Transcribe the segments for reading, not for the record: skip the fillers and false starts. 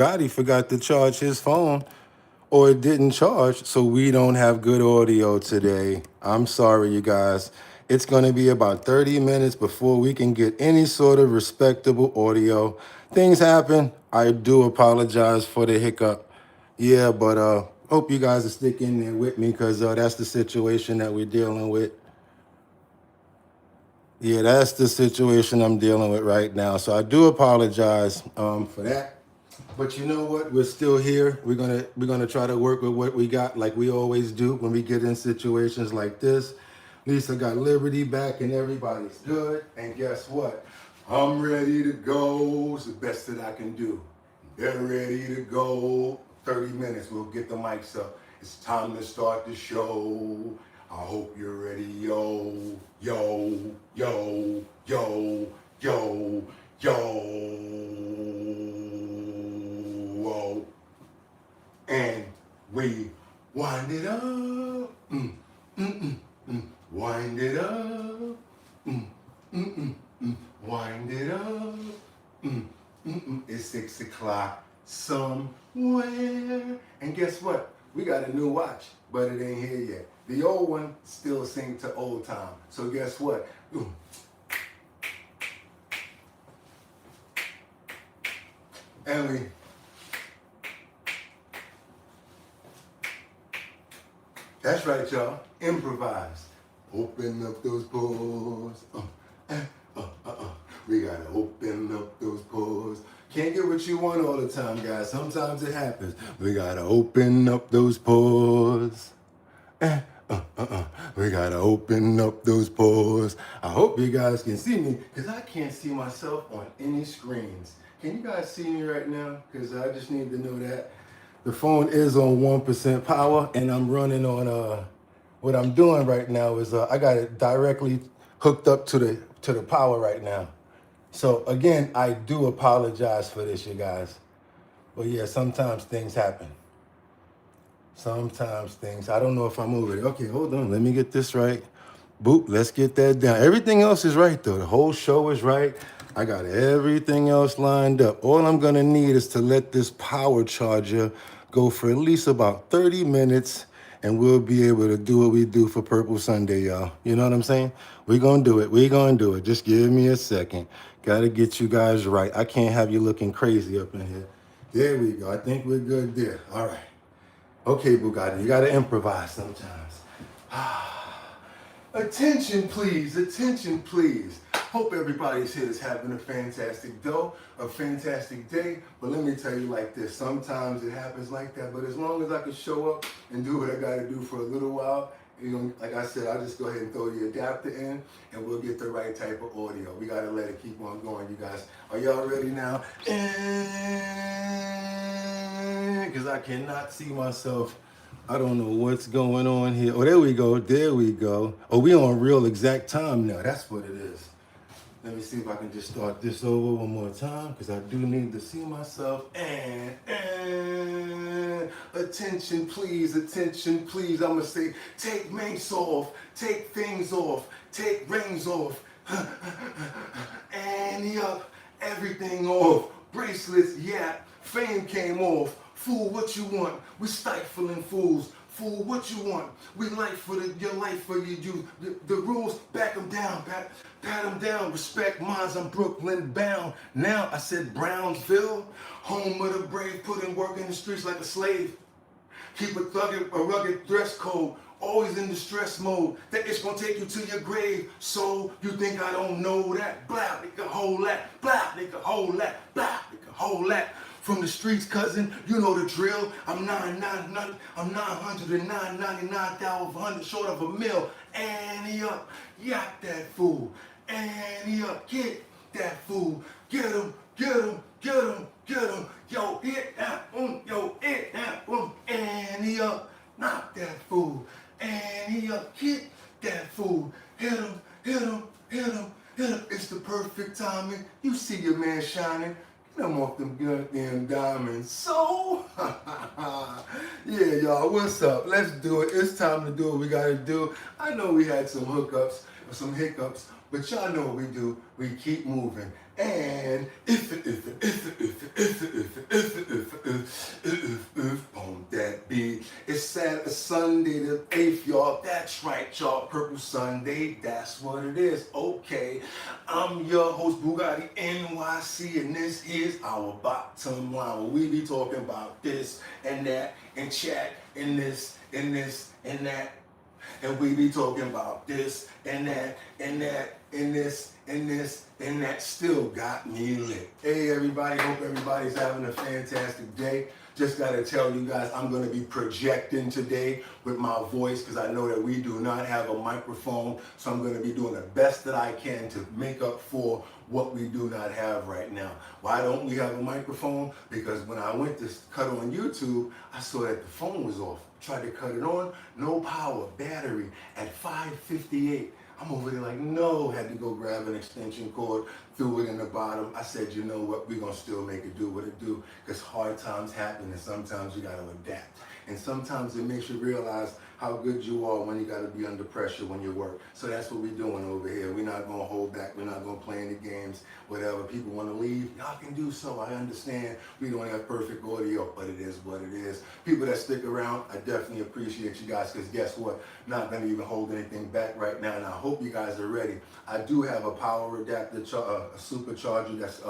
Gotti forgot to charge his phone or it didn't charge, so we don't have good audio today. I'm sorry, you guys. It's going to be about 30 minutes before we can get any sort of respectable audio. Things happen. I do apologize for the hiccup. Yeah, but hope you guys are sticking there with me because that's the situation that we're dealing with. Yeah, that's the situation I'm dealing with right now. So I do apologize for that. But you know what? We're still here. We're gonna try to work with what we got, like we always do when we get in situations like this. Lisa got Liberty back, and everybody's good. And guess what? I'm ready to go. It's the best that I can do. They're ready to go. 30 minutes. We'll get the mics up. It's time to start the show. I hope you're ready, yo, yo, yo, yo, yo, yo. And we wind it up. Wind it up. Wind it up. It's 6 o'clock somewhere. And guess what? We got a new watch, but it ain't here yet. The old one still sings to old time. So guess what? And we that's right, y'all. Improvise. Open up those pores. We gotta open up those pores. Can't get what you want all the time, guys. Sometimes it happens. We gotta open up those pores. We gotta open up those pores. I hope you guys can see me, because I can't see myself on any screens. Can you guys see me right now? Because I just need to know that. The phone is on 1% power, and I'm running on, what I'm doing right now is I got it directly hooked up to the power right now. So again, I do apologize for this, you guys. But yeah, sometimes things happen. Sometimes things, I don't know if I'm over it. Okay, hold on, let me get this right. Boop, let's get that down. Everything else is right though. The whole show is right. I got everything else lined up. All I'm gonna need is to let this power charger go for at least about 30 minutes, and we'll be able to do what we do for Purple Sunday, y'all. You know what I'm saying? We're gonna do it. We're gonna do it. Just give me a second. Gotta get you guys right. I can't have you looking crazy up in here. There we go. I think we're good there. All right. Okay, Bugatti, you gotta improvise sometimes. Attention, please. Attention, please. Hope everybody's here is having a fantastic day. But let me tell you like this. Sometimes it happens like that. But as long as I can show up and do what I gotta do for a little while, you know, like I said, I'll just go ahead and throw the adapter in and we'll get the right type of audio. We gotta let it keep on going, you guys. Are y'all ready now? Because I cannot see myself. I don't know what's going on here. Oh, there we go. There we go. Oh, we on real exact time now. That's what it is. Let me see if I can just start this over one more time, because I do need to see myself. And attention, please. Attention, please. I'm going to say, take mace off. Take things off. Take rings off. And up. Everything off. Bracelets, yeah. Fame came off. Fool, what you want? We stifling fools. Fool, what you want? We life for your life for you. The rules, back them down, pat them down. Respect mines, I'm Brooklyn bound. Now I said Brownsville, home of the brave, putting work in the streets like a slave. Keep a rugged dress code, always in the stress mode. That it's gonna take you to your grave. So you think I don't know that? Blah, nigga, hold that. Blah, nigga, hold that. Blah, nigga, hold that. From the streets, cousin, you know the drill. I'm 999,100 short of a mil. And he up, yak that fool. And he up, get that fool. Get him, get him, get him, get him. Yo, hit that, yo, hit that, and he up, knock that fool. And he up, hit that fool. Hit him, hit him, hit him, hit him. It's the perfect timing. You see your man shining. Get him off them goddamn diamonds. So, yeah, y'all, what's up? Let's do it. It's time to do what we gotta do. I know we had some hookups, some hiccups, but y'all know what we do. We keep moving. And if Monday the 8th, y'all. That's right, y'all. Purple Sunday, that's what it is. Okay, I'm your host, BOOGOTTINYC, and this is our bottom line, where we be talking about this and that, and chat, and this, and this, and that. And we be talking about this and that, and that, and this, and this, and that. Still got me lit. Hey everybody, hope everybody's having a fantastic day. Just gotta tell you guys, I'm gonna be projecting today with my voice because I know that we do not have a microphone. So I'm gonna be doing the best that I can to make up for what we do not have right now. Why don't we have a microphone? Because when I went to cut on YouTube, I saw that the phone was off. Tried to cut it on, no power, battery at 5:58. I'm over there like, no, had to go grab an extension cord, threw it in the bottom. I said, you know what, we're gonna still make it do what it do, because hard times happen and sometimes you gotta adapt. And sometimes it makes you realize how good you are when you gotta be under pressure when you work. So that's what we're doing over here. We're not gonna hold back, we're not gonna play any games, whatever. People wanna leave, y'all can do so. I understand we don't have perfect audio, but it is what it is. People that stick around, I definitely appreciate you guys, because guess what? Not gonna even hold anything back right now, and I hope you guys are ready. I do have a power adapter, a supercharger that's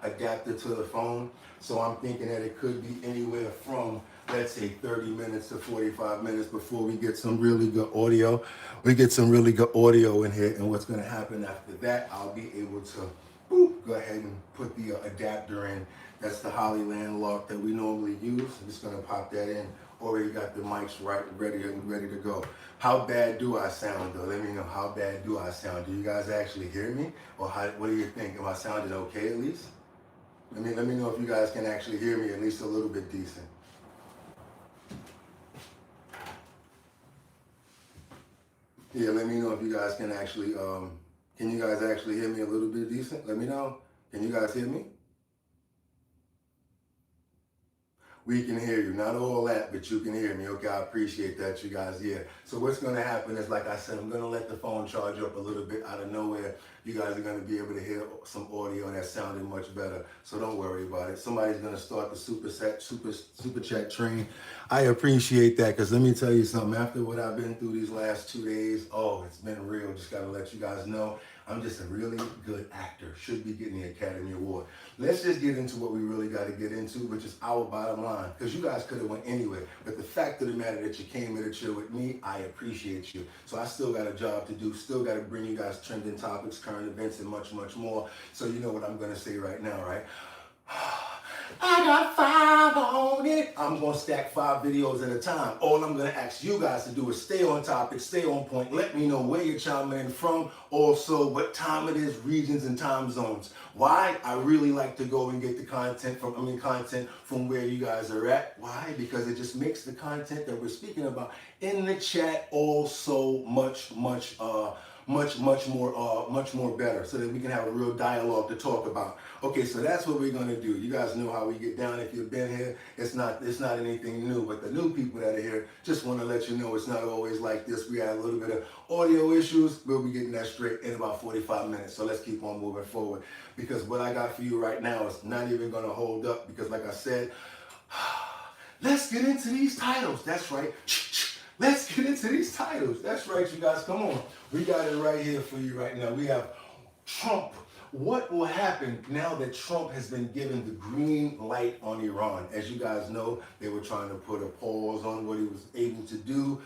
adapted to the phone. So I'm thinking that it could be anywhere from, let's say, 30 minutes to 45 minutes before we get some really good audio. We get some really good audio in here, and what's gonna happen after that, I'll be able to go ahead and put the adapter in. That's the Hollyland lock that we normally use. I'm just gonna pop that in. Already got the mics ready to go. How bad do I sound though? Let me know, how bad do I sound? Do you guys actually hear me? Or what do you think? Am I sounding okay at least? Let me know if you guys can actually hear me at least a little bit decent. Yeah, let me know if you guys can actually, can you guys actually hear me a little bit decent? Let me know. Can you guys hear me? We can hear you. Not all that, but you can hear me. Okay, I appreciate that, you guys. Yeah. So what's going to happen is, like I said, I'm going to let the phone charge up a little bit out of nowhere. You guys are going to be able to hear some audio that's sounding much better. So don't worry about it. Somebody's going to start the super chat train. I appreciate that, because let me tell you something. After what I've been through these last 2 days, oh, it's been real. Just got to let you guys know. I'm just a really good actor. Should be getting the Academy Award. Let's just get into what we really got to get into, which is our bottom line. Because you guys could have went anywhere. But the fact of the matter that you came here to chill with me, I appreciate you. So I still got a job to do. Still got to bring you guys trending topics, current events, and much, much more. So you know what I'm going to say right now, right? I got 5 on it. I'm going to stack 5 videos at a time. All I'm going to ask you guys to do is stay on topic, stay on point. Let me know where you're chiming in from. Also, what time it is, regions and time zones. Why? I really like to go and get the content from where you guys are at. Why? Because it just makes the content that we're speaking about in the chat also much more better, so that we can have a real dialogue to talk about. Okay, so that's what we're gonna do. You guys know how we get down. If you've been here, it's not anything new, but the new people that are here, just want to let you know it's not always like this. We had a little bit of audio issues. We'll be getting that straight in about 45 minutes. So let's keep on moving forward, because what I got for you right now is not even gonna hold up, because like I said, let's get into these titles. That's right. Let's get into these titles. That's right, you guys. Come on. We got it right here for you right now. We have Trump. What will happen now that Trump has been given the green light on Iran? As you guys know, they were trying to put a pause on what he was able to do.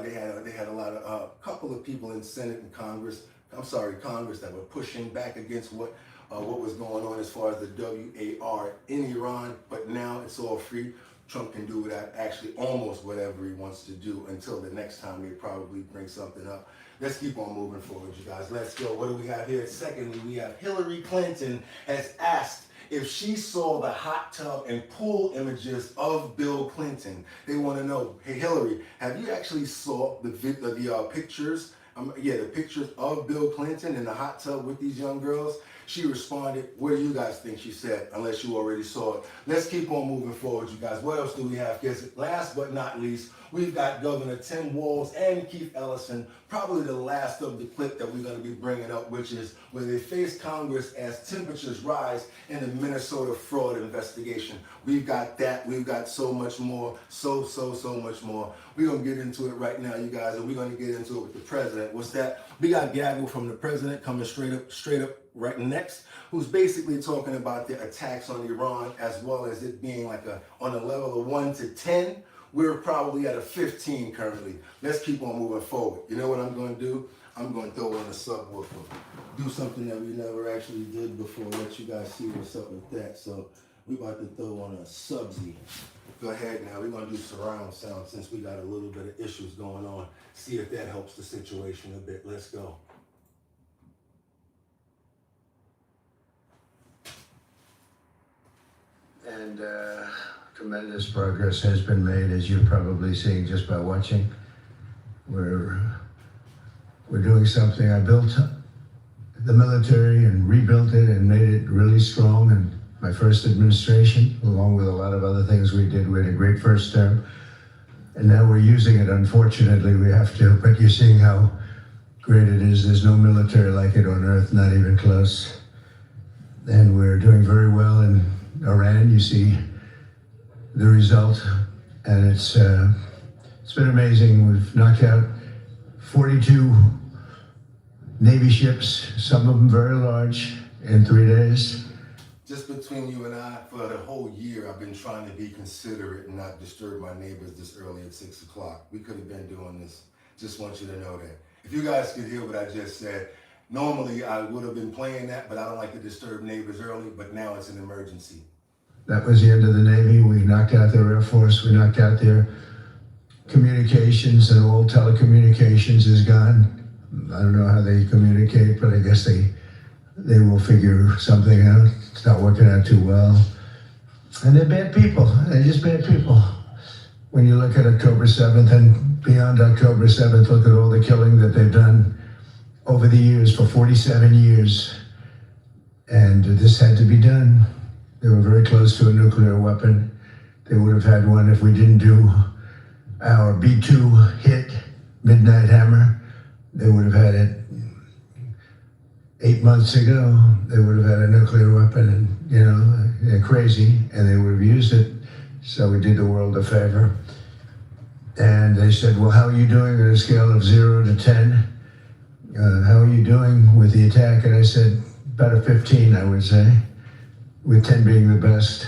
They had a couple of people in Senate and Congress that were pushing back against what was going on as far as the WAR in Iran. But now it's all free. Trump can do without actually almost whatever he wants to do until the next time they probably bring something up. Let's keep on moving forward, you guys. Let's go. What do we have here? Secondly, we have Hillary Clinton has asked if she saw the hot tub and pool images of Bill Clinton. They want to know, hey, Hillary, have you actually saw the pictures? The pictures of Bill Clinton in the hot tub with these young girls? She responded, what do you guys think she said, unless you already saw it? Let's keep on moving forward, you guys. What else do we have? Because last but not least, we've got Governor Tim Walz and Keith Ellison, probably the last of the clip that we're going to be bringing up, which is where they face Congress as temperatures rise in the Minnesota fraud investigation. We've got that. We've got so much more, so much more. We're going to get into it right now, you guys, and we're going to get into it with the president. What's that? We got gaggle from the president coming straight up right next, who's basically talking about the attacks on Iran, as well as it being like on a level of 1 to 10. We're probably at a 15 currently. Let's keep on moving forward. You know what I'm going to do? I'm going to throw on a subwoofer. Do something that we never actually did before. Let you guys see what's up with that. So we're about to throw on a Subsy. Go ahead now. We're going to do surround sound since we got a little bit of issues going on. See if that helps the situation a bit. Let's go. And tremendous progress has been made, as you're probably seeing just by watching. We're doing something. I built the military and rebuilt it and made it really strong in my first administration, along with a lot of other things we did. We had a great first term, and now we're using it. Unfortunately, we have to, but you're seeing how great it is. There's no military like it on earth, not even close. And we're doing very well in Iran. You see the result, and it's been amazing. We've knocked out 42 Navy ships, some of them very large, in 3 days. Just between you and I, for the whole year, I've been trying to be considerate and not disturb my neighbors this early at 6 o'clock. We could have been doing this. Just want you to know that. If you guys could hear what I just said, normally I would have been playing that, but I don't like to disturb neighbors early, but now it's an emergency. That was the end of the Navy. We knocked out their Air Force. We knocked out their communications, and all telecommunications is gone. I don't know how they communicate, but I guess they will figure something out. It's not working out too well. And they're bad people. They're just bad people. When you look at October 7th and beyond October 7th, look at all the killing that they've done over the years, for 47 years. And this had to be done. They were very close to a nuclear weapon. They would have had one if we didn't do our B-2 hit, Midnight Hammer. They would have had it 8 months ago. They would have had a nuclear weapon, and you know, they're crazy, and they would have used it. So we did the world a favor. And they said, well, how are you doing on a scale of 0 to 10? How are you doing with the attack? And I said, about a 15, I would say, with 10 being the best.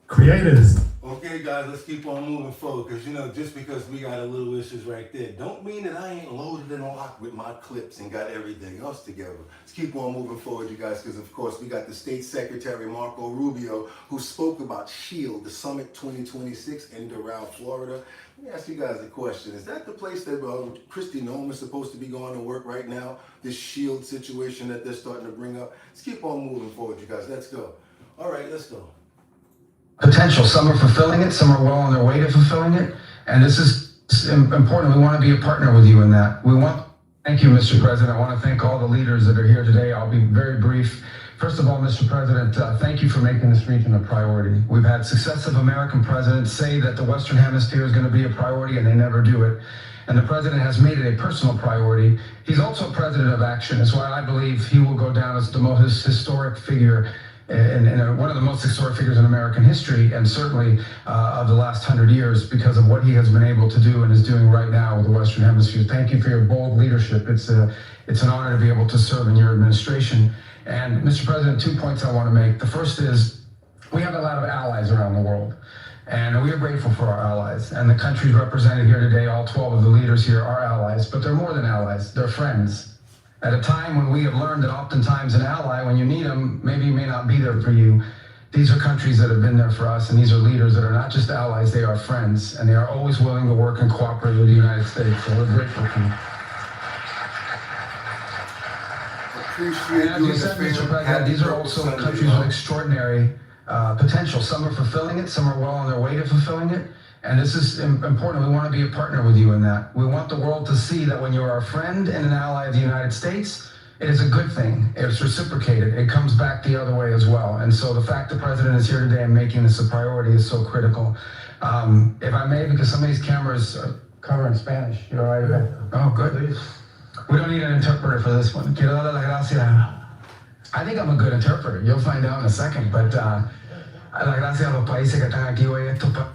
Creators. Okay, guys, let's keep on moving forward, because, you know, just because we got a little issues right there, don't mean that I ain't loaded and locked with my clips and got everything else together. Let's keep on moving forward, you guys, because, of course, we got the State Secretary, Marco Rubio, who spoke about SHIELD, the Summit 2026 in Doral, Florida. Let me ask you guys a question. Is that the place that Kristi Noem is supposed to be going to work right now? This SHIELD situation that they're starting to bring up? Let's keep on moving forward, you guys. Let's go. All right, let's go. Potential. Some are fulfilling it, some are well on their way to fulfilling it, and this is important. We want to be a partner with you in that. Thank you, Mr. President. I want to thank all the leaders that are here today. I'll be very brief. First of all, Mr. President, thank you for making this region a priority. We've had successive American presidents say that the Western Hemisphere is going to be a priority, and they never do it. And the president has made it a personal priority. He's also a president of action. That's why I believe he will go down as the most historic figure and one of the most historic figures in American history, and certainly of the last 100 years, because of what he has been able to do and is doing right now with the Western Hemisphere. Thank you for your bold leadership. It's an honor to be able to serve in your administration. And Mr. President, 2 points I want to make. The first is, we have a lot of allies around the world, and we are grateful for our allies. And the countries represented here today, all 12 of the leaders here are allies, but they're more than allies, they're friends. At a time when we have learned that oftentimes an ally, when you need them, maybe may not be there for you. These are countries that have been there for us, and these are leaders that are not just allies, they are friends, and they are always willing to work and cooperate with the United States, so we're grateful for them. Appreciate As you said, Mr. President, these are also countries with extraordinary potential. Some are fulfilling it, some are well on their way to fulfilling it. And this is important. We want to be a partner with you in that. We want the world to see that when you're a friend and an ally of the United States, it is a good thing. It's reciprocated. It comes back the other way as well. And so the fact the president is here today and making this a priority is so critical. If I may, because some of these cameras cover in Spanish. You all right with that? Oh, good. We don't need an interpreter for this one. Quiero darle las gracias. I think I'm a good interpreter. You'll find out in a second. But las gracias a los países que están aquí hoy.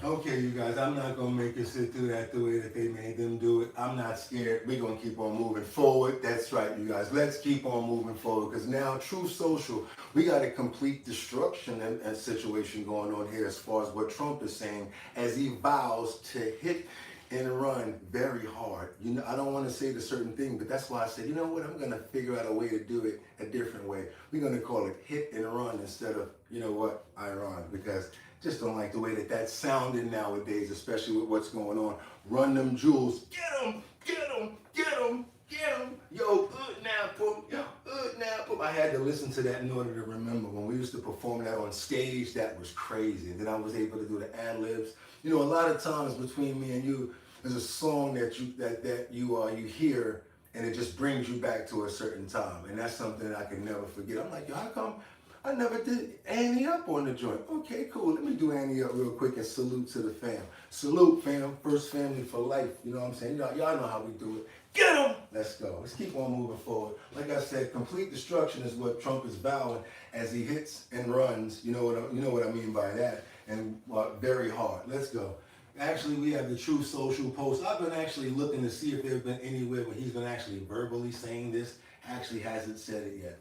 Okay, you guys, I'm not going to make you sit through that the way that they made them do it. I'm not scared. We're going to keep on moving forward. That's right, you guys. Let's keep on moving forward because now Truth Social, we got a complete destruction and situation going on here as far as what Trump is saying as he vows to hit and run very hard. You know, I don't want to say the certain thing, but that's why I said, you know what, I'm going to figure out a way to do it a different way. We're going to call it hit and run instead of, you know what, Iran, because just don't like the way that that's sounding nowadays, especially with what's going on. Run them jewels. Get them, get them, get them, get them. Yo, good now, boom. Yo, good now, boom. I had to listen to that in order to remember when we used to perform that on stage. That was crazy. And then I was able to do the ad-libs. You know, a lot of times between me and you, there's a song that you hear, and it just brings you back to a certain time. And that's something that I can never forget. I'm like, yo, how come I never did Annie Up on the joint? Okay, cool. Let me do Annie Up real quick and salute to the fam. Salute, fam. First family for life. You know what I'm saying? Y'all know how we do it. Get them! Let's go. Let's keep on moving forward. Like I said, complete destruction is what Trump is vowing as he hits and runs. You know what I mean by that. And very hard. Let's go. Actually, we have the Truth Social post. I've been actually looking to see if there's been anywhere where he's been actually verbally saying this. Actually hasn't said it yet.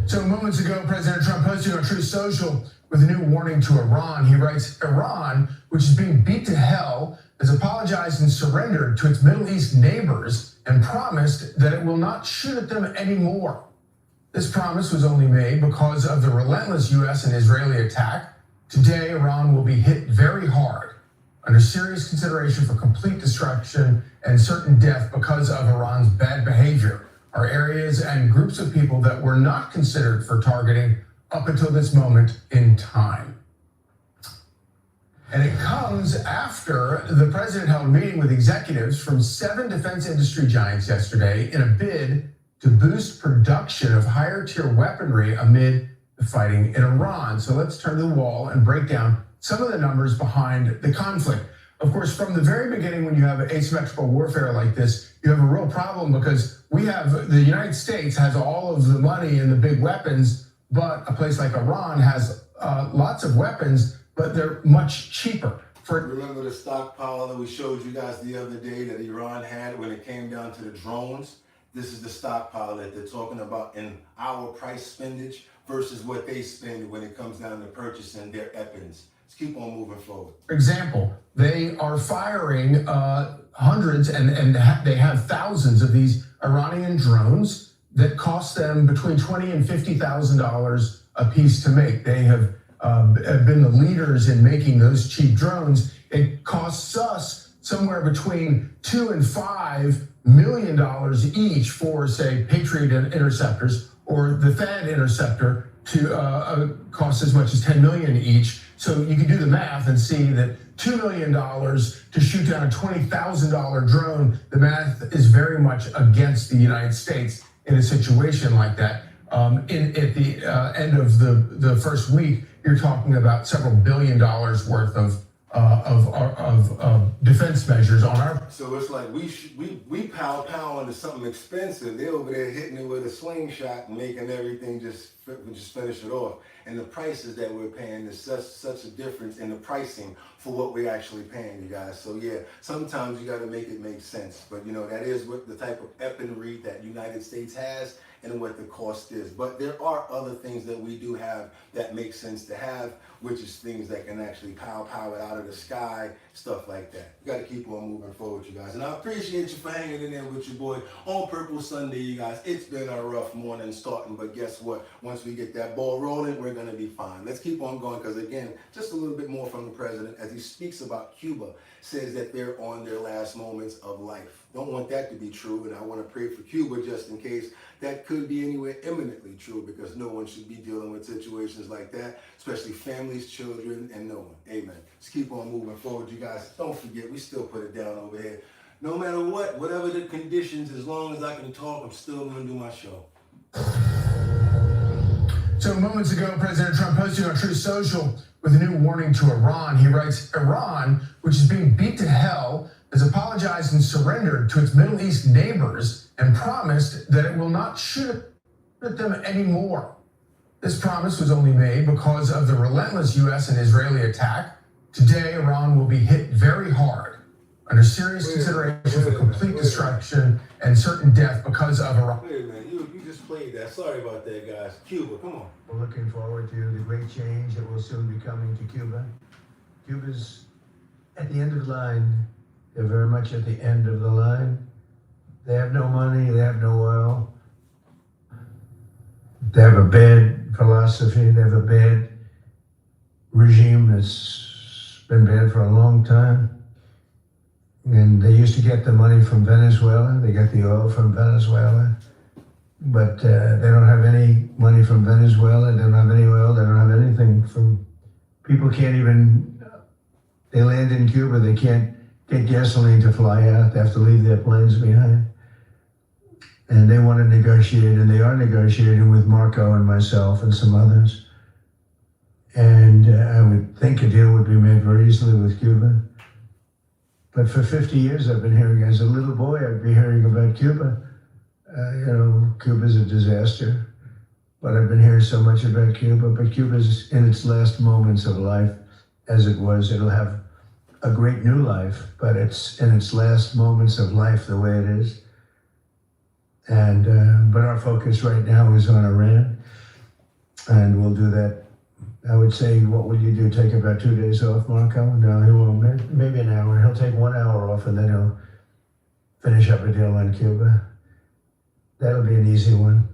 So moments ago, President Trump posted on Truth Social with a new warning to Iran. He writes, Iran, which is being beat to hell, has apologized and surrendered to its Middle East neighbors and promised that it will not shoot at them anymore. This promise was only made because of the relentless U.S. and Israeli attack. Today, Iran will be hit very hard under serious consideration for complete destruction and certain death because of Iran's bad behavior. Are areas and groups of people that were not considered for targeting up until this moment in time. And it comes after the president held a meeting with executives from 7 defense industry giants yesterday in a bid to boost production of higher tier weaponry amid the fighting in Iran. So let's turn to the wall and break down some of the numbers behind the conflict. Of course, from the very beginning, when you have asymmetrical warfare like this, you have a real problem because the United States has all of the money and the big weapons, but a place like Iran has lots of weapons, but they're much cheaper. Remember the stockpile that we showed you guys the other day that Iran had when it came down to the drones? This is the stockpile that they're talking about in our price spendage versus what they spend when it comes down to purchasing their weapons. Let's keep on moving forward. For example, they are firing hundreds and they have thousands of these Iranian drones that cost them between $20,000 and $50,000 a piece to make. They have been the leaders in making those cheap drones. It costs us somewhere between $2 and $5 million each for, say, Patriot interceptors, or the THAAD interceptor to cost as much as $10 million each. So you can do the math and see that $2 million to shoot down a $20,000 drone, the math is very much against the United States in a situation like that. At the end of the first week, you're talking about several $1 billion worth of defense measures on our. So it's like we pow into something expensive. They're over there hitting it with a slingshot and making everything just finish it off. And the prices that we're paying is such a difference in the pricing for what we're actually paying, you guys. So yeah, sometimes you got to make it make sense. But you know, that is what the type of weaponry that United States has and what the cost is. But there are other things that we do have that make sense to have, which is things that can actually pow it out of the sky, stuff like that. You got to keep on moving forward, you guys. And I appreciate you for hanging in there with your boy on Purple Sunday, you guys. It's been a rough morning starting, but guess what? Once we get that ball rolling, we're going to be fine. Let's keep on going because, again, just a little bit more from the president as he speaks about Cuba, says that they're on their last moments of life. Don't want that to be true, and I want to pray for Cuba just in case that could be anywhere imminently true, because no one should be dealing with situations like that, especially families, children, and no one. Amen. Let's keep on moving forward, you guys. Don't forget, we still put it down over here. No matter what, whatever the conditions, as long as I can talk, I'm still gonna do my show. So moments ago, President Trump posted on Truth Social with a new warning to Iran. He writes, Iran, which is being beat to hell, has apologized and surrendered to its Middle East neighbors and promised that it will not shoot at them anymore. This promise was only made because of the relentless U.S. and Israeli attack. Today, Iran will be hit very hard under serious consideration for complete destruction and certain death because of Iran. Wait a minute, you just played that. Sorry about that, guys. Cuba, come on. We're looking forward to the great change that will soon be coming to Cuba. Cuba's at the end of the line. They're very much at the end of the line. They have no money, they have no oil. They have a bad philosophy, they have a bad regime that's been bad for a long time. And they used to get the money from Venezuela, they get the oil from Venezuela. But they don't have any money from Venezuela, they don't have any oil, they don't have anything from, people can't even, they land in Cuba, they can't get gasoline to fly out, they have to leave their planes behind. And they want to negotiate, and they are negotiating with Marco and myself and some others. And I would think a deal would be made very easily with Cuba. But for 50 years I've been hearing, as a little boy, I'd be hearing about Cuba. Cuba's a disaster, but I've been hearing so much about Cuba. But Cuba's in its last moments of life, as it was. It'll have a great new life, but it's in its last moments of life the way it is. And but our focus right now is on Iran, and we'll do that. I would say, what will you do? Take about 2 days off, Marco? No, he won't. Maybe an hour. He'll take 1 hour off, and then he'll finish up a deal on Cuba. That'll be an easy one.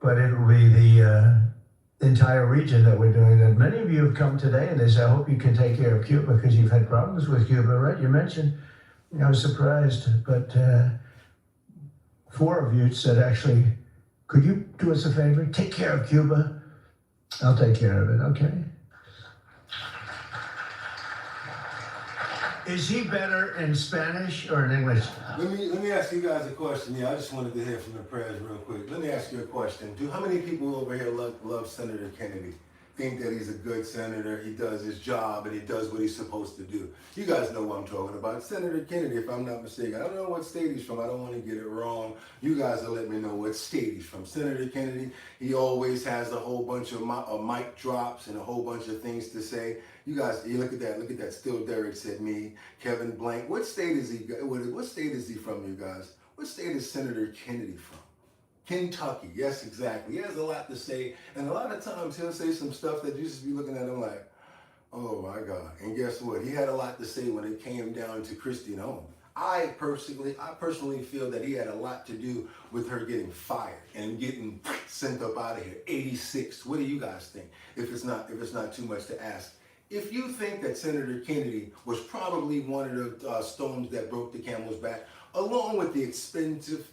But it'll be the entire region that we're doing that. Many of you have come today and they say, I hope you can take care of Cuba because you've had problems with Cuba, right? You mentioned, I was surprised, but 4 of you said, actually, could you do us a favor? Take care of Cuba. I'll take care of it, okay? Is he better in Spanish or in English? Let me ask you guys a question. Yeah, I just wanted to hear from the prayers real quick. Let me ask you a question. How many people over here love Senator Kennedy? Think that he's a good senator, he does his job, and he does what he's supposed to do. You guys know what I'm talking about. Senator Kennedy, if I'm not mistaken. I don't know what state he's from. I don't want to get it wrong. You guys will let me know what state he's from. Senator Kennedy, he always has a whole bunch of mic drops and a whole bunch of things to say. You guys, you look at that. Still Derek said me. Kevin Blank. What state is he? What state is he from, you guys? What state is Senator Kennedy from? Kentucky. Yes, exactly. He has a lot to say, and a lot of times he'll say some stuff that you just be looking at him like, oh my God. And guess what? He had a lot to say when it came down to Kristi Noem. I personally feel that he had a lot to do with her getting fired and getting sent up out of here. 86. What do you guys think? If it's not too much to ask. If you think that Senator Kennedy was probably one of the stones that broke the camel's back, along with the expensive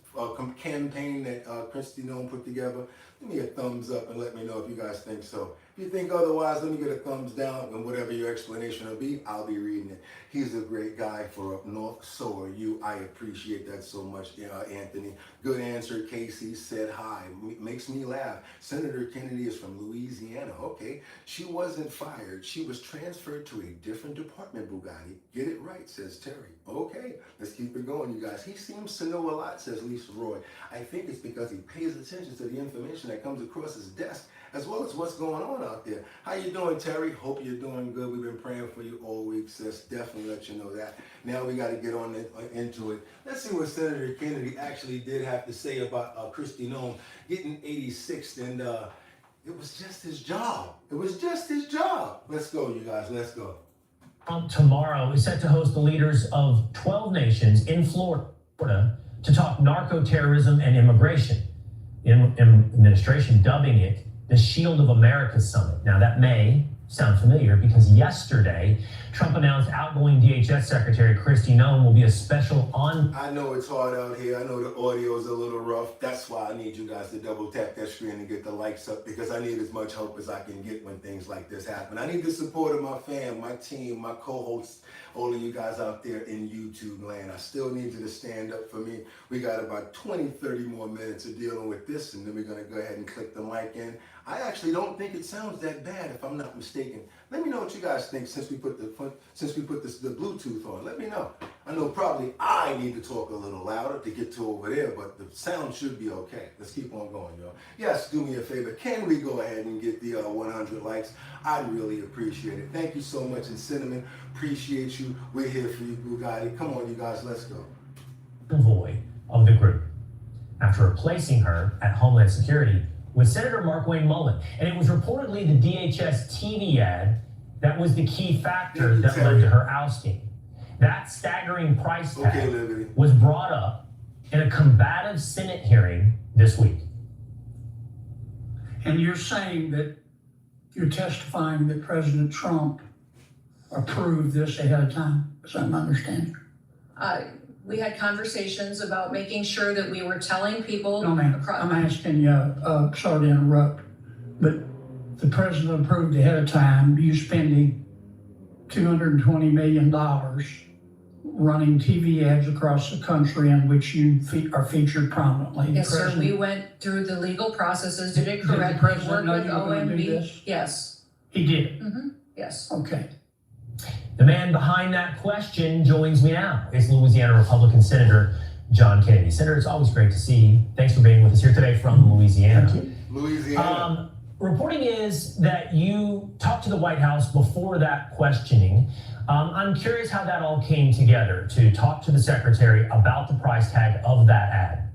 campaign that Kristi Noem put together, give me a thumbs up and let me know if you guys think so. If you think otherwise, let me get a thumbs down, and whatever your explanation will be, I'll be reading it. He's a great guy for up north, so are you. I appreciate that so much, Anthony. Good answer. Casey said hi. Makes me laugh. Senator Kennedy is from Louisiana. Okay. She wasn't fired. She was transferred to a different department, Boogotti. Get it right, says Terry. Okay. Let's keep it going, you guys. He seems to know a lot, says Lisa Roy. I think it's because he pays attention to the information that comes across his desk, as well as what's going on out there. How you doing, Terry? Hope you're doing good. We've been praying for you all week, sis. Definitely let you know that. Now we got to get on into it. Let's see what Senator Kennedy actually did have to say about Kristi Noem getting 86th, and it was just his job. It was just his job. Let's go, you guys. Let's go. Tomorrow is set to host the leaders of 12 nations in Florida to talk narco-terrorism and immigration. The administration dubbing it the Shield of America Summit. Now that may sound familiar because yesterday, Trump announced outgoing DHS Secretary Kristi Noem will be a special on. I know it's hard out here. I know the audio is a little rough. That's why I need you guys to double tap that screen and get the likes up, because I need as much help as I can get when things like this happen. I need the support of my fam, my team, my co-hosts, all of you guys out there in YouTube land. I still need you to stand up for me. We got about 20, 30 more minutes of dealing with this, and then we're going to go ahead and click the mic in. I actually don't think it sounds that bad, if I'm not mistaken. Let me know what you guys think since we put the Bluetooth on. Let me know. I know probably I need to talk a little louder to get to over there, but the sound should be okay. Let's keep on going, y'all. Yes, do me a favor. Can we go ahead and get the 100 likes? I'd really appreciate it. Thank you so much. And Cinnamon, appreciate you. We're here for you, Bugatti. Come on, you guys, let's go. Convoy of the group after replacing her at Homeland Security with Senator Markwayne Mullin. And it was reportedly the DHS TV ad that was the key factor that led to her ousting. That staggering price tag was brought up in a combative Senate hearing this week. And you're saying that you're testifying that President Trump approved this ahead of time? Is that my understanding? We had conversations about making sure that we were telling people. No, ma'am. I'm asking you, sorry to interrupt, but the president approved ahead of time you spending $220 million running TV ads across the country in which you are featured prominently. Yes, sir. We went through the legal processes, did it correctly. Did the president know worked you with were going to do OMB. this? Yes. He did? Mm-hmm. Yes. Okay. The man behind that question joins me now. It's Louisiana Republican Senator John Kennedy. Senator, it's always great to see you. Thanks for being with us here today from Louisiana. Thank you. Louisiana. Reporting is that you talked to the White House before that questioning. I'm curious how that all came together to talk to the secretary about the price tag of that ad.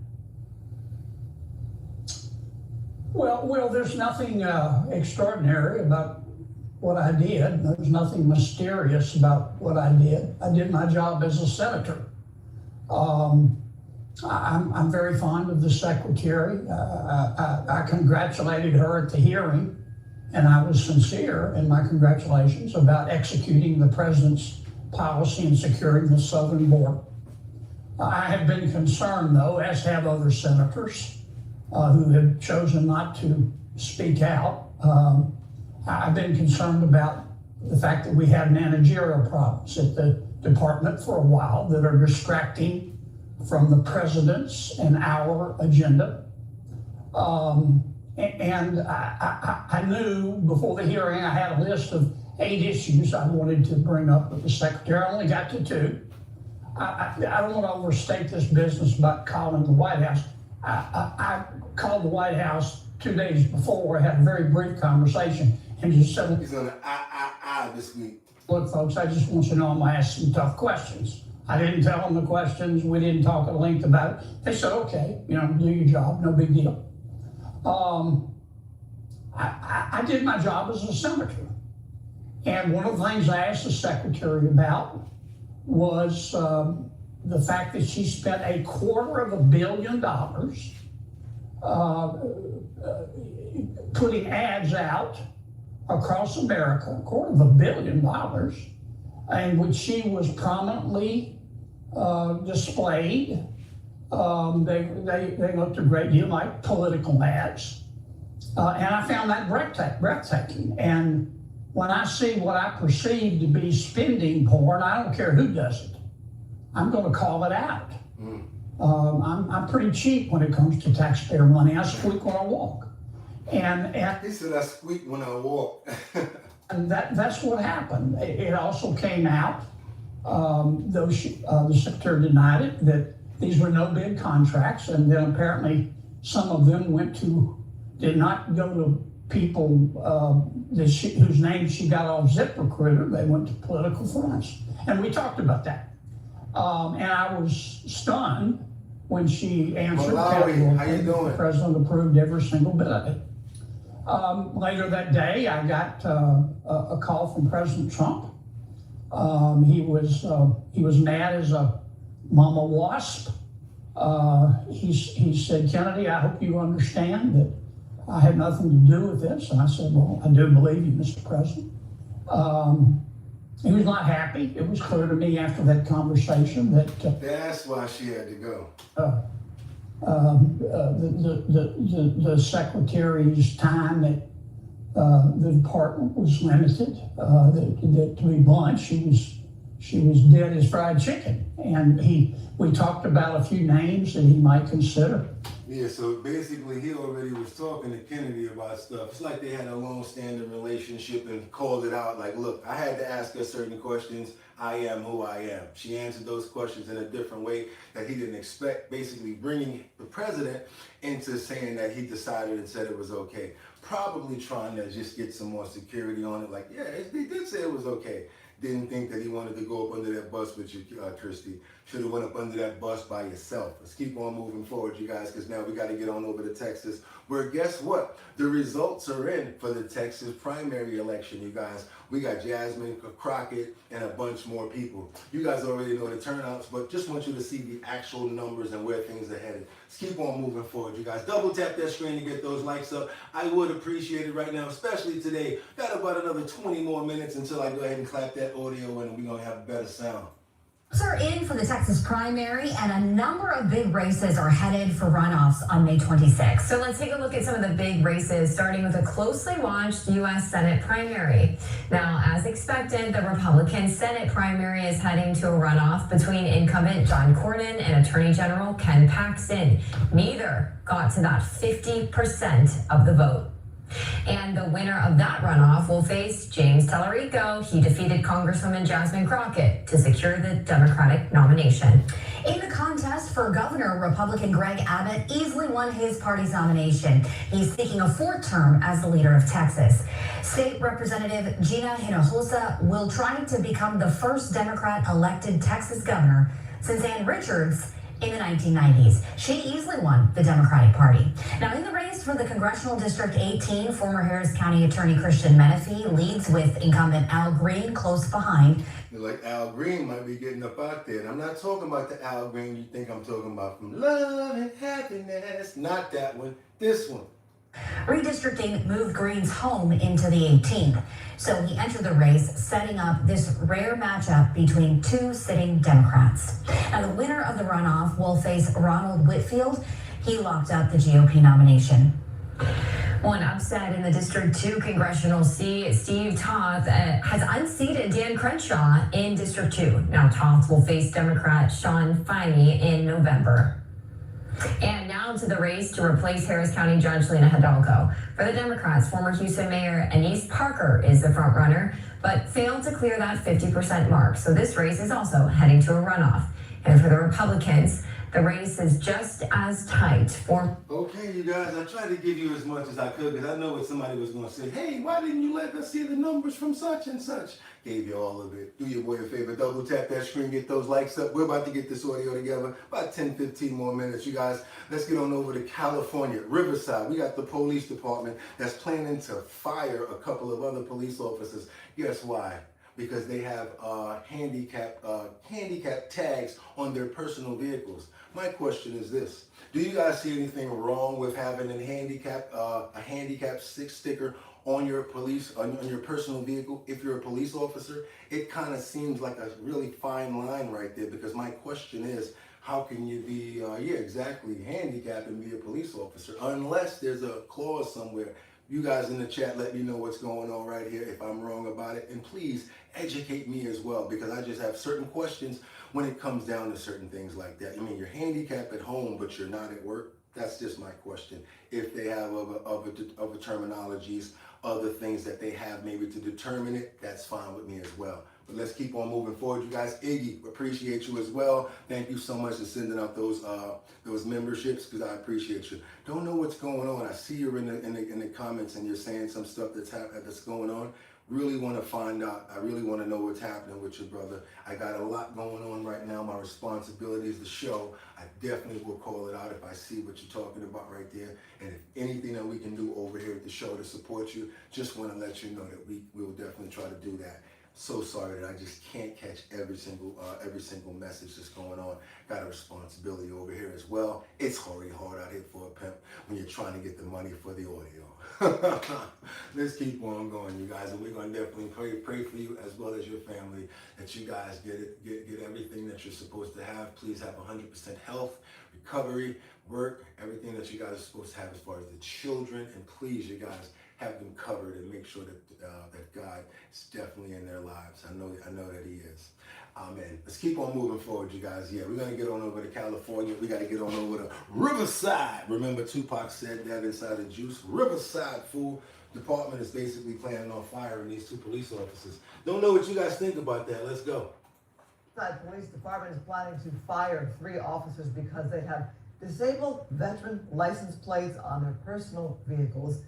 Well, there's nothing extraordinary about what I did. There's nothing mysterious about what I did. I did my job as a senator. I'm very fond of the secretary. I congratulated her at the hearing, and I was sincere in my congratulations about executing the president's policy in securing the southern border. I have been concerned, though, as have other senators who have chosen not to speak out. I've been concerned about the fact that we have managerial problems at the department for a while that are distracting from the president's and our agenda. And I knew before the hearing I had a list of 8 issues I wanted to bring up with the secretary. I only got to 2. I don't want to overstate this business about calling the White House. I called the White House 2 days before. I had a very brief conversation and just said, He's on the this week. Look, folks, I just want you to know I'm going to ask some tough questions. I didn't tell them the questions. We didn't talk at length about it. They said, okay, do your job, no big deal. I did my job as a senator. And one of the things I asked the secretary about was the fact that she spent $250 million putting ads out across America, $250 million, in which she was prominently displayed. They looked a great deal like political ads. And I found that breathtaking. And when I see what I perceive to be spending porn, I don't care who does it. I'm going to call it out. I'm pretty cheap when it comes to taxpayer money. I squeak when I walk. And he said I squeak when I walk. And that's what happened. It also came out, though the secretary denied it, that these were no bid contracts, and then apparently some of them did not go to people whose names she got off ZipRecruiter. They went to political friends, and we talked about that. And I was stunned when she answered. Malawi, how you doing? The president approved every single bit of it. Later that day, I got a call from President Trump. He was mad as a mama wasp. He said, Kennedy, I hope you understand that I had nothing to do with this. And I said, well, I do believe you, Mr. President. He was not happy. It was clear to me after that conversation that That's why she had to go. the secretary's time at the department was limited. That to be blunt, she was dead as fried chicken. And we talked about a few names that he might consider. Yeah, so basically he already was talking to Kennedy about stuff. It's like they had a long-standing relationship and called it out like, look, I had to ask her certain questions. I am who I am. She answered those questions in a different way that he didn't expect, basically bringing the president into saying that he decided and said it was okay. Probably trying to just get some more security on it. Like, yeah, they did say it was okay. Didn't think that he wanted to go up under that bus with you, Kristi. Should have went up under that bus by yourself. Let's keep on moving forward, you guys, because now we got to get on over to Texas, where guess what? The results are in for the Texas primary election, you guys. We got Jasmine Crockett and a bunch more people. You guys already know the turnouts, but just want you to see the actual numbers and where things are headed. Let's keep on moving forward, you guys. Double tap that screen to get those likes up. I would appreciate it right now, especially today. Got about another 20 more minutes until I go ahead and clap that audio and we're going to have better sound. Are in for the Texas primary, and a number of big races are headed for runoffs on May 26th. So let's take a look at some of the big races, starting with a closely watched U.S. Senate primary. Now, as expected, the Republican Senate primary is heading to a runoff between incumbent John Cornyn and Attorney General Ken Paxton. Neither got to that 50% of the vote. And the winner of that runoff will face James Tellerico. He defeated Congresswoman Jasmine Crockett to secure the Democratic nomination. In the contest for governor, Republican Greg Abbott easily won his party's nomination. He's seeking a fourth term as the leader of Texas. State Representative Gina Hinojosa will try to become the first Democrat elected Texas governor since Ann Richards in the 1990s. She easily won the Democratic Party. Now, in the race for the Congressional District 18, former Harris County Attorney Christian Menefee leads with incumbent Al Green close behind. Like Al Green might be getting up out there. And I'm not talking about the Al Green you think I'm talking about from Love and Happiness. Not that one, this one. Redistricting moved Green's home into the 18th, so he entered the race, setting up this rare matchup between two sitting Democrats. Now, the winner of the runoff will face Ronald Whitfield. He locked up the GOP nomination. One upset in the District 2 congressional seat, Steve Toth has unseated Dan Crenshaw in District 2. Now Toth will face Democrat Sean Feiney in November. And now to the race to replace Harris County Judge Lena Hidalgo. For the Democrats, former Houston Mayor Anise Parker is the front runner, but failed to clear that 50% mark. So this race is also heading to a runoff. And for the Republicans, the race is just as tight for... Okay, you guys, I tried to give you as much as I could because I know what somebody was going to say. Hey, why didn't you let us see the numbers from such and such? Gave you all of it. Do your boy a favor, double tap that screen, get those likes up. We're about to get this audio together. About 10, 15 more minutes, you guys. Let's get on over to California, Riverside. We got the police department that's planning to fire a couple of other police officers. Guess why? Because they have handicap tags on their personal vehicles. My question is this: do you guys see anything wrong with having a handicap sticker on your on your personal vehicle if you're a police officer? It kind of seems like a really fine line right there, because my question is, how can you be handicapped and be a police officer unless there's a clause somewhere? You guys in the chat, let me know what's going on right here if I'm wrong about it, and please educate me as well, because I just have certain questions when it comes down to certain things like that. I mean, you're handicapped at home, but you're not at work. That's just my question. If they have other terminologies, other things that they have maybe to determine it, that's fine with me as well. But let's keep on moving forward, you guys. Iggy, appreciate you as well. Thank you so much for sending out those memberships, because I appreciate you. Don't know what's going on. I see you're in the comments and you're saying some stuff that's going on. Really want to find out. I really want to know what's happening with your brother. I got a lot going on right now. My responsibility is the show. I definitely will call it out if I see what you're talking about right there. And if anything that we can do over here at the show to support you, just want to let you know that we will definitely try to do that. So sorry that I just can't catch every single message that's going on. Got a responsibility over here as well. It's already hard out here for a pimp when you're trying to get the money for the audio. Let's keep on going, you guys, and we're going to definitely pray for you as well as your family, that you guys get everything that you're supposed to have. Please have 100% health, recovery, work, everything that you guys are supposed to have as far as the children, and please, you guys, have them covered and make sure that that God is definitely in their lives. I know that He is. Amen. Let's keep on moving forward, you guys. Yeah, we're gonna get on over to California. We got to get on over to Riverside. Remember, Tupac said that inside the juice. Riverside, fool. Department is basically planning on firing these 2 police officers. Don't know what you guys think about that. Let's go. Riverside Police Department is planning to fire 3 officers because they have disabled veteran license plates on their personal vehicles.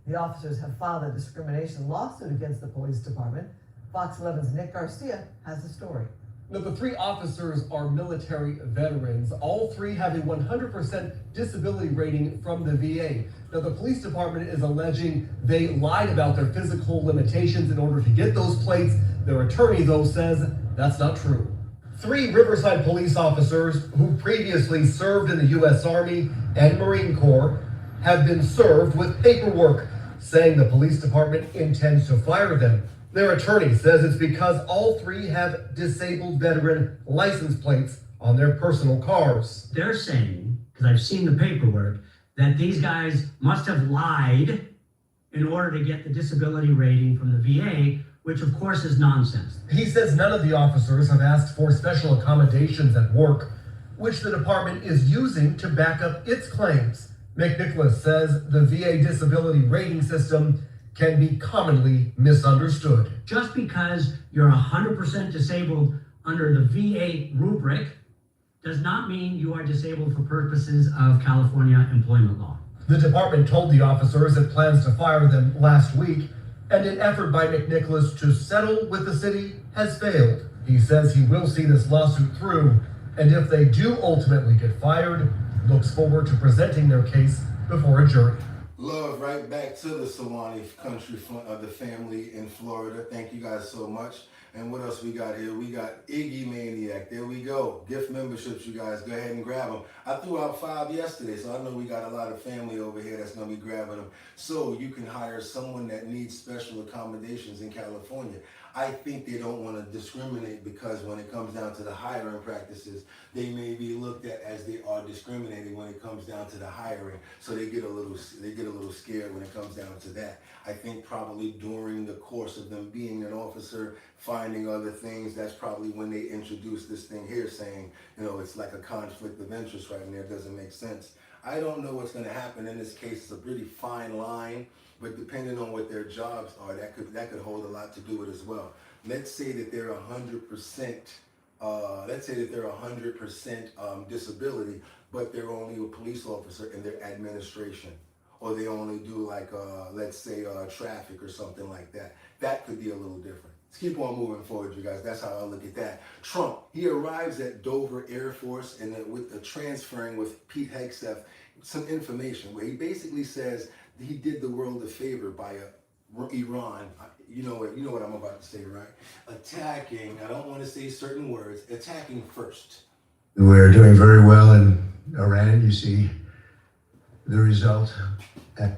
The officers have filed a discrimination lawsuit against the police department. Fox 11's Nick Garcia has the story. Now, the 3 officers are military veterans. All 3 have a 100% disability rating from the VA. Now, the police department is alleging they lied about their physical limitations in order to get those plates. Their attorney, though, says that's not true. 3 Riverside police officers who previously served in the U.S. Army and Marine Corps have been served with paperwork saying the police department intends to fire them. Their attorney says it's because all 3 have disabled veteran license plates on their personal cars. They're saying, because I've seen the paperwork, that these guys must have lied in order to get the disability rating from the VA, which of course is nonsense. He says none of the officers have asked for special accommodations at work, which the department is using to back up its claims. McNicholas says the VA disability rating system can be commonly misunderstood. Just because you're 100% disabled under the VA rubric does not mean you are disabled for purposes of California employment law. The department told the officers it plans to fire them last week, and an effort by McNicholas to settle with the city has failed. He says he will see this lawsuit through, and if they do ultimately get fired, looks forward to presenting their case before a jury. Love right back to the Sewanee country of the family in Florida. Thank you guys so much. And what else we got here? We got Iggy Maniac. There we go. Gift memberships, you guys. Go ahead and grab them. I threw out 5 yesterday, so I know we got a lot of family over here that's going to be grabbing them. So you can hire someone that needs special accommodations in California. I think they don't want to discriminate because when it comes down to the hiring practices, they may be looked at as they are discriminating when it comes down to the hiring. So they get a little scared when it comes down to that. I think probably during the course of them being an officer, finding other things, that's probably when they introduce this thing here saying, you know, it's like a conflict of interest right in there. It doesn't make sense. I don't know what's going to happen in this case. It's a pretty fine line. But depending on what their jobs are, that could hold a lot to do with it as well. Let's say that they're 100%. Let's say that they're 100% disability, but they're only a police officer in their administration, or they only do like let's say traffic or something like that. That could be a little different. Let's keep on moving forward, you guys. That's how I look at that. Trump, he arrives at Dover Air Force and with transferring with Pete Hegseth some information where he basically says he did the world a favor by Iran. You know what I'm about to say, right? Attacking, I don't want to say certain words, attacking first. We're doing very well in Iran. You see the result. And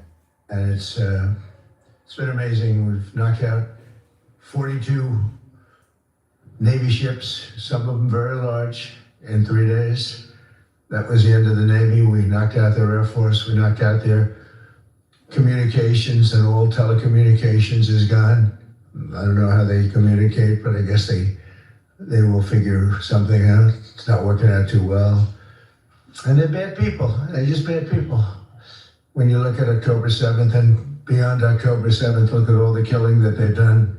it's been amazing. We've knocked out 42 Navy ships, some of them very large, in 3 days. That was the end of the Navy. We knocked out their Air Force. We knocked out their communications, and all telecommunications is gone. I don't know how they communicate, but I guess they will figure something out. It's not working out too well. And they're bad people. They're just bad people. When you look at October 7th and beyond October 7th, look at all the killing that they've done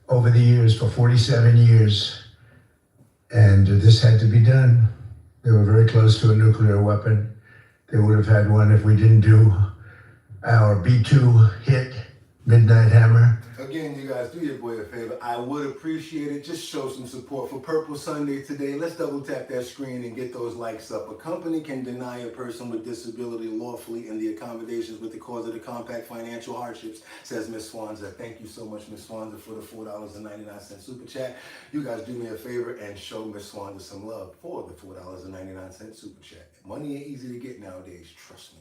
over the years, for 47 years. And this had to be done. They were very close to a nuclear weapon. They would have had one if we didn't do our B-2 hit Midnight Hammer. Again, you guys, do your boy a favor. I would appreciate it. Just show some support for Purple Sunday today. Let's double tap that screen and get those likes up. A company can deny a person with disability lawfully in the accommodations with the cause of the compact financial hardships, says Ms. Swanza. Thank you so much, Ms. Swanza, for the $4.99 super chat. You guys do me a favor and show Ms. Swanza some love for the $4.99 super chat. Money ain't easy to get nowadays, trust me.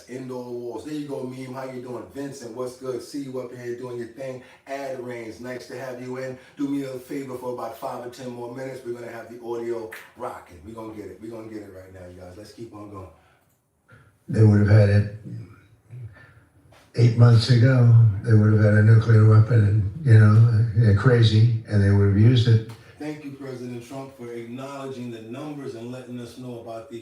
Indoor walls. There you go, Meme. How you doing? Vincent, what's good? See you up here doing your thing. Ad Rains, nice to have you in. Do me a favor for about 5 or 10 more minutes. We're gonna have the audio rocking. We're gonna get it. We're gonna get it right now, you guys. Let's keep on going. They would have had it 8 months ago. They would have had a nuclear weapon, and they're crazy, and they would have used it. Thank you, President Trump, for acknowledging the numbers and letting us know about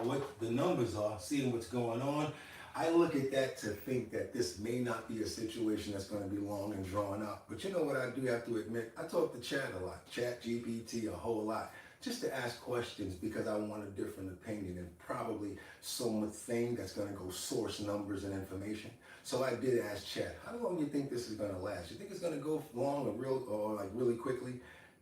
what the numbers are, seeing what's going on. I look at that to think that this may not be a situation that's going to be long and drawn out. But you know what I do have to admit? I talk to Chat a lot, Chat GPT a whole lot, just to ask questions because I want a different opinion and probably something that's going to go source numbers and information. So I did ask Chat, how long do you think this is going to last? You think it's going to go long or really quickly?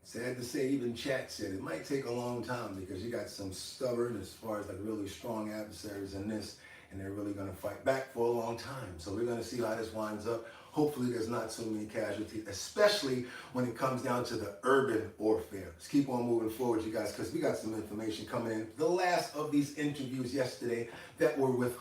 Sad to say, even Chat said it might take a long time because you got some stubborn, as far as like really strong adversaries in this, and they're really going to fight back for a long time. So we're going to see how this winds up. Hopefully there's not so many casualties, especially when it comes down to the urban warfare. Let's keep on moving forward, you guys, because we got some information coming in. The last of these interviews yesterday that were with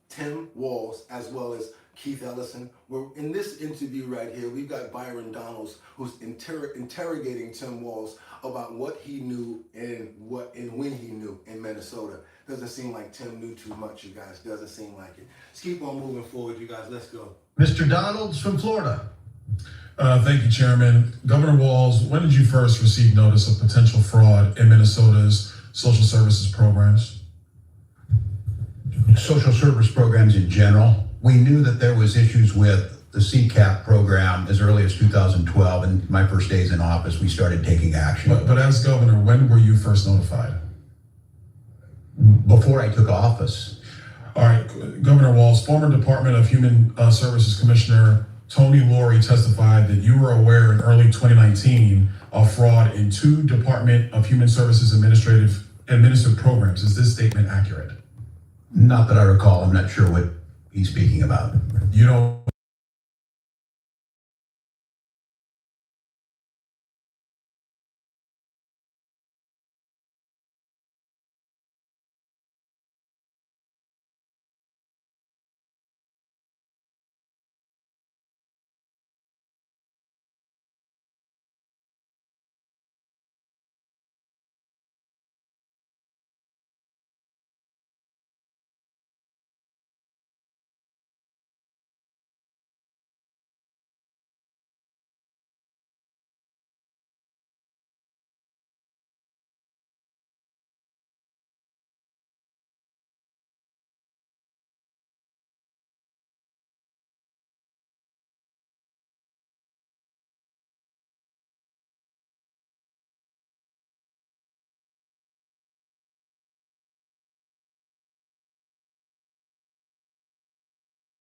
Tim Walz, as well as Keith Ellison. We're in this interview right here. We've got Byron Donalds, who's interrogating Tim Walz about what he knew and when he knew in Minnesota. Doesn't seem like Tim knew too much, you guys. Doesn't seem like it. Let's keep on moving forward, you guys. Let's go. Mr. Donalds from Florida. Thank you, Chairman. Governor Walz, when did you first receive notice of potential fraud in Minnesota's social services programs? Social service programs in general. We knew that there was issues with the CCAP program as early as 2012, and my first days in office, we started taking action. But as governor, when were you first notified? Before I took office. All right, Governor Walz, former Department of Human Services Commissioner Tony Laurie testified that you were aware in early 2019 of fraud in 2 Department of Human Services administered programs. Is this statement accurate? Not that I recall. I'm not sure what he's speaking about. You know,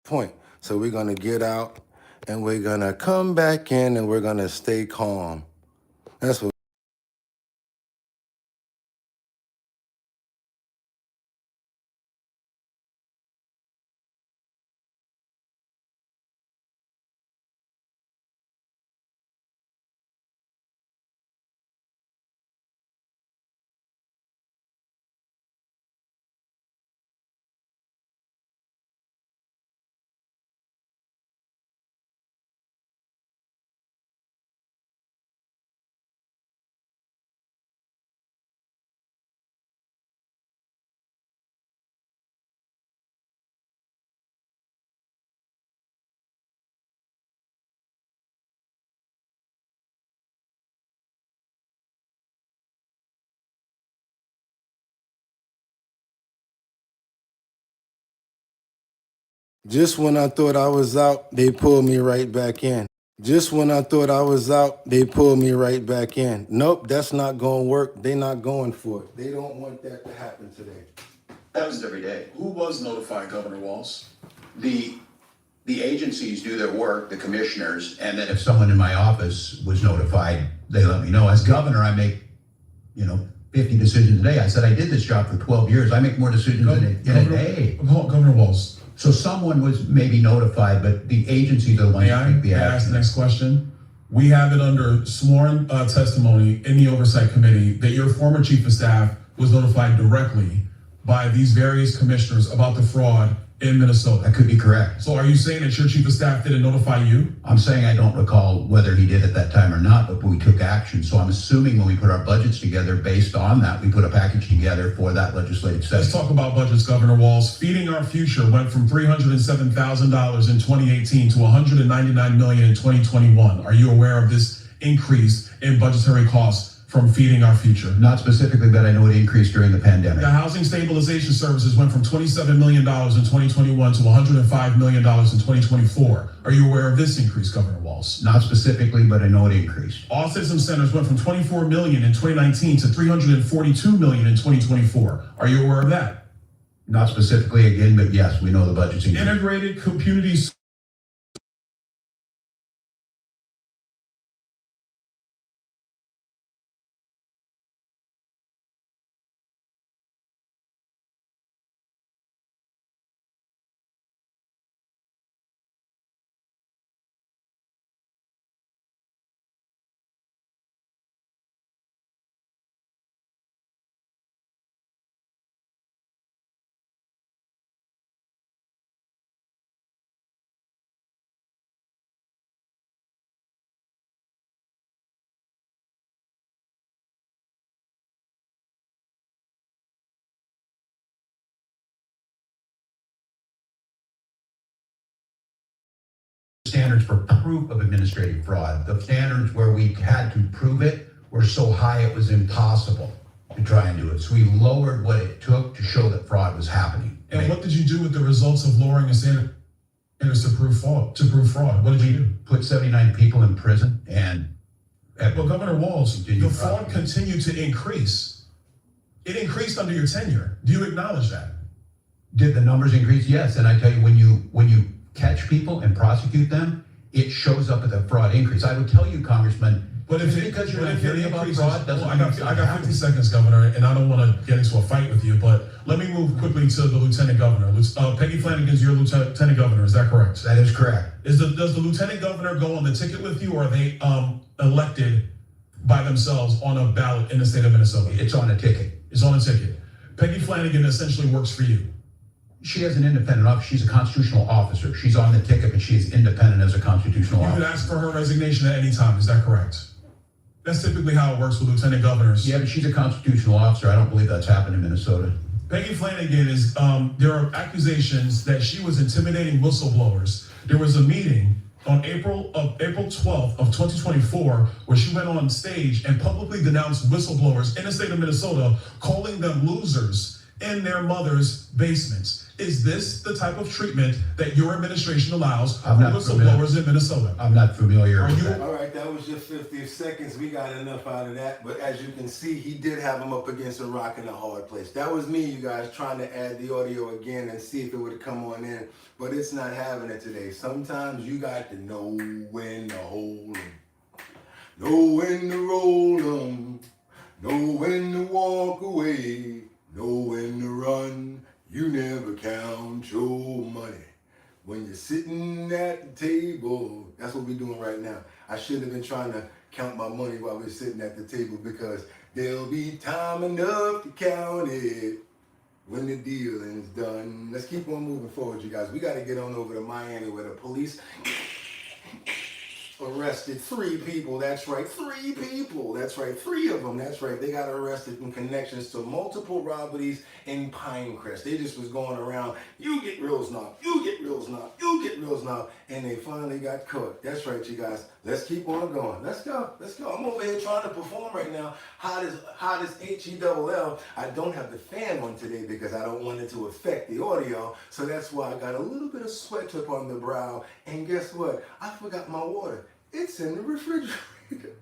Point. So we're going to get out and we're going to come back in and we're going to stay calm. That's what. Just when I thought I was out, they pulled me right back in. Just when I thought I was out, they pulled me right back in. Nope, that's not going to work. They're not going for it. They don't want that to happen today. Happens every day. who was notified, Governor Walz? The the agencies do their work, the commissioners, and then if someone in my office was notified, they let me know. As governor, I make, 50 decisions a day. I said I did this job for 12 years. I make more decisions in a day. Governor Walz. So someone was maybe notified, but the agencies are the ones that take the May I ask action. the next question? We have it under sworn testimony in the Oversight Committee that your former chief of staff was notified directly by these various commissioners about the fraud in Minnesota. That could be correct. So are you saying that your chief of staff didn't notify you? I'm saying I don't recall whether he did at that time or not, but we took action. So I'm assuming when we put our budgets together, based on that, we put a package together for that legislative session. Let's talk about budgets, Governor Walz. Feeding Our Future went from $307,000 in 2018 to $199 million in 2021. Are you aware of this increase in budgetary costs from Feeding Our Future? Not specifically, but I know it increased during the pandemic. The Housing Stabilization Services went from $27 million in 2021 to $105 million in 2024. Are you aware of this increase, Governor Walz? Not specifically, but I know it increased. All Citizen Centers went from $24 million in 2019 to $342 million in 2024. Are you aware of that? Not specifically again, but yes, we know the budget's increased. Integrated Community standards for proof of administrative fraud. The standards where we had to prove it were so high it was impossible to try and do it. So we lowered what it took to show that fraud was happening. And what did you do with the results of lowering the standards to prove fraud? What did you do? Put 79 people in prison and Well, Governor Walz, the fraud continued to increase. It increased under your tenure. Do you acknowledge that? Did the numbers increase? Yes. And I tell you, when you catch people and prosecute them, it shows up at the fraud increase. I would tell you, Congressman, But if because you're not hearing about fraud, doesn't I got 50 seconds, Governor, and I don't want to get into a fight with you, but let me move quickly to the Lieutenant Governor. Peggy Flanagan's your Lieutenant Governor, is that correct? That is correct. Does the Lieutenant Governor go on the ticket with you, or are they elected by themselves on a ballot in the state of Minnesota? It's on a ticket. It's on a ticket. Peggy Flanagan essentially works for you. She has an independent office. She's a constitutional officer. She's on the ticket, but she is independent as a constitutional You officer. could ask for her resignation at any time, is that correct? That's typically how it works with lieutenant governors. Yeah, but she's a constitutional officer. I don't believe that's happened in Minnesota. Peggy Flanagan is, there are accusations that she was intimidating whistleblowers. There was a meeting on April 12th of 2024, where she went on stage and publicly denounced whistleblowers in the state of Minnesota, calling them losers in their mother's basements. Is this the type of treatment that your administration allows for whistleblowers in Minnesota? I'm not familiar with that. All right, that was just 50 seconds. We got enough out of that. But as you can see, he did have him up against a rock and a hard place. That was me, you guys, trying to add the audio again and see if it would have come on in. But it's not having it today. Sometimes you got to know when to hold 'em, know when to roll 'em, know when to walk away, know when to run. You never count your money when you're sitting at the table. That's what we're doing right now. I should have been trying to count my money while we're sitting at the table, because there'll be time enough to count it when the dealing's done. Let's keep on moving forward, you guys. We got to get on over to Miami, where the police arrested 3 people. That's right, 3 people. That's right, 3 of them. That's right. They got arrested in connections to multiple robberies in Pinecrest. They just was going around, you get real snob, you get real snob, you get real snob, and they finally got caught. That's right, you guys. Let's keep on going. Let's go. Let's go. I'm over here trying to perform right now. Hot as HELL. I don't have the fan on today because I don't want it to affect the audio. So that's why I got a little bit of sweat up on the brow. And guess what? I forgot my water. It's in the refrigerator.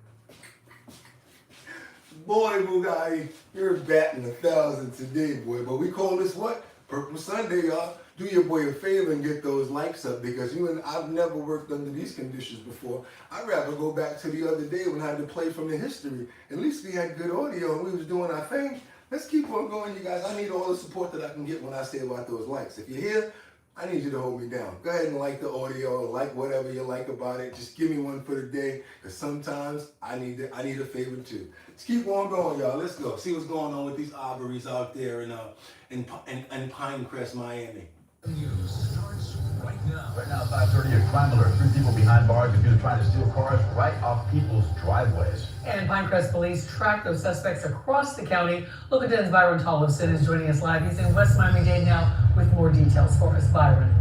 Boy, Boogotti, you're batting 1,000 today, boy. But we call this what? Purple Sunday, y'all. do your boy a favor and get those likes up, because I've never worked under these conditions before. I'd rather go back to the other day when I had to play from the history. At least we had good audio and we was doing our thing. Let's keep on going, you guys. I need all the support that I can get when I say about those likes. If you're here, I need you to hold me down. Go ahead and like the audio, like whatever you like about it. Just give me one for the day, because sometimes I need a favor too. Let's keep on going, y'all. Let's go. See what's going on with these robberies out there in Pinecrest, Miami. News starts right now. Right now, 5:30, a crime alert. 3 people behind bars accused of trying to steal cars right off people's driveways. And Pinecrest police track those suspects across the county. Local 10's Byron Tollefson is joining us live. He's in West Miami-Dade now with more details for us. Byron.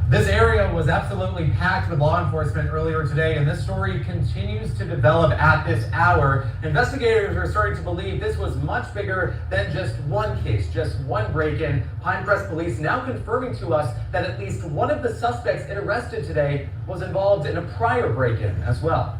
This area was absolutely packed with law enforcement earlier today, and this story continues to develop at this hour. Investigators are starting to believe this was much bigger than just one case, just one break-in. Pinecrest police now confirming to us that at least one of the suspects it arrested today was involved in a prior break-in as well.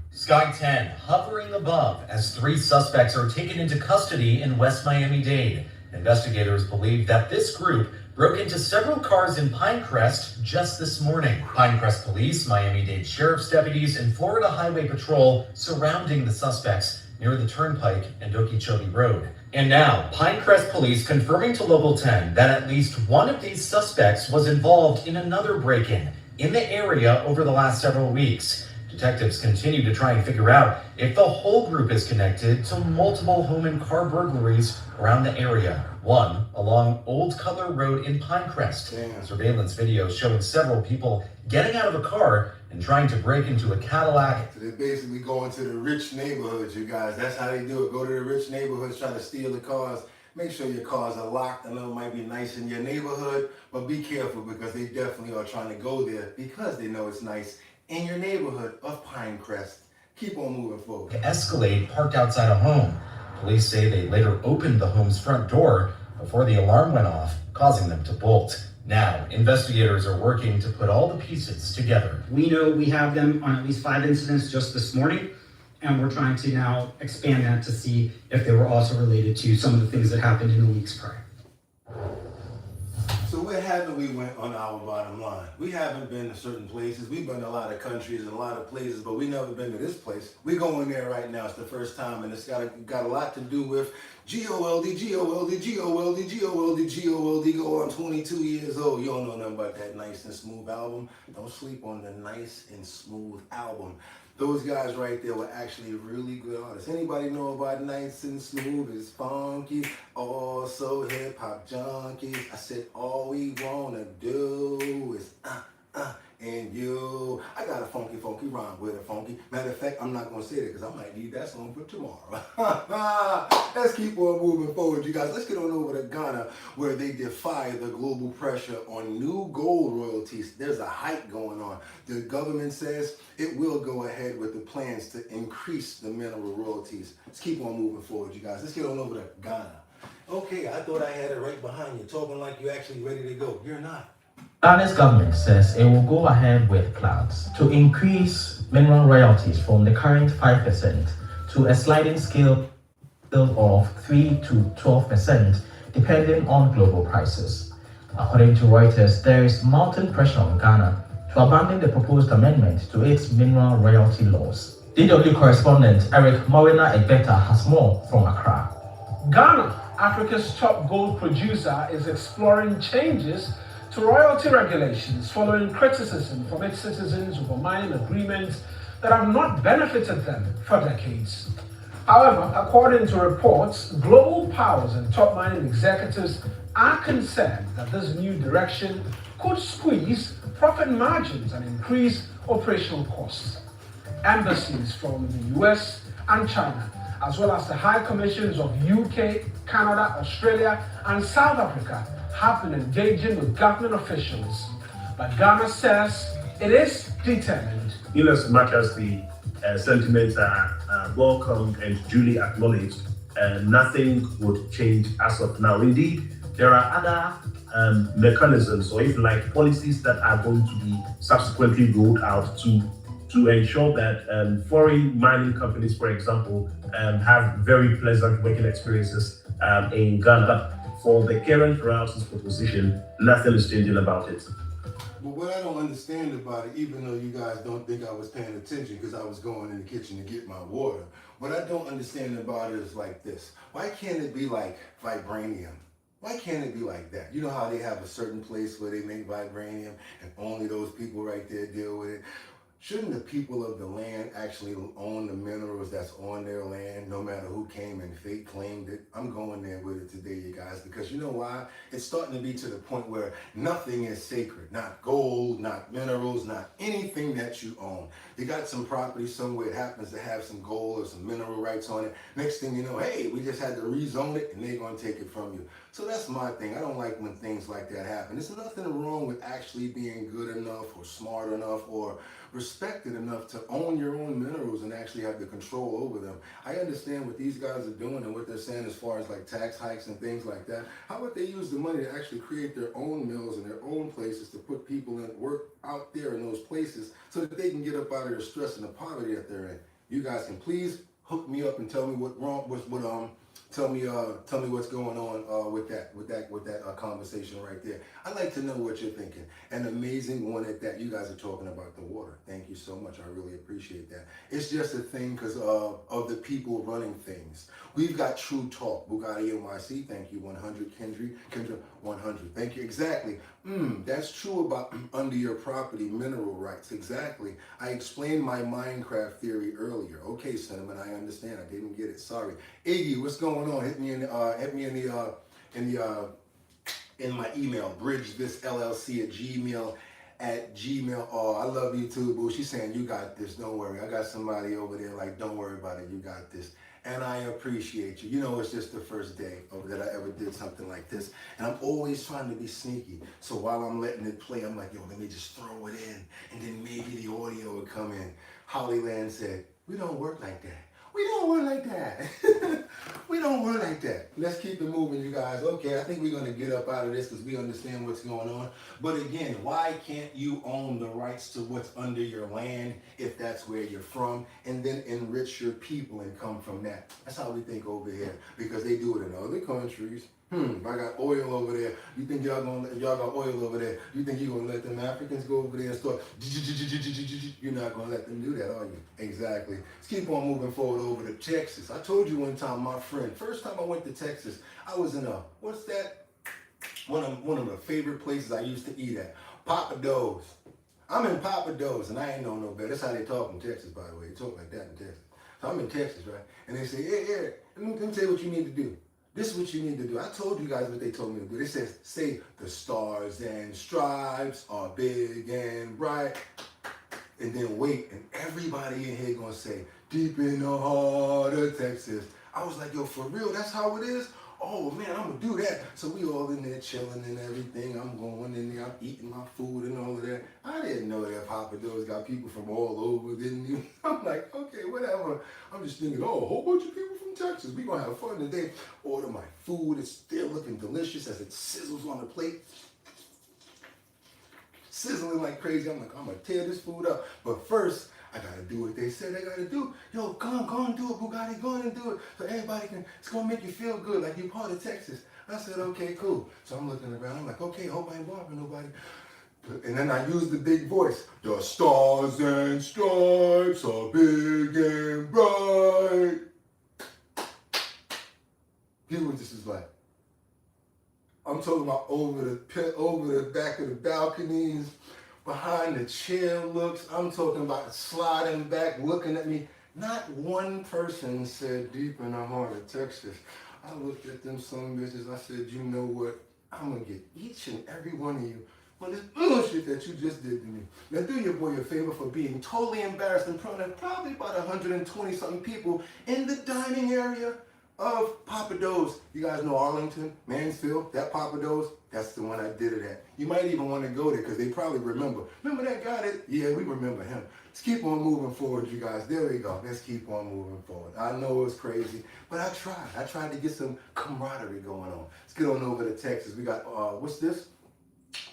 Sky 10 hovering above as 3 suspects are taken into custody in West Miami-Dade. Investigators believe that this group broke into several cars in Pinecrest just this morning. Pinecrest police, Miami-Dade sheriff's deputies, and Florida Highway Patrol surrounding the suspects near the Turnpike and Okeechobee Road. And now, Pinecrest police confirming to Local 10 that at least one of these suspects was involved in another break-in in the area over the last several weeks. Detectives continue to try and figure out if the whole group is connected to multiple home and car burglaries around the area. One along Old Cutler Road in Pinecrest. Damn. Surveillance video showing several people getting out of a car and trying to break into a Cadillac. So they basically go into the rich neighborhoods, you guys. That's how they do it. Go to the rich neighborhoods, try to steal the cars. Make sure your cars are locked. I know it might be nice in your neighborhood, but be careful, because they definitely are trying to go there because they know it's nice in your neighborhood of Pinecrest. Keep on moving forward. Escalade parked outside a home. Police say they later opened the home's front door before the alarm went off, causing them to bolt. Now, investigators are working to put all the pieces together. We know we have them on at least 5 incidents just this morning, and we're trying to now expand that to see if they were also related to some of the things that happened in the weeks prior. So where haven't we went on our bottom line? We haven't been to certain places. We've been to a lot of countries and a lot of places, but we never been to this place. We're going there right now. It's the first time, and it's got a lot to do with G-O-L-D, G-O-L-D, G-O-L-D, G-O-L-D, G-O-L-D, go on 22 years old. You don't know nothing about that Nice and Smooth album. Don't sleep on the Nice and Smooth album. Those guys right there were actually really good artists. Anybody know about Nice and Smooth? It's funky, also hip hop junkies. I said all we wanna do is and you. I got a funky rhyme with a funky. Matter of fact, I'm not gonna say that because I might need that song for tomorrow. Let's keep on moving forward, you guys. Let's get on over to Ghana, where they defy the global pressure on new gold royalties. There's a hike going on. The government says it will go ahead with the plans to increase the mineral royalties. Let's keep on moving forward, you guys. Let's get on over to Ghana. Okay, I thought I had it right behind you, talking like you're actually ready to go. You're not. Ghana's government says it will go ahead with plans to increase mineral royalties from the current 5% to a sliding scale of 3 to 12%, depending on global prices. According to Reuters, there is mounting pressure on Ghana to abandon the proposed amendment to its mineral royalty laws. DW correspondent Eric Morena-Egbeta has more from Accra. Ghana, Africa's top gold producer, is exploring changes to royalty regulations following criticism from its citizens over mining agreements that have not benefited them for decades. However, according to reports, global powers and top mining executives are concerned that this new direction could squeeze profit margins and increase operational costs. Embassies from the US and China, as well as the high commissions of UK, Canada, Australia, and South Africa, have been engaging with government officials. But Ghana says it is determined. In as much as the sentiments are welcomed and duly acknowledged, nothing would change as of now. Indeed, there are other mechanisms, or if you like, policies that are going to be subsequently rolled out to ensure that foreign mining companies, for example, have very pleasant working experiences in Ghana. But for the current royalties proposition, nothing is changing about it. But what I don't understand about it, even though you guys don't think I was paying attention because I was going in the kitchen to get my water, what I don't understand about it is like this. Why can't it be like vibranium? Why can't it be like that? You know how they have a certain place where they make vibranium and only those people right there deal with it? Shouldn't the people of the land actually own the minerals that's on their land, no matter who came and fake claimed it? I'm going there with it today, you guys, because you know why? It's starting to be to the point where nothing is sacred. Not gold, not minerals, not anything that you own. You got some property somewhere, it happens to have some gold or some mineral rights on it. Next thing you know, hey, we just had to rezone it and they're going to take it from you. So that's my thing. I don't like when things like that happen. There's nothing wrong with actually being good enough or smart enough or respected enough to own your own minerals and actually have the control over them. I understand what these guys are doing and what they're saying as far as like tax hikes and things like that. How about they use the money to actually create their own mills and their own places to put people in work out there in those places so that they can get up out of their stress and the poverty that they're in. You guys can please hook me up and tell me tell me what's going on with that conversation right there. I'd like to know what you're thinking. An amazing one at that. You guys are talking about the water. Thank you so much. I really appreciate that. It's just a thing because of the people running things. We've got True Talk. BOOGOTTINYC. Thank you. 100. Kendra 100. Thank you. Exactly. That's true about under your property mineral rights. Exactly. I explained my Minecraft theory earlier. Okay, Cinnamon, I understand. I didn't get it. Sorry. Iggy, what's going on? Hit me in my email, bridgethisllc at gmail. Oh, I love you too, boo. She's saying you got this. Don't worry. I got somebody over there like, don't worry about it. You got this. And I appreciate you. You know, it's just the first day that I ever did something like this. And I'm always trying to be sneaky. So while I'm letting it play, I'm like, yo, let me just throw it in. And then maybe the audio would come in. Hollyland said, we don't work like that. We don't work like that. We don't work like that. Let's keep it moving, you guys. Okay, I think we're going to get up out of this because we understand what's going on. But again, why can't you own the rights to what's under your land if that's where you're from and then enrich your people and come from that? That's how we think over here because they do it in other countries. I got oil over there. You think y'all got oil over there? You think you're gonna let them Africans go over there and start? You're not gonna let them do that, are you? Exactly. Let's keep on moving forward over to Texas. I told you one time, my friend, first time I went to Texas, I was in what's that? One of the favorite places I used to eat at, Papa Do's. I'm in Papa Do's and I ain't know no better. That's how they talk in Texas, by the way. They talk like that in Texas. So I'm in Texas, right? And they say, yeah, let me tell you what you need to do. This is what you need to do. I told you guys what they told me to do. They said, say, the stars and stripes are big and bright. And then wait, and everybody in here gonna say, deep in the heart of Texas. I was like, yo, for real, that's how it is? Oh man, I'm gonna do that. So we all in there chilling and everything. I'm going in there, I'm eating my food and all of that. I didn't know that Papa Do's got people from all over, didn't you? I'm like, okay, whatever. I'm just thinking, oh, a whole bunch of people from Texas. We gonna have fun today. Order my food. It's still looking delicious as it sizzles on the plate. Sizzling like crazy. I'm like, I'm gonna tear this food up. But first, I gotta do what they said I gotta do. Yo, go on, do it, Bugatti, go on and do it. So everybody it's gonna make you feel good, like you're part of Texas. I said, okay, cool. So I'm looking around, I'm like, okay, hope I ain't bothering nobody. And then I used the big voice. The stars and stripes are big and bright. People just is like, I'm talking about over the back of the balconies, behind the chair looks. I'm talking about sliding back, looking at me. Not one person said deep in the heart of Texas. I looked at them some bitches. I said, you know what? I'm going to get each and every one of you for this bullshit that you just did to me. Now do your boy a favor for being totally embarrassed in front of probably about 120 something people in the dining area of Papa Do's. You guys know Arlington, Mansfield, that Papa Do's? That's the one I did it at. You might even want to go there because they probably remember. Remember that guy that? Yeah, we remember him. Let's keep on moving forward, you guys. There we go. Let's keep on moving forward. I know it's crazy, but I tried. I tried to get some camaraderie going on. Let's get on over to Texas. We got, what's this?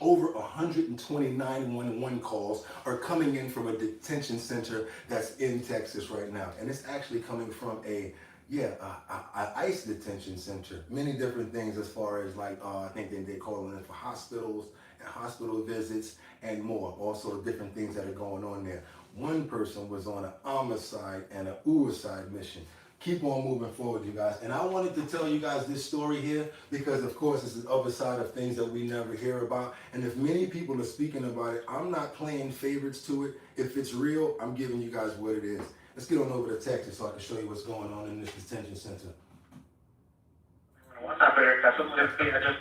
Over 129 911 calls are coming in from a detention center that's in Texas right now. And it's actually coming from a ICE detention center, many different things as far as like, I think they call it for hospitals and hospital visits and more. Also different things that are going on there. One person was on an homicide and a suicide mission. Keep on moving forward, you guys. And I wanted to tell you guys this story here because, of course, it's the other side of things that we never hear about. And if many people are speaking about it, I'm not playing favorites to it. If it's real, I'm giving you guys what it is. Let's get on over to Texas so I can show you what's going on in this detention center. Just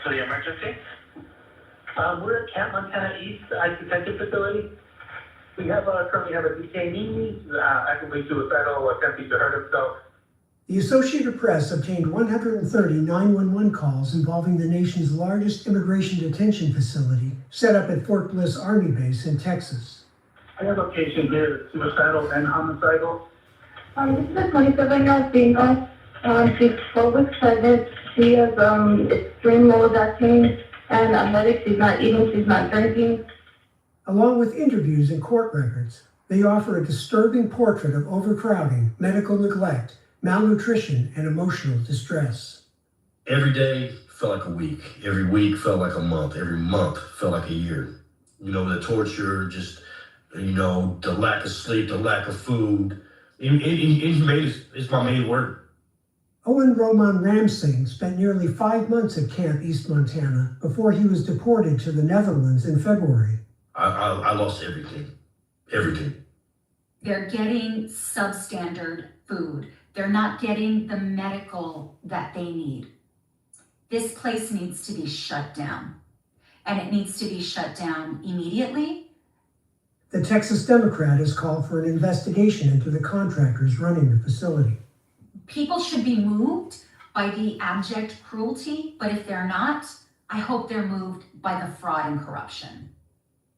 to the emergency. We're at Camp Montana East ICE detention facility. We currently have a detainee actively suicidal or attempting to hurt himself. The Associated Press obtained 130 911 calls involving the nation's largest immigration detention facility set up at Fort Bliss Army Base in Texas. I have a patient here that's suicidal and homicidal. This is a 27-year-old female. She's 12 weeks pregnant. She has extreme low back pain and a headache. She's not eating, she's not drinking. Along with interviews and court records, they offer a disturbing portrait of overcrowding, medical neglect, malnutrition, and emotional distress. Every day felt like a week. Every week felt like a month. Every month felt like a year. You know, the torture, just, you know, the lack of sleep, the lack of food. Inhumane is my main word. Owen Roman Ramsing spent nearly 5 months at Camp East Montana before he was deported to the Netherlands in February. I lost everything. Everything. They're getting substandard food. They're not getting the medical that they need. This place needs to be shut down, and it needs to be shut down immediately. The Texas Democrat has called for an investigation into the contractors running the facility. People should be moved by the abject cruelty, but if they're not, I hope they're moved by the fraud and corruption.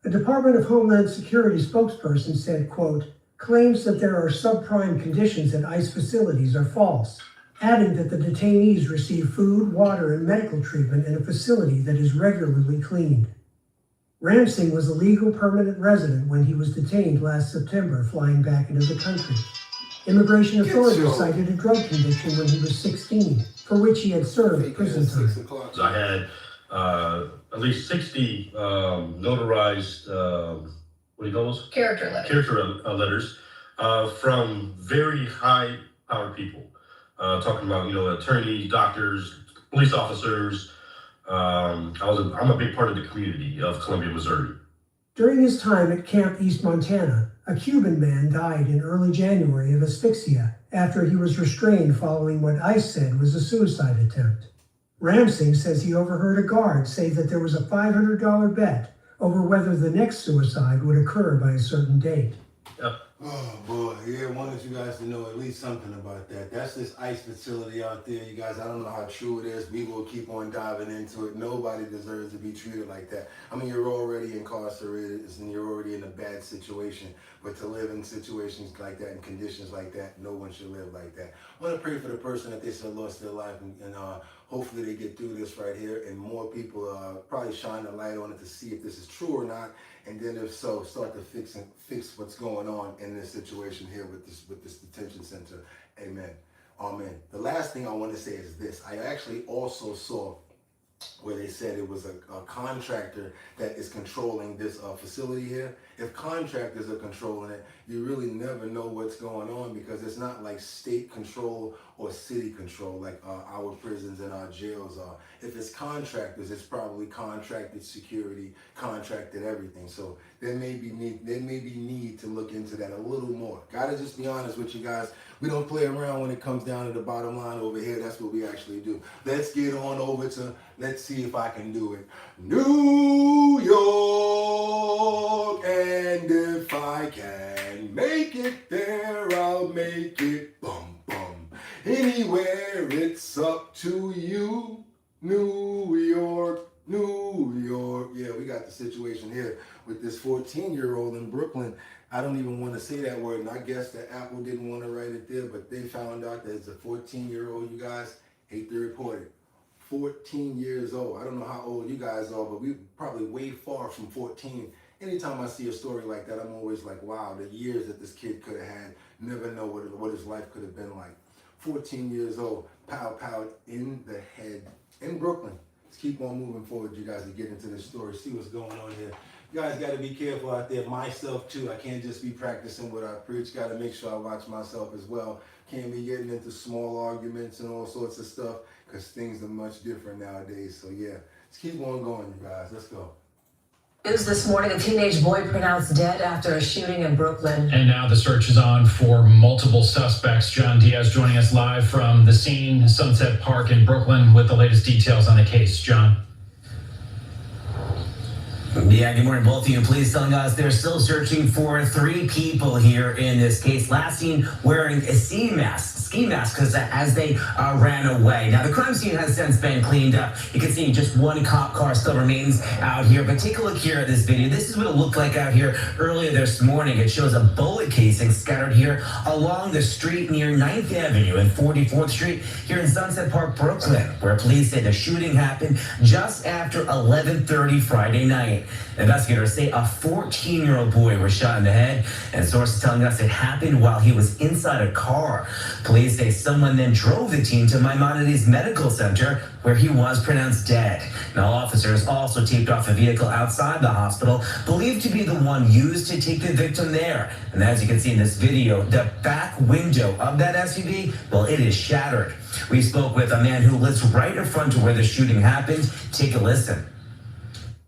A Department of Homeland Security spokesperson said, quote, claims that there are subprime conditions at ICE facilities are false, adding that the detainees receive food, water, and medical treatment in a facility that is regularly cleaned. Ramsing was a legal permanent resident when he was detained last September, flying back into the country. Immigration authorities cited a drug conviction when he was 16, for which he had served prison time. I had at least 60 notarized, what do you call those? Character letters. Character letters from very high-powered people, talking about, you know, attorneys, doctors, police officers. I'm a big part of the community of Columbia, Missouri. During his time at Camp East Montana, a Cuban man died in early January of asphyxia after he was restrained following what ICE said was a suicide attempt. Ramsing says he overheard a guard say that there was a $500 bet over whether the next suicide would occur by a certain date. Oh boy, yeah, I wanted you guys to know at least something about that. That's this ICE facility out there, you guys. I don't know how true it is. We will keep on diving into it. Nobody deserves to be treated like that. I mean, you're already incarcerated and you're already in a bad situation. But to live in situations like that and conditions like that, no one should live like that. I want to pray for the person that they said lost their life and hopefully they get through this right here and more people probably shine a light on it to see if this is true or not. And then if so, start to fix what's going on in this situation here with this detention center. Amen. Amen. The last thing I want to say is this. I actually also saw where they said it was a contractor that is controlling this facility here. If contractors are controlling it, you really never know what's going on because it's not like state control or city control like our prisons and our jails are. If it's contractors, it's probably contracted security, contracted everything. So there may be need to look into that a little more. Gotta just be honest with you guys. We don't play around when it comes down to the bottom line over here. That's what we actually do. Let's get on over to, let's see if I can do it. New York, and if I can make it there, I'll make it. Bum, bum. Anywhere, it's up to you. New York, New York. Yeah, we got the situation here with this 14-year-old in Brooklyn. I don't even want to say that word, and I guess that Apple didn't want to write it there, but they found out that it's a 14-year-old, you guys. Hate to report it. 14 years old. I don't know how old you guys are, but we're probably way far from 14. Anytime I see a story like that, I'm always like, wow, the years that this kid could have had, never know what his life could have been like. 14 years old, pow in the head in Brooklyn. Let's keep on moving forward, you guys, to get into this story, see what's going on here. You guys got to be careful out there. Myself too. I can't just be practicing what I preach. Got to make sure I watch myself as well. Can't be getting into small arguments and all sorts of stuff because things are much different nowadays. So yeah, let's keep on going, you guys. Let's go. News this morning, a teenage boy pronounced dead after a shooting in Brooklyn. And now the search is on for multiple suspects. John Diaz joining us live from the scene, Sunset Park in Brooklyn, with the latest details on the case. John. Yeah, good morning, both of you. Police telling us they're still searching for 3 people here in this case. Last seen wearing a ski mask because as they ran away. Now, the crime scene has since been cleaned up. You can see just one cop car still remains out here. But take a look here at this video. This is what it looked like out here earlier this morning. It shows a bullet casing scattered here along the street near 9th Avenue and 44th Street here in Sunset Park, Brooklyn, where police say the shooting happened just after 11:30 Friday night. Investigators say a 14-year-old boy was shot in the head, and sources telling us it happened while he was inside a car. Police say someone then drove the teen to Maimonides Medical Center, where he was pronounced dead. Now, officers also taped off a vehicle outside the hospital, believed to be the one used to take the victim there. And as you can see in this video, the back window of that SUV, well, it is shattered. We spoke with a man who lives right in front of where the shooting happened. Take a listen.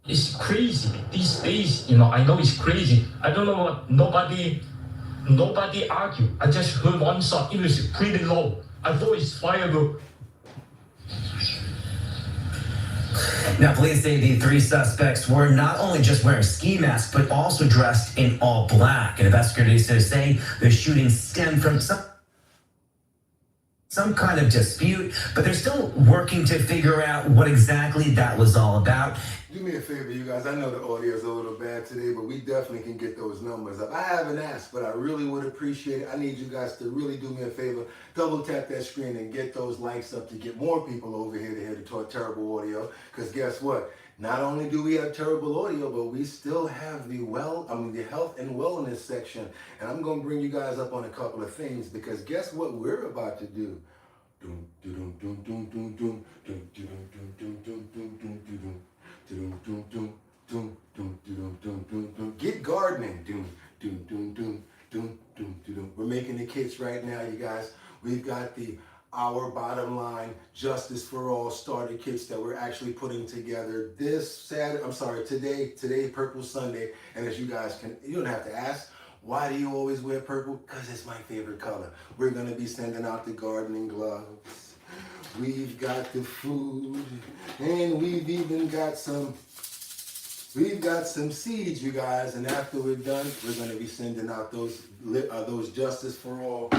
It's crazy these days, I know it's crazy. I don't know what, nobody argue. I just heard one shot, it was pretty low. I thought it's fireable. Now, police say the 3 suspects were not only just wearing ski masks, but also dressed in all black. And investigators say the shooting stemmed from some kind of dispute, but they're still working to figure out what exactly that was all about. Do me a favor, you guys. I know the audio is a little bad today, but we definitely can get those numbers up. I haven't asked, but I really would appreciate it. I need you guys to really do me a favor. Double tap that screen and get those likes up to get more people over here to hear the terrible audio. Because guess what? Not only do we have terrible audio, but we still have the health and wellness section. And I'm going to bring you guys up on a couple of things because guess what we're about to do? Get gardening. We're making the kits right now, you guys. We've got the Our Bottom Line Justice for All starter kits that we're actually putting together today, Purple Sunday. And as you guys you don't have to ask, why do you always wear purple? Because it's my favorite color. We're going to be sending out the gardening gloves. We've got the food, and we've even got some seeds, you guys. And after we're done, we're going to be sending out those Justice for All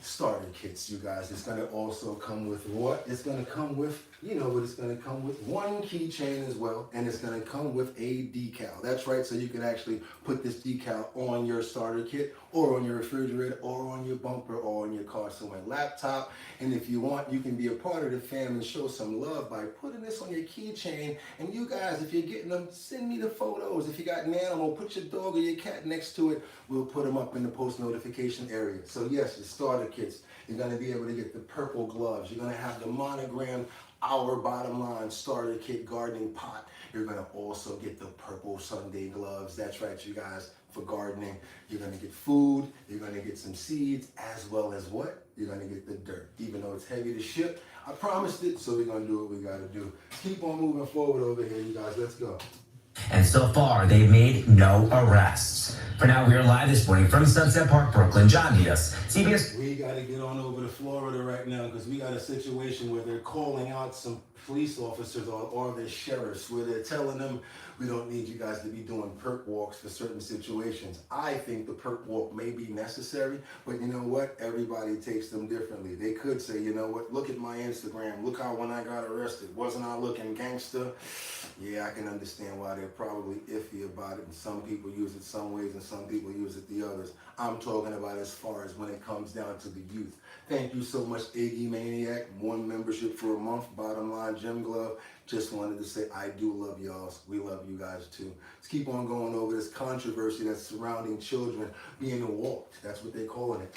starter kits, you guys. It's going to also come with what? It's going to come with, you know what it's going to come with? One keychain as well, and it's going to come with a decal. That's right, so you can actually put this decal on your starter kit or on your refrigerator or on your bumper or on your car, so on laptop. And if you want, you can be a part of the family and show some love by putting this on your keychain. And you guys, if you're getting them, send me the photos. If you got an animal, put your dog or your cat next to it. We'll put them up in the post notification area. So yes, the starter kits. You're going to be able to get the purple gloves. You're going to have the monogram Our Bottom Line starter kit gardening pot. You're going to also get the purple Sunday gloves. That's right, you guys, for gardening. You're going to get food. You're going to get some seeds, as well as what? You're going to get the dirt. Even though it's heavy to ship, I promised it, so we're going to do what we got to do. Keep on moving forward over here, you guys. Let's go. And so far, they've made no arrests. For now, we are live this morning from Sunset Park, Brooklyn. John Diaz, CBS. We got to get on over to Florida right now because we got a situation where they're calling out some police officers or their sheriffs where they're telling them, we don't need you guys to be doing perp walks for certain situations. I think the perp walk may be necessary, but you know what? Everybody takes them differently. They could say, you know what? Look at my Instagram. Look how when I got arrested, wasn't I looking gangster? Yeah, I can understand why they're probably iffy about it. And some people use it some ways and some people use it the others. I'm talking about as far as when it comes down to the youth. Thank you so much, AD Maniac. 1 membership for a month. Bottom Line Gym Glove. Just wanted to say I do love y'all. We love you guys too. Let's keep on going over this controversy that's surrounding children being walked. That's what they're calling it.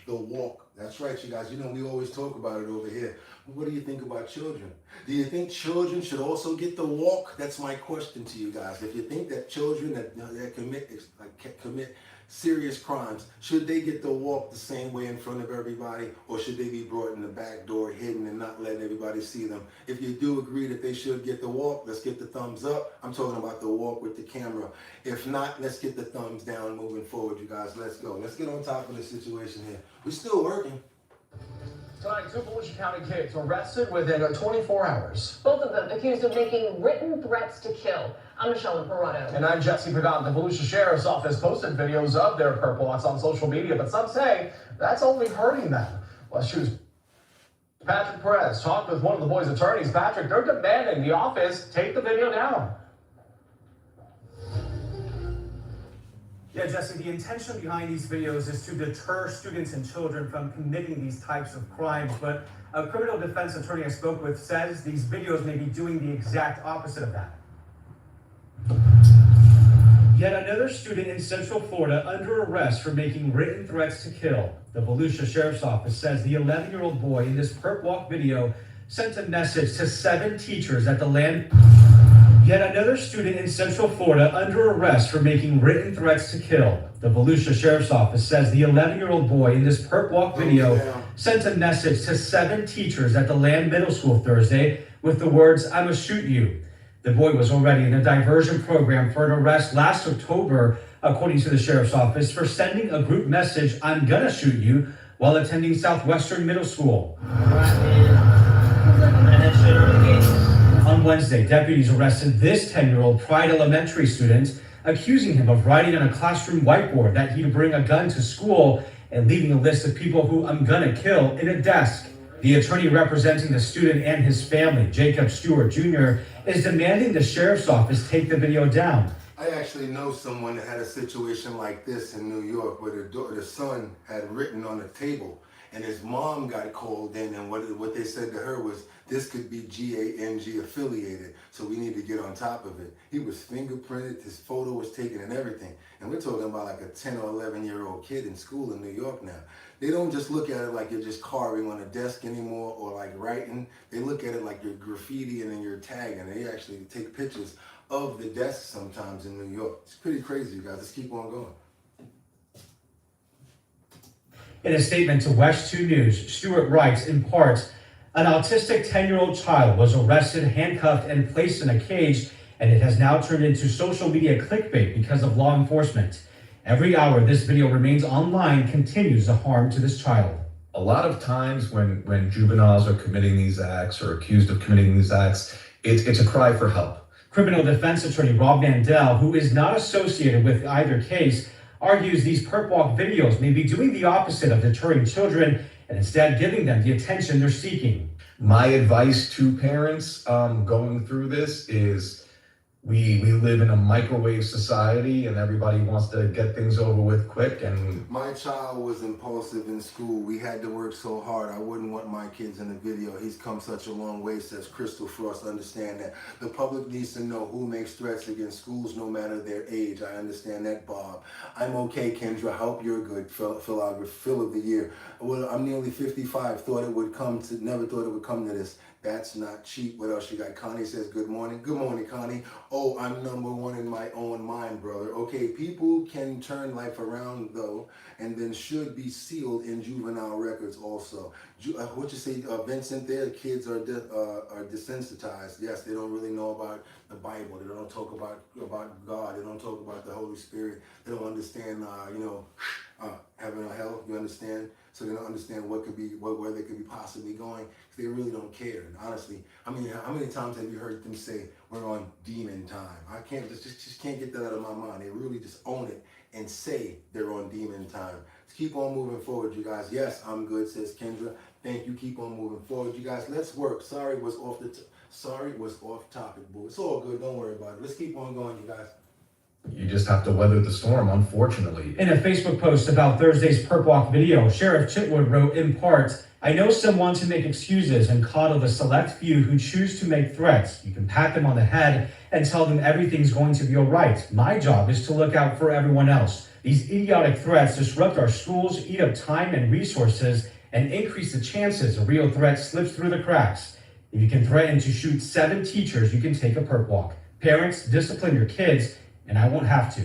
the walk. That's right, you guys. You know, we always talk about it over here. But what do you think about children? Do you think children should also get the walk? That's my question to you guys. If you think that children that commit serious crimes, should they get the walk the same way in front of everybody, or should they be brought in the back door, hidden, and not letting everybody see them? If you do agree that they should get the walk, let's get the thumbs up. I'm talking about the walk with the camera. If not, let's get the thumbs down moving forward, you guys. Let's go. Let's get on top of the situation here. We're still working. Tonight, 2 Volusia County kids arrested within 24 hours. Both of them accused of making written threats to kill. I'm Michelle Imparato. And I'm Jesse Pagan. The Volusia Sheriff's Office posted videos of their perp walks on social media, but some say that's only hurting them. Well, Patrick Perez talked with one of the boys' attorneys. Patrick, they're demanding the office take the video down. Yeah, Jesse, the intention behind these videos is to deter students and children from committing these types of crimes. But a criminal defense attorney I spoke with says these videos may be doing the exact opposite of that. Yet another student in Central Florida under arrest for making written threats to kill. The Volusia Sheriff's Office says the 11-year-old boy in this perp walk video sent a message to 7 teachers at the land. Yet another student in Central Florida under arrest for making written threats to kill. The Volusia Sheriff's Office says the 11-year-old boy in this perp walk video sent a message to 7 teachers at the Land Middle School Thursday with the words, "I'ma shoot you." The boy was already in a diversion program for an arrest last October, according to the Sheriff's Office, for sending a group message, "I'm gonna shoot you," while attending Southwestern Middle School. On Wednesday, deputies arrested this 10-year-old Pride Elementary student, accusing him of writing on a classroom whiteboard that he'd bring a gun to school and leaving a list of people who I'm gonna kill in a desk. The attorney representing the student and his family, Jacob Stewart Jr., is demanding the Sheriff's Office take the video down. I actually know someone that had a situation like this in New York where the son had written on a table and his mom got called in, and what they said to her was, this could be GANG affiliated, so we need to get on top of it. He was fingerprinted, his photo was taken and everything. And we're talking about like a 10 or 11-year-old kid in school in New York now. They don't just look at it like you're just carving on a desk anymore or like writing. They look at it like you're graffitiing and you're tagging. They actually take pictures of the desks sometimes in New York. It's pretty crazy, you guys. Let's keep on going. In a statement to West 2 News, Stewart writes, in part, an autistic 10-year-old child was arrested, handcuffed, and placed in a cage, and it has now turned into social media clickbait because of law enforcement. Every hour this video remains online continues the harm to this child. A lot of times when juveniles are committing these acts or accused of committing these acts, it's a cry for help. Criminal defense attorney Rob Mandel, who is not associated with either case, argues these perp walk videos may be doing the opposite of deterring children and instead giving them the attention they're seeking. My advice to parents going through this is we live in a microwave society and everybody wants to get things over with quick. And my child was impulsive in school. We had to work so hard. I wouldn't want my kids in the video. He's come such a long way, says Crystal Frost. Understand that. The public needs to know who makes threats against schools no matter their age. I understand that, Bob. I'm okay, Kendra. Hope you're good. Phil of the year. Well, I'm nearly 55. Never thought it would come to this. That's not cheap. What else you got? Connie says, good morning. Good morning, Connie. Oh, I'm #1 in my own mind, brother. Okay, people can turn life around, though, and then should be sealed in juvenile records also. What you say, Vincent, their kids are desensitized. Yes, they don't really know about the Bible. They don't talk about God. They don't talk about the Holy Spirit. They don't understand, heaven or hell, you understand? So they don't understand where they could be possibly going. They really don't care. And honestly, I mean, how many times have you heard them say, we're on demon time? I can't just can't get that out of my mind. They really just own it and say they're on demon time. Let's keep on moving forward, you guys. Yes, I'm good, says Kendra. Thank you. Keep on moving forward, you guys. Let's work. Sorry was off topic, boo. It's all good. Don't worry about it. Let's keep on going, you guys. you just have to weather the storm, unfortunately. In a Facebook post about Thursday's perp walk video, Sheriff Chitwood wrote in part, I know some want to make excuses and coddle the select few who choose to make threats. You can pat them on the head and tell them everything's going to be all right. My job is to look out for everyone else. These idiotic threats disrupt our schools, eat up time and resources, and increase the chances a real threat slips through the cracks. If you can threaten to shoot 7 teachers, you can take a perp walk. Parents, discipline your kids, and I won't have to.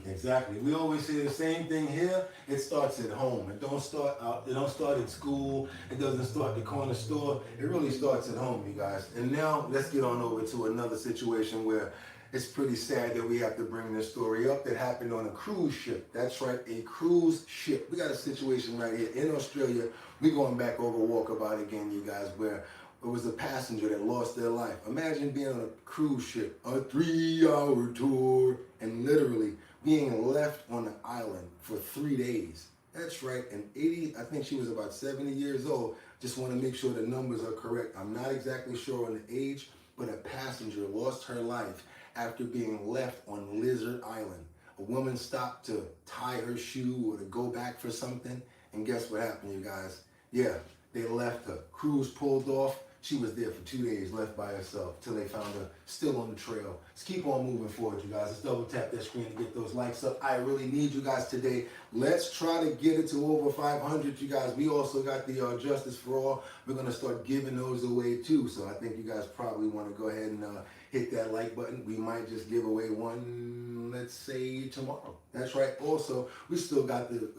Exactly. We always say the same thing here. It starts at home. It don't start out. It don't start at school. It doesn't start at the corner store. It really starts at home, you guys. And now let's get on over to another situation where it's pretty sad that we have to bring this story up that happened on a cruise ship. That's right, a cruise ship. We got a situation right here in Australia. We're going back over Walkabout again, you guys, where it was a passenger that lost their life. Imagine being on a cruise ship, a 3-hour tour, and literally being left on an island for 3 days. That's right, I think she was about 70 years old. Just want to make sure the numbers are correct. I'm not exactly sure on the age, but a passenger lost her life after being left on Lizard Island. A woman stopped to tie her shoe or to go back for something, and guess what happened, you guys? Yeah, they left her. Cruise pulled off. She was there for 2 days, left by herself, till they found her still on the trail. Let's keep on moving forward, you guys. Let's double tap that screen to get those likes up. I really need you guys today. Let's try to get it to over 500, you guys. We also got the Justice for All. We're going to start giving those away, too. So I think you guys probably want to go ahead and hit that like button. We might just give away one, let's say, tomorrow. That's right. Also, we still got the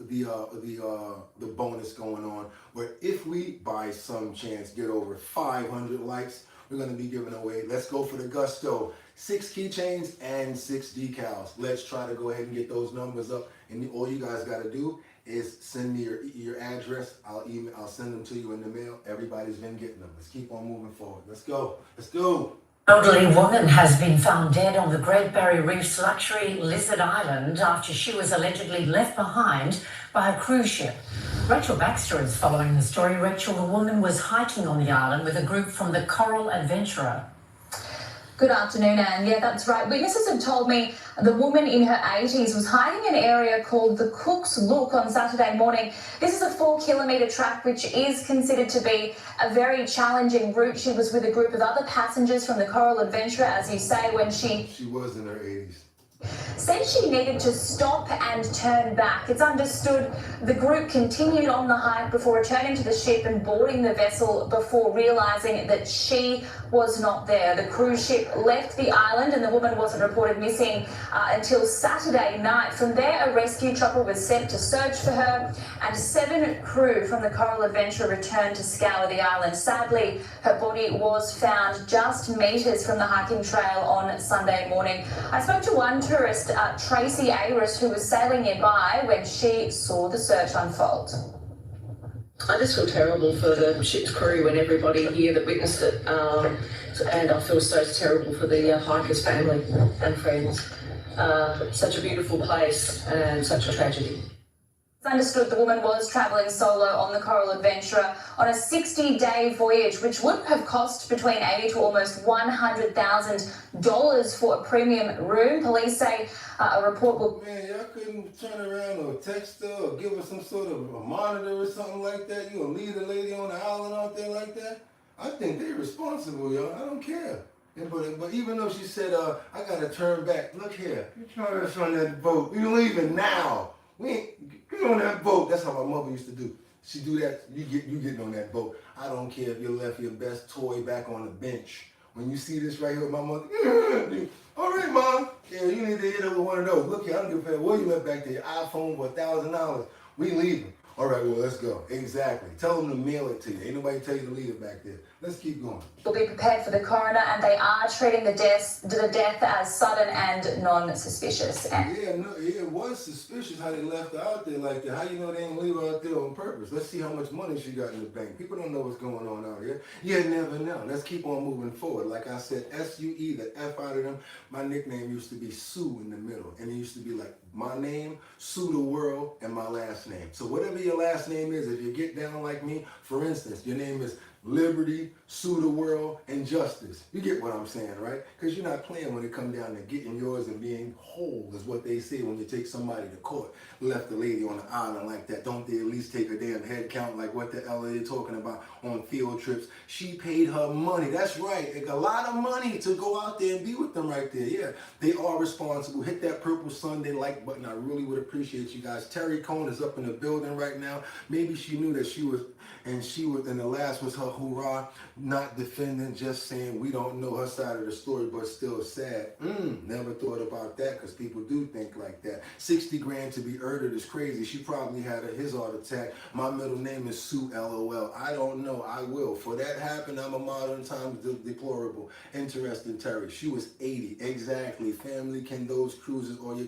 bonus going on, where if we by some chance get over 500 likes, we're going to be giving away, let's go for the gusto, 6 keychains and 6 decals. Let's try to go ahead and get those numbers up, and all you guys got to do is send me your address. I'll send them to you in the mail. Everybody's been getting them. Let's keep on moving forward. Let's go. Let's go. Elderly woman has been found dead on the Great Barrier Reef's luxury Lizard Island after she was allegedly left behind by a cruise ship. Rachel Baxter is following the story. Rachel, the woman was hiking on the island with a group from the Coral Adventurer. Good afternoon, Anne. Yeah, that's right. Witnesses have told me the woman in her 80s was hiking an area called the Cook's Look on Saturday morning. This is a 4-kilometre track, which is considered to be a very challenging route. She was with a group of other passengers from the Coral Adventurer, as you say, when she was in her 80s. Said she needed to stop and turn back. It's understood the group continued on the hike before returning to the ship and boarding the vessel before realising that she was not there. The cruise ship left the island and the woman wasn't reported missing until Saturday night. From there, a rescue chopper was sent to search for her, and 7 crew from the Coral Adventure returned to scour the island. Sadly, her body was found just metres from the hiking trail on Sunday morning. I spoke to one tourist, Tracy Ayres, who was sailing nearby when she saw the search unfold. I just feel terrible for the ship's crew and everybody here that witnessed it, and I feel so terrible for the hiker's family and friends. Such a beautiful place and such a tragedy. It's understood the woman was travelling solo on the Coral Adventurer on a 60-day voyage, which would have cost between $80,000 to almost $100,000 for a premium room. Police say a report will... Man, y'all couldn't turn around or text her or give her some sort of a monitor or something like that? You gonna leave the lady on the island out there like that? I think they're responsible, y'all. I don't care. But even though she said, I gotta turn back, look here, you trying us on that boat. We leaving now. We ain't get on that boat. That's how my mother used to do. She do that, you getting on that boat. I don't care if you left your best toy back on the bench. When you see this right here with my mother, all right, Mom. Yeah, you need to hit her with one of those. Look here, I don't give a fuck what you left back there. Your iPhone for $1,000. We leaving. All right, well, let's go. Exactly. Tell them to mail it to you. Ain't nobody tell you to leave it back there. Let's keep going. Will be prepared for the coroner, and they are treating the death as sudden and non-suspicious. Yeah, no, it was suspicious how they left her out there like that. How you know they didn't leave her out there on purpose? Let's see how much money she got in the bank. People don't know what's going on out here. You never know. Let's keep on moving forward. Like I said, S-U-E, the F out of them. My nickname used to be Sue in the middle, and it used to be like my name, Sue the World, and my last name. So whatever your last name is, if you get down like me, for instance, your name is liberty, sue the world, and justice. You get what I'm saying, right? Because you're not playing when it comes down to getting yours and being whole, is what they say when you take somebody to court. Left a lady on the island like that. Don't they at least take a damn head count like what the hell are they talking about on field trips? She paid her money. That's right. A lot of money to go out there and be with them right there. Yeah, they are responsible. Hit that purple Sunday like button. I really would appreciate you guys. Terry Cohn is up in the building right now. Maybe she knew that she was, and the last was her hoorah, not defending, just saying we don't know her side of the story, but still sad. Never thought about that, because people do think like that. 60 grand to be murdered is crazy. She probably had his heart attack. My middle name is Sue, LOL. I don't know. I will. For that happened, I'm a modern times deplorable. Interesting, Terry. She was 80. Exactly. Family can those cruises, or your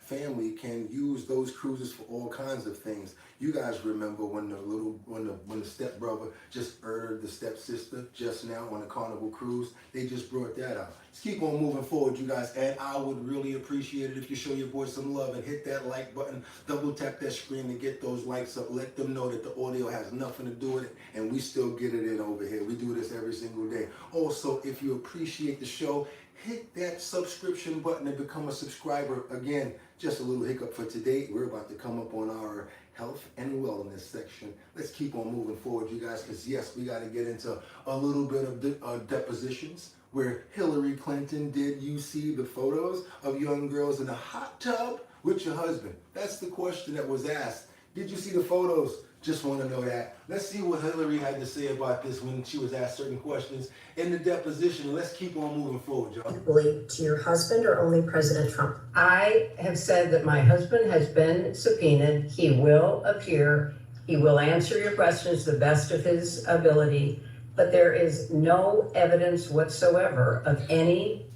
family can use those cruises for all kinds of things. You guys remember when the stepbrother just murdered the stepsister just now on a Carnival cruise? They just brought that out. Let's keep on moving forward, you guys, and I would really appreciate it if you show your boy some love and hit that like button, double tap that screen and get those likes up. Let them know that the audio has nothing to do with it, and we still get it in over here. We do this every single day. Also, if you appreciate the show, hit that subscription button and become a subscriber. Again, just a little hiccup for today. We're about to come up on our health and wellness section. Let's keep on moving forward, you guys, because yes, we got to get into a little bit of depositions where Hillary Clinton, did you see the photos of young girls in a hot tub with your husband? That's the question that was asked. Did you see the photos? Just want to know that. Let's see what Hillary had to say about this when she was asked certain questions in the deposition. Let's keep on moving forward, y'all. To your husband or only President Trump? I have said that my husband has been subpoenaed. He will appear. He will answer your questions to the best of his ability, but there is no evidence whatsoever of any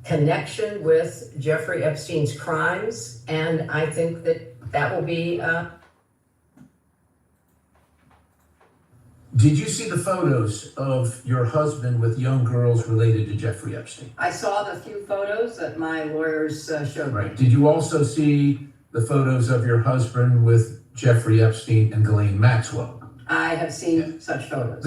connection with Jeffrey Epstein's crimes, and I think that will be Did you see the photos of your husband with young girls related to Jeffrey Epstein? I saw the few photos that my lawyers showed me. Did you also see the photos of your husband with Jeffrey Epstein and Ghislaine Maxwell? I have seen such photos.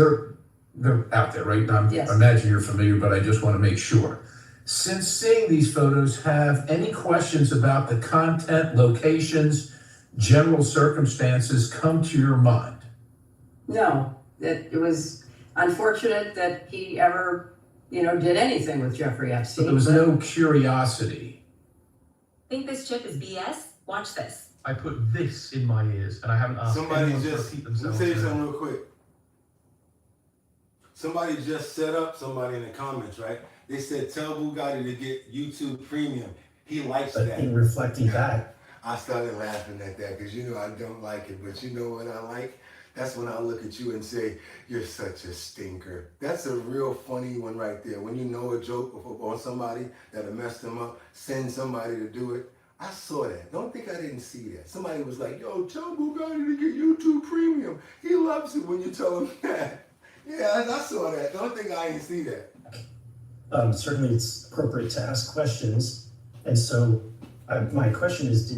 They're out there, right? Yes. I imagine you're familiar, but I just want to make sure. Since seeing these photos, have any questions about the content, locations, general circumstances come to your mind? No, that it was unfortunate that he ever, did anything with Jeffrey Epstein. But there was no curiosity. Think this chip is BS? Watch this. I put this in my ears and I haven't asked anyone to repeat themselves. Let me tell you something real quick. Somebody just set up somebody in the comments, right? They said, tell Bugatti to get YouTube Premium. He likes that. In reflecting that, I started laughing at that because I don't like it, but you know what I like? That's when I look at you and say, you're such a stinker. That's a real funny one right there. When you know a joke on somebody that'll mess them up, send somebody to do it. I saw that. Don't think I didn't see that. Somebody was like, yo, tell Bugatti to get YouTube Premium. He loves it when you tell him that. Yeah, I saw that. Don't think I didn't see that. certainly it's appropriate to ask questions. And so my question is,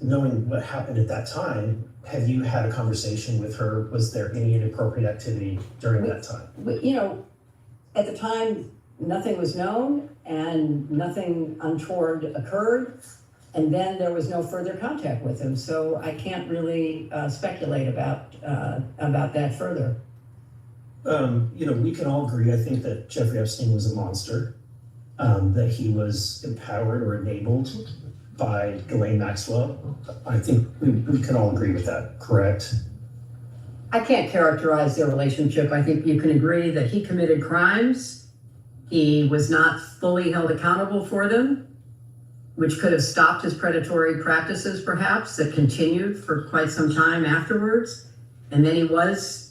knowing what happened at that time, have you had a conversation with her? Was there any inappropriate activity during that time? At the time, nothing was known and nothing untoward occurred. And then there was no further contact with him. So I can't really speculate about that further. We can all agree, I think, that Jeffrey Epstein was a monster, that he was empowered or enabled by Ghislaine Maxwell. I think we can all agree with that, correct? I can't characterize their relationship. I think you can agree that he committed crimes. He was not fully held accountable for them, which could have stopped his predatory practices, perhaps, that continued for quite some time afterwards. And then he was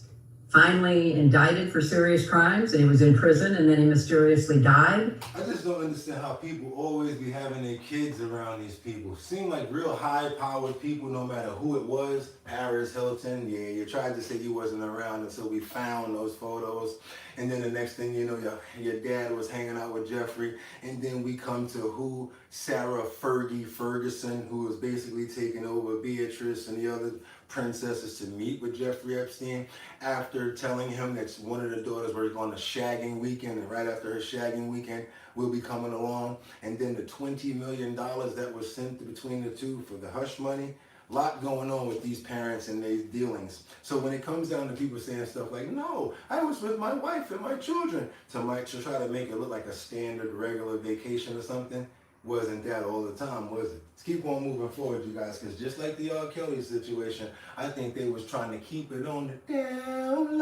finally indicted for serious crimes, and he was in prison, and then he mysteriously died. I just don't understand how people always be having their kids around these people. Seem like real high-powered people, no matter who it was. Paris Hilton, yeah, you tried to say he wasn't around until we found those photos. And then the next thing you know, your dad was hanging out with Jeffrey. And then we come to who Sarah Ferguson, who was basically taking over Beatrice and the other princesses to meet with Jeffrey Epstein after telling him that one of the daughters were on a shagging weekend, and right after her shagging weekend will be coming along. And then the $20 million that was sent between the two for the hush money. A lot going on with these parents and their dealings. So when it comes down to people saying stuff like, no, I was with my wife and my children, to try to make it look like a standard regular vacation or something, wasn't that all the time, was it? Let's keep on moving forward, you guys, because just like the R. Kelly situation, I think they was trying to keep it on the down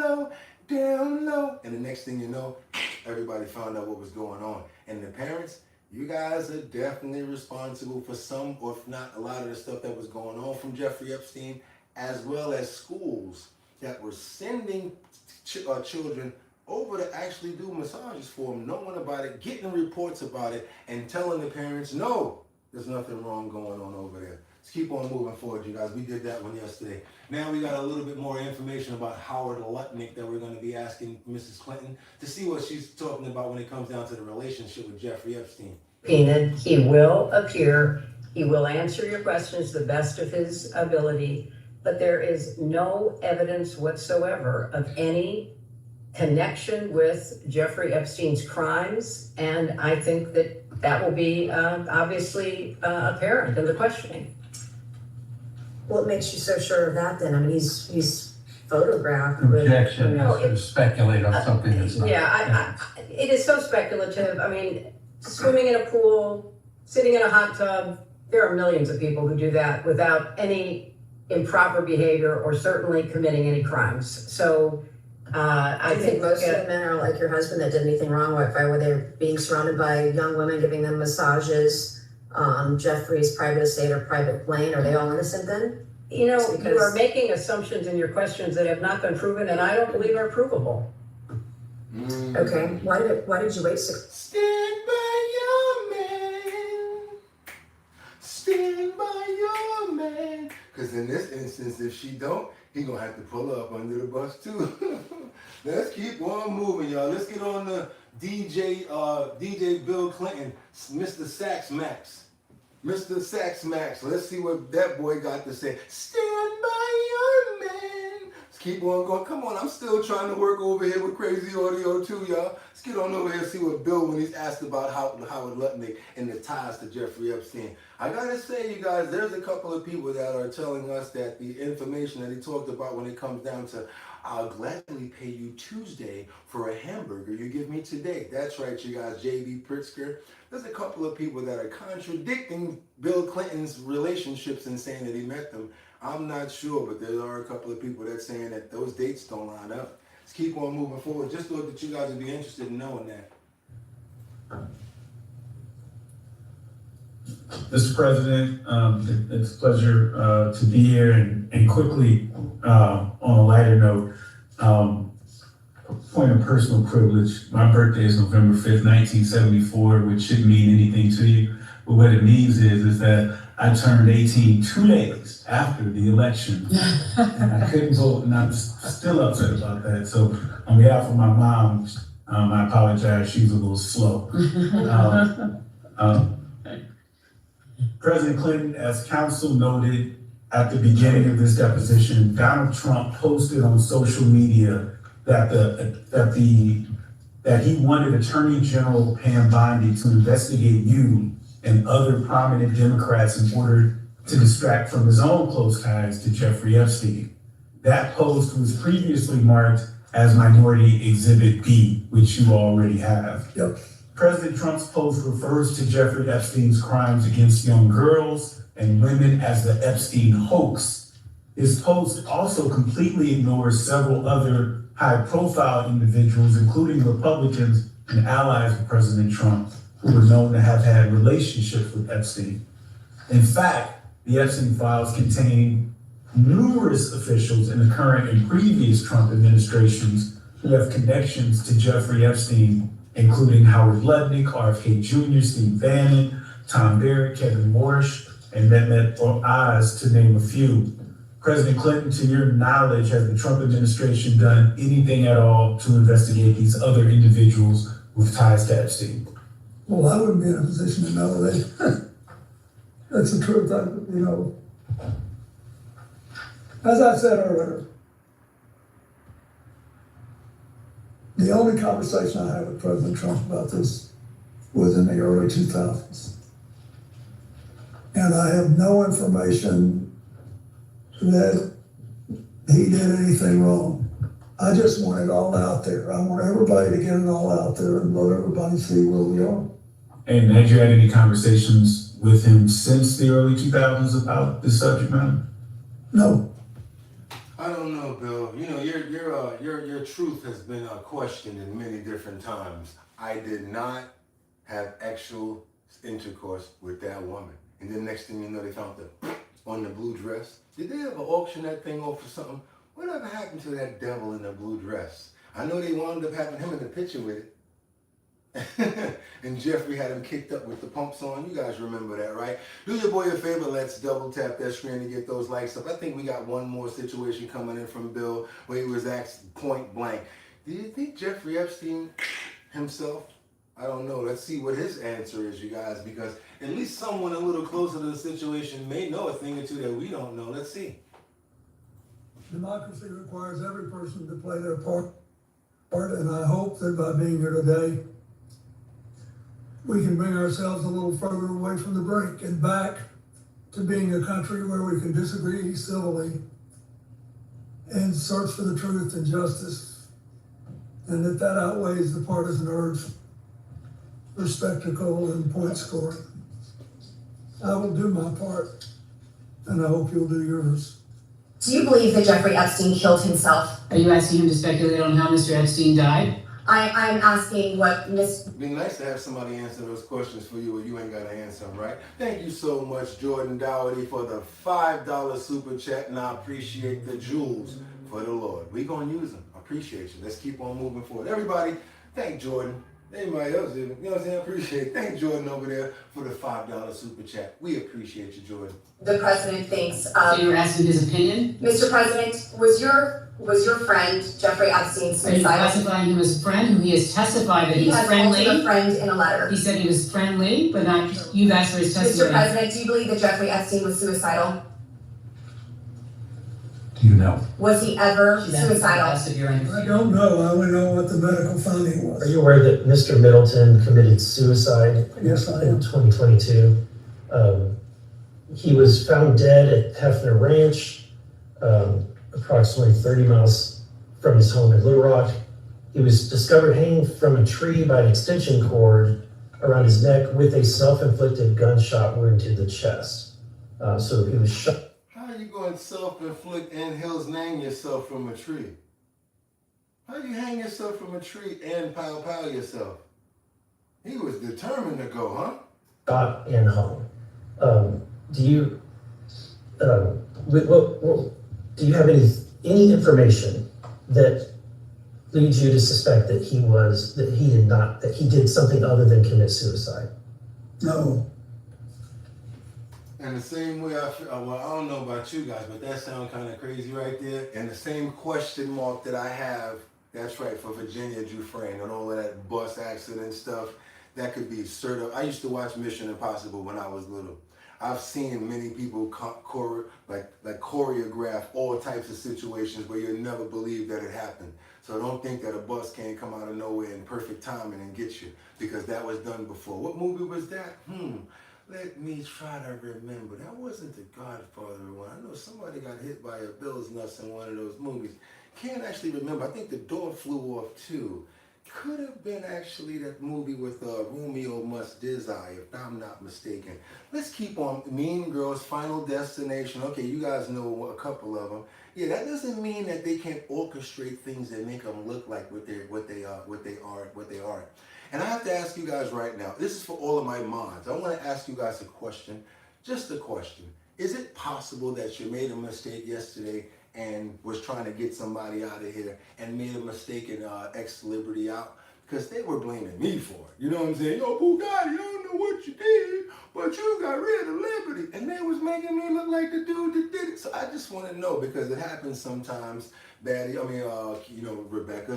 low, and the next thing you know, everybody found out what was going on. And the parents, you guys are definitely responsible for some, or if not a lot of the stuff that was going on from Jeffrey Epstein, as well as schools that were sending children over to actually do massages for them, knowing about it, getting reports about it, and telling the parents, no, there's nothing wrong going on over there. Let's keep on moving forward, you guys. We did that one yesterday. Now we got a little bit more information about Howard Lutnick that we're going to be asking Mrs. Clinton to see what she's talking about when it comes down to the relationship with Jeffrey Epstein. He will appear. He will answer your questions to the best of his ability, but there is no evidence whatsoever of any connection with Jeffrey Epstein's crimes, and I think that will be obviously apparent in the questioning. What makes you so sure of that then? I mean, he's photographed with... Objection to speculate on something that's not... Yeah, it is so speculative. I mean, swimming in a pool, sitting in a hot tub, there are millions of people who do that without any improper behavior or certainly committing any crimes. So I think most of the men are like your husband that did anything wrong. Were they being surrounded by young women giving them massages on Jeffrey's private estate or private plane? Are they all innocent then? You know, you are making assumptions in your questions that have not been proven, and I don't believe are provable. Okay, why did you wait Stand by your man. Stand by your man. Because in this instance, if she don't, he gonna have to pull her up under the bus too. Let's keep on moving, y'all. Let's get on the DJ Bill Clinton, Mr. Sax Max. Mr. Sax Max. Let's see what that boy got to say. Stand by your man. Let's keep on going. Come on, I'm still trying to work over here with Crazy Audio too, y'all. Let's get on over here and see what Bill, when he's asked about Howard Lutnick and the ties to Jeffrey Epstein. I gotta say, you guys, there's a couple of people that are telling us that the information that he talked about when it comes down to, I'll gladly pay you Tuesday for a hamburger you give me today. That's right, you guys, J.B. Pritzker. There's a couple of people that are contradicting Bill Clinton's relationships and saying that he met them. I'm not sure, but there are a couple of people that are saying that those dates don't line up. Let's keep on moving forward. Just thought that you guys would be interested in knowing that. Mr. President, it's a pleasure to be here, and quickly, on a lighter note, point of personal privilege. My birthday is November 5th, 1974, which shouldn't mean anything to you, but what it means is that I turned 18 2 days after the election, and I couldn't vote, and I'm still upset about that. So on behalf of my mom, I apologize, she's a little slow. President Clinton, as counsel noted at the beginning of this deposition, Donald Trump posted on social media that he wanted Attorney General Pam Bondi to investigate you and other prominent Democrats in order to distract from his own close ties to Jeffrey Epstein. That post was previously marked as Minority Exhibit B, which you already have. Yep. President Trump's post refers to Jeffrey Epstein's crimes against young girls and women as the Epstein hoax. His post also completely ignores several other high-profile individuals, including Republicans and allies of President Trump, who were known to have had relationships with Epstein. In fact, the Epstein files contain numerous officials in the current and previous Trump administrations who have connections to Jeffrey Epstein, including Howard Lutnick, RFK Jr., Steve Bannon, Tom Barrett, Kevin Warsh, and Mehmet Oz, to name a few. President Clinton, to your knowledge, has the Trump administration done anything at all to investigate these other individuals with ties to Epstein? Well, I wouldn't be in a position to know that. That's the truth. As I said earlier, the only conversation I had with President Trump about this was in the early 2000s. And I have no information that he did anything wrong. I just want it all out there. I want everybody to get it all out there and let everybody see where we are. And had you had any conversations with him since the early 2000s about this subject matter? No. I don't know, Bill. You know, your truth has been questioned in many different times. I did not have actual intercourse with that woman. And then next thing you know, they found the on the blue dress. Did they ever auction that thing off for something? Whatever happened to that devil in the blue dress? I know they wound up having him in the picture with it. And Jeffrey had him kicked up with the pumps on. You guys remember that, right? Do your boy a favor. Let's double tap that screen to get those likes up. I think we got one more situation coming in from Bill where he was asked point blank, do you think Jeffrey Epstein himself? I don't know. Let's see what his answer is, you guys, because at least someone a little closer to the situation may know a thing or two that we don't know. Let's see. Democracy requires every person to play their part, and I hope that by being here today, we can bring ourselves a little further away from the brink and back to being a country where we can disagree civilly and search for the truth and justice, and that outweighs the partisan urge for spectacle and point scoring. I will do my part, and I hope you'll do yours. Do you believe that Jeffrey Epstein killed himself? Are you asking him to speculate on how Mr. Epstein died? I'm asking what Miss... It'd be nice to have somebody answer those questions for you, or you ain't got to answer them, right? Thank you so much, Jordan Dougherty, for the $5 super chat, and I appreciate the jewels for the Lord. We gonna use them. I appreciate you. Let's keep on moving forward. Everybody, thank Jordan. Anybody else, you know what I'm saying? Appreciate it. Thank Jordan over there for the $5 super chat. We appreciate you, Jordan. The president thinks... So you were asking his opinion? Mr. President, was your friend Jeffrey Epstein suicidal? Are you classifying him as a friend who he has testified that he's friendly? He has mentioned a friend in a letter. He said he was friendly, but not, you've asked for his testimony. Mr. President, do you believe that Jeffrey Epstein was suicidal? Do you know? Was he ever suicidal? I don't know. I only know what the medical finding was. Are you aware that Mr. Middleton committed suicide Yes, I am. in 2022? He was found dead at Hefner Ranch, approximately 30 miles from his home in Little Rock. He was discovered hanging from a tree by an extension cord around his neck with a self-inflicted gunshot wound to the chest. So he was shot. How are you going to self-inflict and Hills hang yourself from a tree? How do you hang yourself from a tree and pow yourself? He was determined to go, huh? Shot and hung. Do you have any information that leads you to suspect that he did something other than commit suicide? No. And the same way I feel, well, I don't know about you guys, but that sounds kind of crazy right there. And the same question mark that I have, that's right, for Virginia Dufresne and all of that bus accident stuff, that could be certain. I used to watch Mission Impossible when I was little. I've seen many people choreograph all types of situations where you'll never believe that it happened. So don't think that a bus can't come out of nowhere in perfect timing and get you, because that was done before. What movie was that? Let me try to remember. That wasn't The Godfather one. I know somebody got hit by a Bill's nuts in one of those movies. Can't actually remember. I think the door flew off too. Could have been actually that movie with Romeo Must Desire, if I'm not mistaken. Let's keep on. Mean Girls, Final Destination. Okay, you guys know a couple of them. Yeah, that doesn't mean that they can't orchestrate things that make them look like what they are. And I have to ask you guys right now, this is for all of my mods. I want to ask you guys a question, just a question. Is it possible that you made a mistake yesterday and was trying to get somebody out of here and made a mistake and X Liberty out? because they were blaming me for it. You know what I'm saying? Yo, Bugatti, I don't know what you did, but you got rid of Liberty. And they was making me look like the dude that did it. So I just want to know, because it happens sometimes. Rebecca's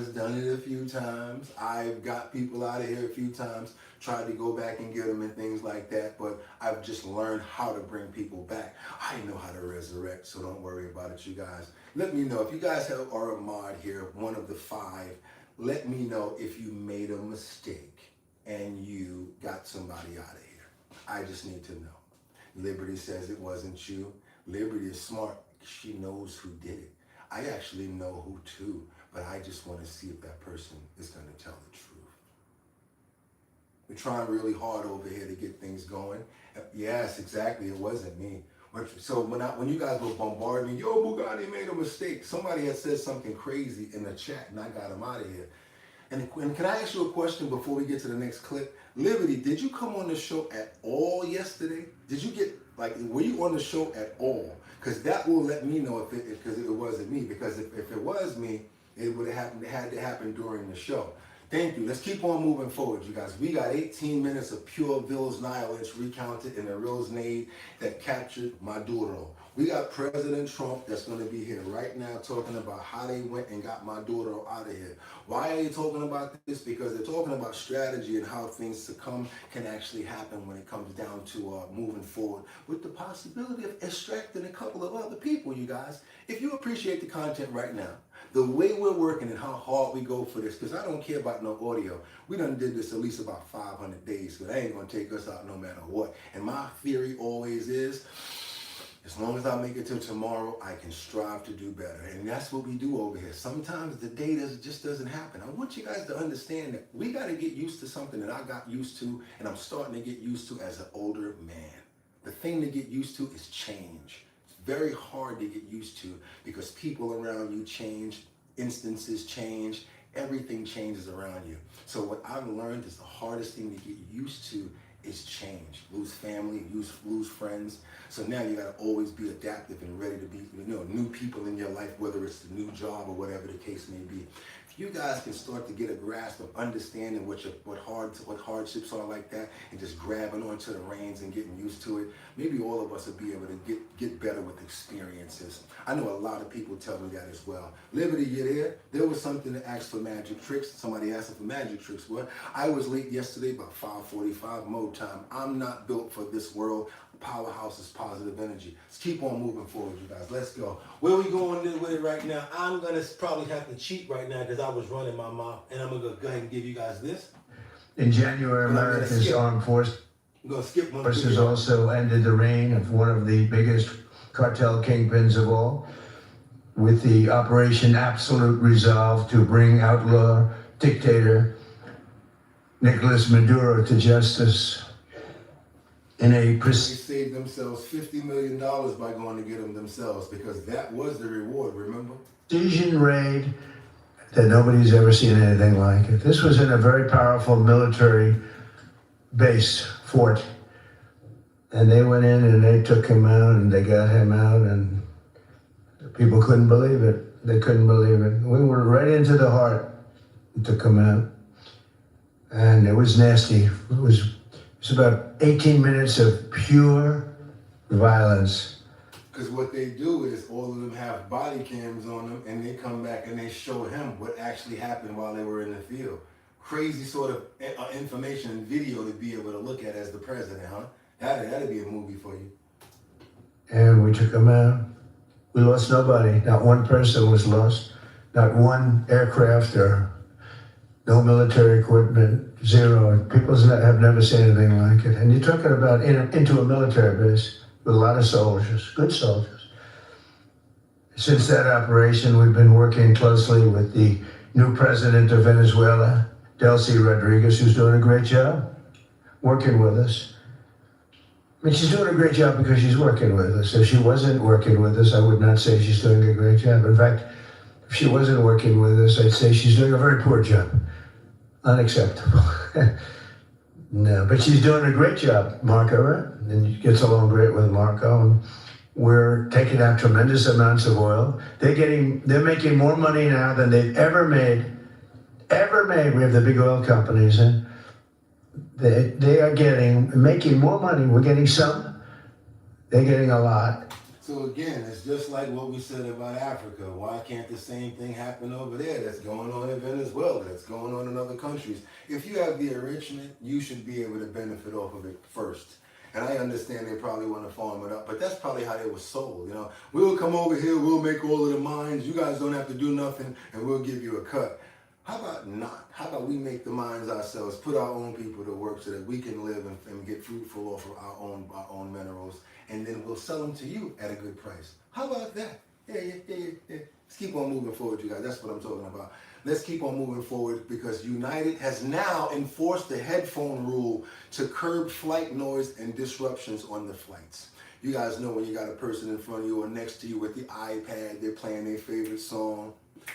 done it a few times. I've got people out of here a few times, tried to go back and get them and things like that, but I've just learned how to bring people back. I know how to resurrect, so don't worry about it, you guys. Let me know if you guys are a mod here, one of the 5. Let me know if you made a mistake and you got somebody out of here. I just need to know. Liberty says it wasn't you. Liberty is smart. She knows who did it. I actually know who too, but I just want to see if that person is going to tell the truth. We're trying really hard over here to get things going. Yes, exactly. It wasn't me. So when you guys were bombarding me, yo, Bugatti made a mistake. Somebody had said something crazy in the chat, and I got him out of here. And can I ask you a question before we get to the next clip? Liberty, did you come on the show at all yesterday? Did you were you on the show at all? Because that will let me know because it wasn't me. Because if it was me, it would have had to happen during the show. Thank you. Let's keep on moving forward, you guys. We got 18 minutes of pure Vils Nihilants recounted in the Rosnade that captured Maduro. We got President Trump that's going to be here right now talking about how they went and got Maduro out of here. Why are they talking about this? Because they're talking about strategy and how things can actually happen when it comes down to moving forward with the possibility of extracting a couple of other people, you guys. If you appreciate the content right now, the way we're working and how hard we go for this, because I don't care about no audio. We done did this at least about 500 days, so that ain't going to take us out no matter what. And my theory always is, as long as I make it till tomorrow, I can strive to do better. And that's what we do over here. Sometimes the day just doesn't happen. I want you guys to understand that we got to get used to something that I got used to, and I'm starting to get used to as an older man. The thing to get used to is change. It's very hard to get used to because people around you change, instances change, everything changes around you. So what I've learned is the hardest thing to get used to is change. Lose family, lose friends. So now you gotta always be adaptive and ready to be, new people in your life, whether it's a new job or whatever the case may be. If you guys can start to get a grasp of understanding what hardships are like that, and just grabbing onto the reins and getting used to it, maybe all of us will be able to get better with experiences. I know a lot of people tell me that as well. Liberty, you there? There was something to ask for magic tricks. Somebody asked for magic tricks. Well, I was late yesterday, about 5:45 mode time. I'm not built for this world. Powerhouse is positive energy. Let's keep on moving forward, you guys. Let's go. Where we going with it right now? I'm going to probably have to cheat right now because I was running my mouth. And I'm going to go ahead and give you guys this. In January, America's armed forces also ended the reign of one of the biggest cartel kingpins of all, with the Operation Absolute Resolve to bring outlaw dictator Nicolas Maduro to justice. They saved themselves $50 million by going to get them themselves because that was the reward, remember? Precision raid that nobody's ever seen anything like it. This was in a very powerful military base, fort. And they went in and they took him out and they got him out and people couldn't believe it. They couldn't believe it. We were right into the heart and took him out. And it was nasty. It was about 18 minutes of pure violence. Because what they do is all of them have body cams on them and they come back and they show him what actually happened while they were in the field. Crazy sort of information and video to be able to look at as the president, huh? That'd be a movie for you. And we took him out. We lost nobody. Not one person was lost. Not one aircraft or no military equipment. Zero. People have never seen anything like it. And you're talking about into a military base with a lot of soldiers, good soldiers. Since that operation, we've been working closely with the new president of Venezuela, Delcy Rodriguez, who's doing a great job working with us. I mean, she's doing a great job because she's working with us. If she wasn't working with us, I would not say she's doing a great job. In fact, if she wasn't working with us, I'd say she's doing a very poor job. Unacceptable. No, but she's doing a great job, Marco, right? And she gets along great with Marco. And we're taking out tremendous amounts of oil. They're making more money now than they've ever made ever made. We have the big oil companies, and they are making more money. We're getting some. They're getting a lot. So again, it's just like what we said about Africa. Why can't the same thing happen over there that's going on in Venezuela, that's going on in other countries? If you have the enrichment, you should be able to benefit off of it first. And I understand they probably want to farm it up, but that's probably how they were sold. You know, we'll come over here, we'll make all of the mines, you guys don't have to do nothing, and we'll give you a cut. How about not? How about we make the mines ourselves, put our own people to work so that we can live and get fruitful off of our own minerals, and then we'll sell them to you at a good price. How about that? Yeah. Let's keep on moving forward, you guys. That's what I'm talking about. Let's keep on moving forward because United has now enforced the headphone rule to curb flight noise and disruptions on the flights. You guys know when you got a person in front of you or next to you with the iPad, they're playing their favorite song.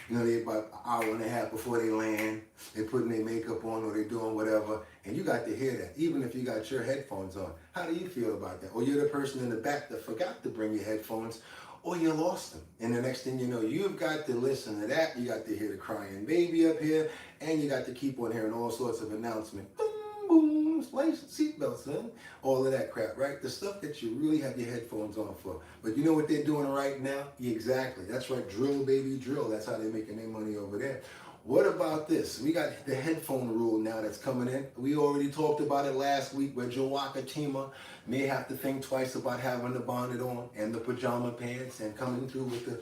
You know, they about an hour and a half before they land, they're putting their makeup on or they're doing whatever, and you got to hear that, even if you got your headphones on. How do you feel about that? Or you're the person in the back that forgot to bring your headphones, or you lost them. And the next thing you know, you've got to listen to that, you got to hear the crying baby up here, and you got to keep on hearing all sorts of announcements. Boom, boom, lace seatbelts, son. All of that crap, right? The stuff that you really have your headphones on for. But you know what they're doing right now? Exactly. That's right. Drill, baby, drill. That's how they're making their money over there. What about this? We got the headphone rule now that's coming in. We already talked about it last week where Joaquin may have to think twice about having the bonnet on and the pajama pants and coming through with the,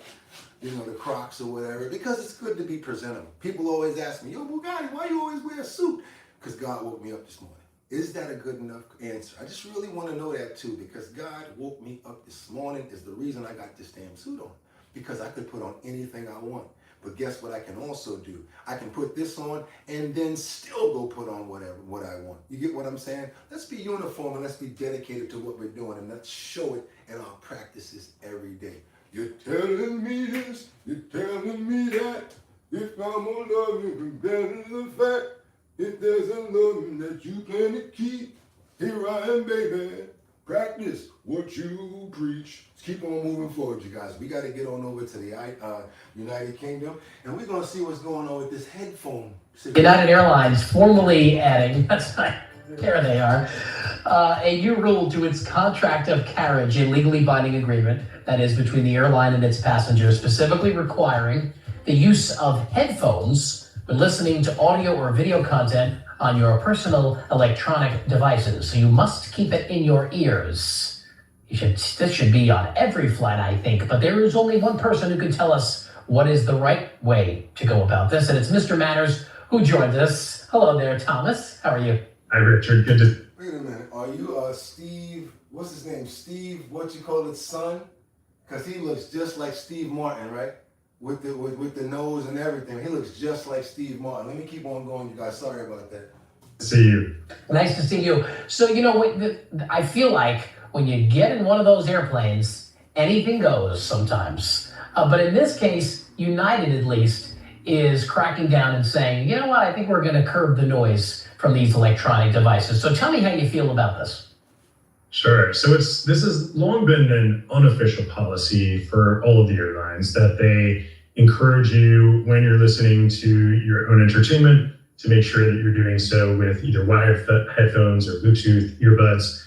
you know, the Crocs or whatever, because it's good to be presentable. People always ask me, yo, Boogotti, why you always wear a suit? Because God woke me up this morning. Is that a good enough answer? I just really want to know that too, because God woke me up this morning is the reason I got this damn suit on, because I could put on anything I want. But guess what I can also do? I can put this on and then still go put on what I want. You get what I'm saying? Let's be uniform and let's be dedicated to what we're doing, and let's show it in our practices every day. You're telling me this, you're telling me that. If I'm gonna love you, better the fact. If there's a love that you plan to keep, here I am, baby. Practice what you preach. Let's keep on moving forward, you guys. We got to get on over to the United Kingdom, and we're going to see what's going on with this headphone situation. United Airlines formally adding, there they are, a new rule to its contract of carriage, a legally binding agreement that is between the airline and its passengers, specifically requiring the use of headphones when listening to audio or video content on your personal electronic devices. So you must keep it in your ears. This should be on every flight, I think, but there is only one person who can tell us what is the right way to go about this, and it's Mr. Manners, who joins us. Hello there, Thomas. How are you? Hi, Richard. Good to... Wait a minute. Are you Steve, what's his name? Steve, what you call it, son? Because he looks just like Steve Martin, right? With the nose and everything. He looks just like Steve Martin. Let me keep on going, you guys. Sorry about that. See you. Nice to see you. So, you know, I feel like when you get in one of those airplanes, anything goes sometimes. But in this case, United at least is cracking down and saying, you know what, I think we're going to curb the noise from these electronic devices. So tell me how you feel about this. Sure. So this has long been an unofficial policy for all of the airlines that they encourage you when you're listening to your own entertainment to make sure that you're doing so with either wired headphones or Bluetooth earbuds.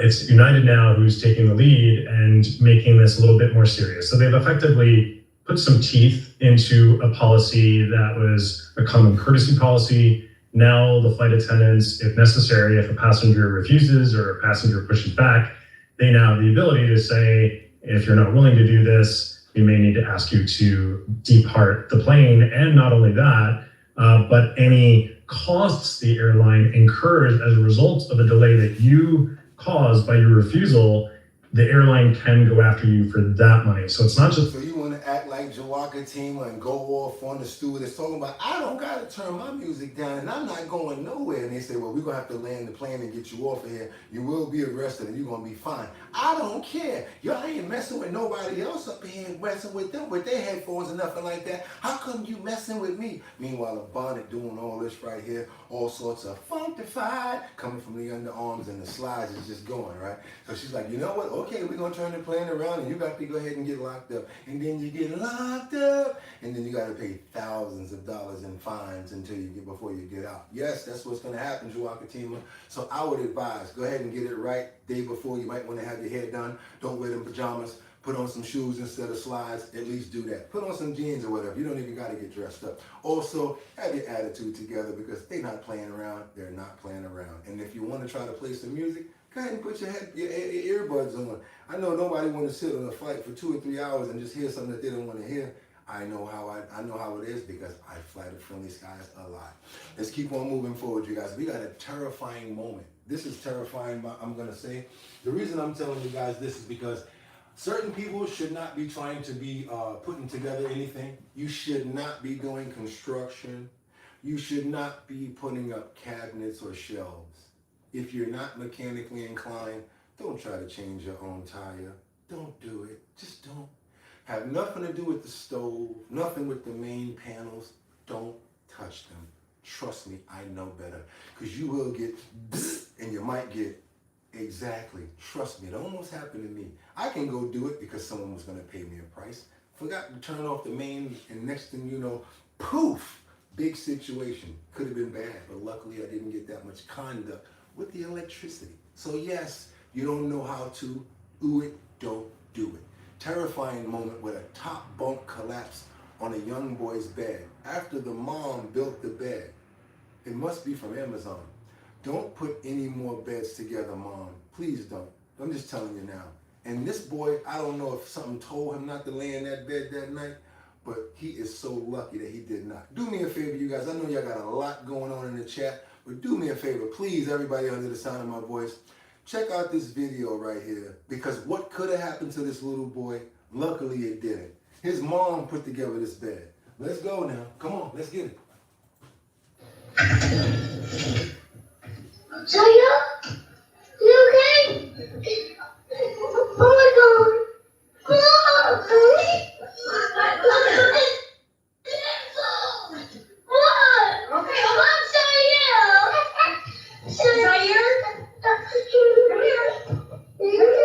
It's United now who's taking the lead and making this a little bit more serious. So they've effectively put some teeth into a policy that was a common courtesy policy. Now the flight attendants, if necessary, if a passenger refuses or a passenger pushes back, they now have the ability to say, if you're not willing to do this, we may need to ask you to depart the plane. And not only that, but any costs the airline incurs as a result of a delay that you caused by your refusal, the airline can go after you for that money. So it's not just... So you want to act like Joaquin and go off on the stewardess talking about, I don't got to turn my music down and I'm not going nowhere. And they say, well, we're going to have to land the plane and get you off of here. You will be arrested and you're going to be fine. I don't care. Y'all ain't messing with nobody else up here, messing with them with their headphones and nothing like that. How come you messing with me? Meanwhile, a bonnet doing all this right here, all sorts of funkified coming from the underarms and the slides is just going, right? So she's like, you know what? Okay, we're going to turn the plane around and you got to go ahead and get locked up. And then then you get locked up, and then you got to pay thousands of dollars in fines before you get out. Yes, that's what's going to happen, Juvenile. So I would advise, go ahead and get it right. Day before, you might want to have your hair done. Don't wear them pajamas. Put on some shoes instead of slides. At least do that. Put on some jeans or whatever. You don't even got to get dressed up. Also, have your attitude together because they're not playing around. They're not playing around. And if you want to try to play some music, go ahead and put your earbuds on. I know nobody want to sit on a flight for 2 or 3 hours and just hear something that they don't want to hear. I know how it is because I fly to friendly skies a lot. Let's keep on moving forward, you guys. We got a terrifying moment. This is terrifying, I'm going to say. The reason I'm telling you guys this is because certain people should not be trying to be putting together anything. You should not be doing construction. You should not be putting up cabinets or shelves. If you're not mechanically inclined, don't try to change your own tire. Don't do it. Just don't. Have nothing to do with the stove, nothing with the main panels. Don't touch them. Trust me, I know better. Because you will get and you might get exactly. Trust me, it almost happened to me. I can go do it because someone was going to pay me a price. Forgot to turn off the main, and next thing you know, poof, big situation. Could have been bad, but luckily I didn't get that much conduct with the electricity. So yes, you don't know how to do it, don't do it. Terrifying moment where a top bunk collapsed on a young boy's bed after the mom built the bed. It must be from Amazon. Don't put any more beds together, Mom. Please don't. I'm just telling you now. And this boy, I don't know if something told him not to lay in that bed that night, but he is so lucky that he did not. Do me a favor, you guys. I know y'all got a lot going on in the chat, but do me a favor, please, everybody under the sound of my voice, check out this video right here, because what could have happened to this little boy, luckily it didn't. His mom put together this bed. Let's go now. Come on, let's get it. Jaya, you okay? Oh my God! What? Okay, I'm on Jaya. Jaya, come here. Come here.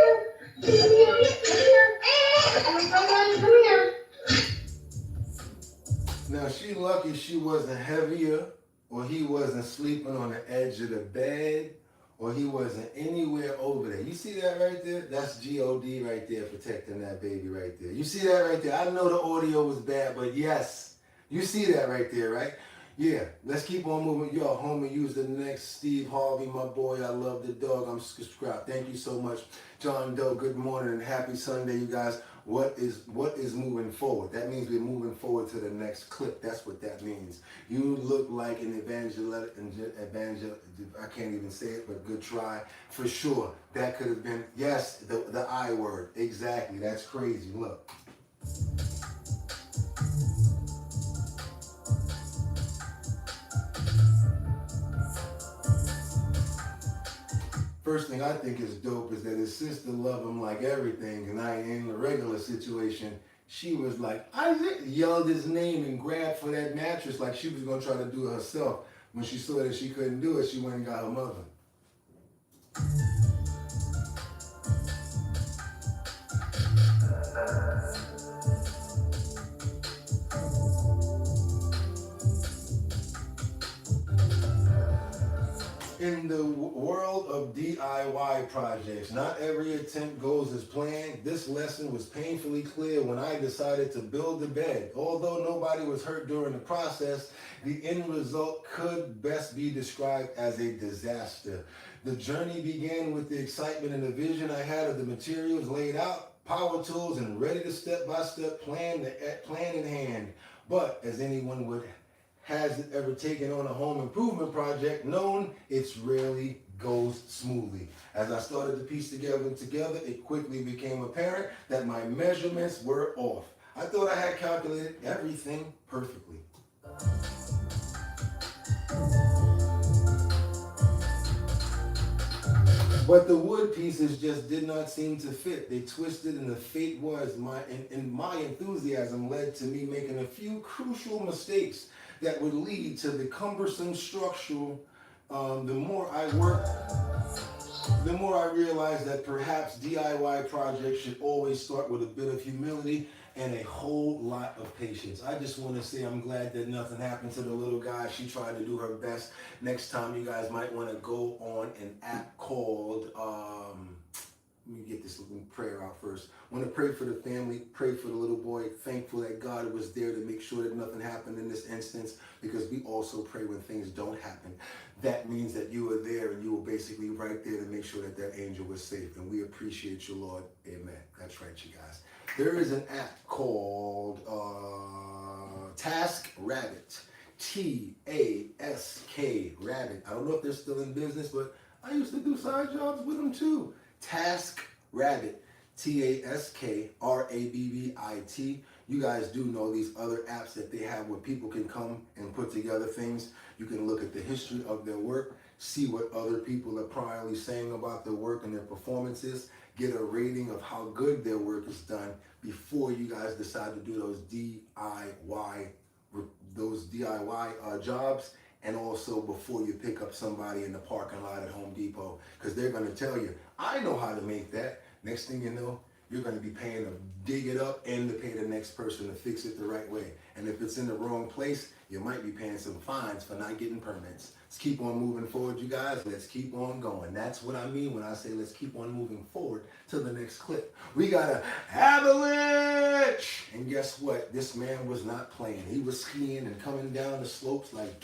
Now she lucky she wasn't heavier, or he wasn't sleeping on the edge of the bed, or he wasn't anywhere over there. You see that right there? That's G-O-D right there, protecting that baby right there. You see that right there? I know the audio was bad, but yes, you see that right there, right? Yeah, let's keep on moving. Yo, homie, use the next Steve Harvey, my boy. I love the dog. I'm subscribed. Thank you so much. John Doe, good morning and happy Sunday, you guys. What is moving forward? That means we're moving forward to the next clip. That's what that means. You look like an evangel. I can't even say it, but good try. For sure. That could have been, yes, the I word. Exactly. That's crazy. Look. First thing I think is dope is that his sister loved him like everything, and in the regular situation, she was like, Isaac, yelled his name and grabbed for that mattress like she was going to try to do it herself. When she saw that she couldn't do it, she went and got her mother. In the world of DIY projects, not every attempt goes as planned. This lesson was painfully clear when I decided to build the bed. Although nobody was hurt during the process, the end result could best be described as a disaster. The journey began with the excitement and the vision I had of the materials laid out, power tools, and ready to step-by-step plan in hand. But as anyone has ever taken on a home improvement project known, it rarely goes smoothly. As I started to piece together, it quickly became apparent that my measurements were off. I thought I had calculated everything perfectly. But the wood pieces just did not seem to fit. They twisted, and the fate was my enthusiasm led to me making a few crucial mistakes that would lead to the cumbersome structure. The more I worked, the more I realized that perhaps DIY projects should always start with a bit of humility and a whole lot of patience. I just want to say I'm glad that nothing happened to the little guy. She tried to do her best. Next time you guys might want to go on an app called, let me get this prayer out first. Want to pray for the family, pray for the little boy. Thankful that God was there to make sure that nothing happened in this instance, because we also pray when things don't happen. That means that you were there and you were basically right there to make sure that that angel was safe. And we appreciate you, Lord. Amen. That's right, you guys. There is an app called Task Rabbit. T-A-S-K Rabbit. I don't know if they're still in business, but I used to do side jobs with them too. Task Rabbit. T-A-S-K-R-A-B-B-I-T. You guys do know these other apps that they have where people can come and put together things. You can look at the history of their work, see what other people are priorly saying about their work and their performances, get a rating of how good their work is done before you guys decide to do those DIY jobs, and also before you pick up somebody in the parking lot at Home Depot, because they're going to tell you, I know how to make that. Next thing you know, you're going to be paying to dig it up and to pay the next person to fix it the right way. And if it's in the wrong place, you might be paying some fines for not getting permits. Let's keep on moving forward, you guys. Let's keep on going. That's what I mean when I say let's keep on moving forward to the next clip. We got an avalanche! And guess what? This man was not playing. He was skiing and coming down the slopes like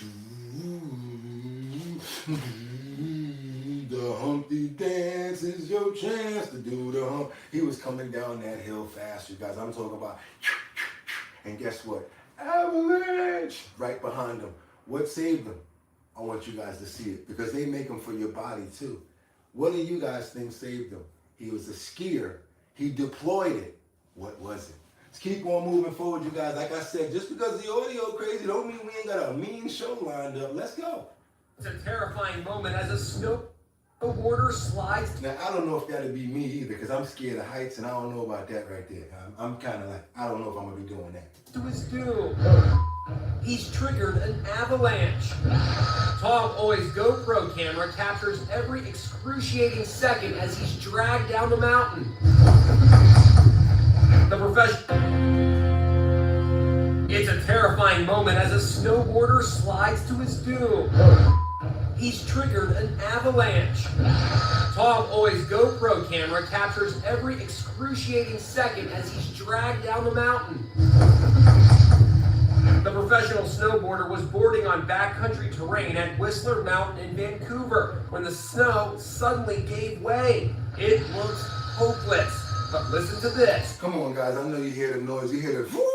the Humpty Dance is your chance to do the hump. He was coming down that hill fast, you guys. I'm talking about, and guess what? Avalanche! Right behind him. What saved him? I want you guys to see it, because they make them for your body too. What do you guys think saved him? He was a skier. He deployed it. What was it? Let's keep on moving forward, you guys. Like I said, just because the audio crazy don't mean we ain't got a mean show lined up. Let's go. It's a terrifying moment as a snowboarder slides. Now, I don't know if that'd be me either, because I'm scared of heights, and I don't know about that right there. I'm kind of like, I don't know if I'm going to be doing that. To his doom. He's triggered an avalanche. Tom Oi's GoPro camera captures every excruciating second as he's dragged down the mountain. The professional. It's a terrifying moment as a snowboarder slides to his doom. He's triggered an avalanche. Tom Oi's GoPro camera captures every excruciating second as he's dragged down the mountain. The professional snowboarder was boarding on backcountry terrain at Whistler Mountain in Vancouver when the snow suddenly gave way. It looks hopeless. But listen to this. Come on, guys. I know you hear the noise. You hear the whoo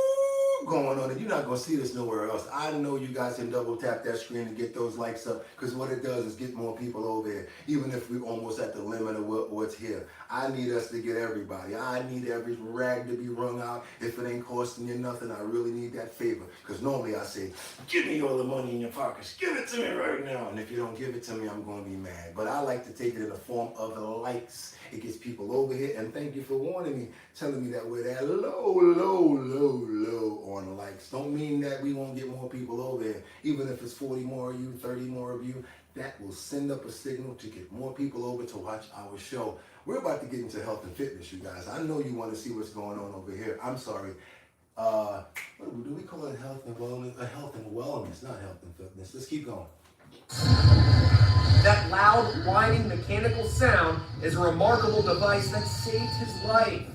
going on, and you're not going to see this nowhere else. I know you guys can double tap that screen and get those likes up, because what it does is get more people over here, even if we're almost at the limit of what's here. I need us to get everybody. I need every rag to be wrung out. If it ain't costing you nothing, I really need that favor, because normally I say, give me all the money in your pockets. Give it to me right now. And if you don't give it to me, I'm going to be mad. But I like to take it in the form of likes. It gets people over here, and thank you for warning me, telling me that we're that low on likes. Don't mean that we won't get more people over here. Even if it's 40 more of you, 30 more of you, that will send up a signal to get more people over to watch our show. We're about to get into health and fitness, you guys. I know you want to see what's going on over here. I'm sorry. What do we call it? Health and wellness? Health and wellness, not health and fitness. Let's keep going. That loud, whining, mechanical sound is a remarkable device that saved his life.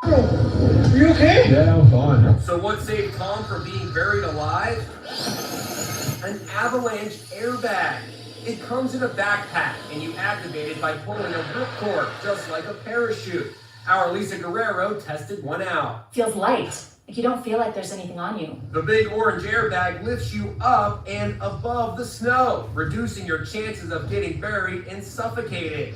Are you okay? Yeah, I'm fine. So what saved Tom from being buried alive? An avalanche airbag. It comes in a backpack, and you activate it by pulling a ripcord, just like a parachute. Our Lisa Guerrero tested one out. Feels light. Like you don't feel like there's anything on you. The big orange airbag lifts you up and above the snow, reducing your chances of getting buried and suffocated.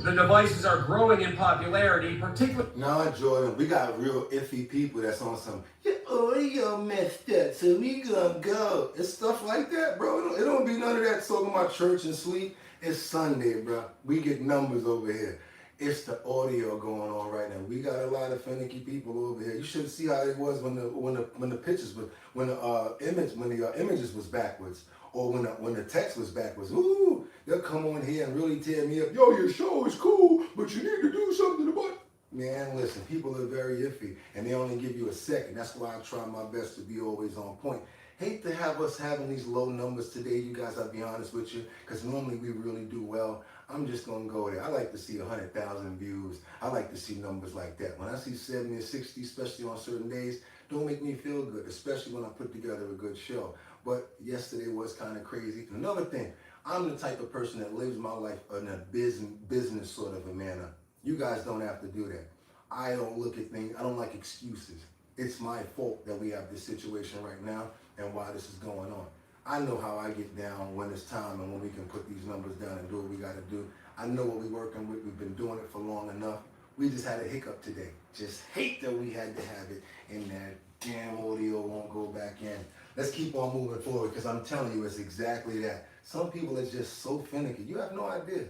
The devices are growing in popularity, particularly... No, Jordan, we got real iffy people that's on some, your audio messed up, so we gonna go. It's stuff like that, bro. It don't be none of that talking about church and sleep. It's Sunday, bro. We get numbers over here. It's the audio going on right now. We got a lot of finicky people over here. You should see how it was when the pictures were, when the images was backwards, or when the text was backwards. Ooh, they'll come on here and really tear me up. Yo, your show is cool, but you need to do something about it. Man, listen, people are very iffy, and they only give you a second. That's why I try my best to be always on point. Hate to have us having these low numbers today, you guys, I'll be honest with you, because normally we really do well. I'm just going to go there. I like to see 100,000 views. I like to see numbers like that. When I see 70 or 60, especially on certain days, don't make me feel good, especially when I put together a good show. But yesterday was kind of crazy. Another thing, I'm the type of person that lives my life in a business sort of a manner. You guys don't have to do that. I don't look at things, I don't like excuses. It's my fault that we have this situation right now and why this is going on. I know how I get down when it's time and when we can put these numbers down and do what we got to do. I know what we're working with. We've been doing it for long enough. We just had a hiccup today. Just hate that we had to have it and that damn audio won't go back in. Let's keep on moving forward because I'm telling you, it's exactly that. Some people are just so finicky. You have no idea.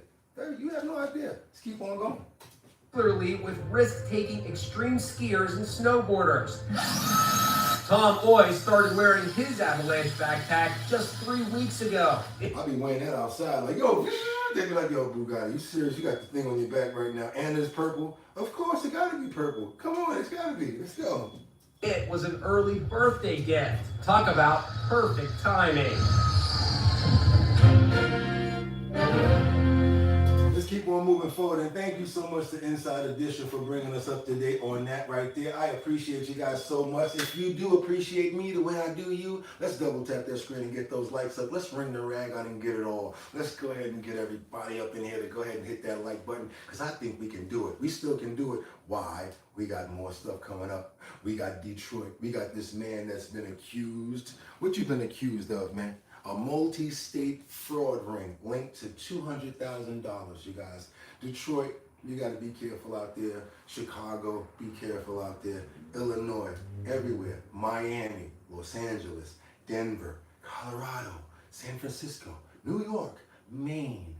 You have no idea. Let's keep on going. Particularly with risk-taking extreme skiers and snowboarders. Tom Oy started wearing his Avalanche backpack just 3 weeks ago. I'll be wearing that outside like, yo, they be like, yo, Bugatti, you serious? You got the thing on your back right now and it's purple? Of course, it gotta be purple. Come on, it's gotta be. Let's go. It was an early birthday gift. Talk about perfect timing. Let's keep on moving forward, and thank you so much to Inside Edition for bringing us up to date on that right there. I appreciate you guys so much. If you do appreciate me the way I do you, let's double tap that screen and get those likes up. Let's ring the rag on and get it all. Let's go ahead and get everybody up in here to go ahead and hit that like button, because I think we can do it. We still can do it. Why? We got more stuff coming up. We got Detroit. We got this man that's been accused. What you been accused of, man? A multi-state fraud ring linked to $200,000, you guys. Detroit, you got to be careful out there. Chicago, be careful out there. Illinois, everywhere. Miami, Los Angeles, Denver, Colorado, San Francisco, New York, Maine,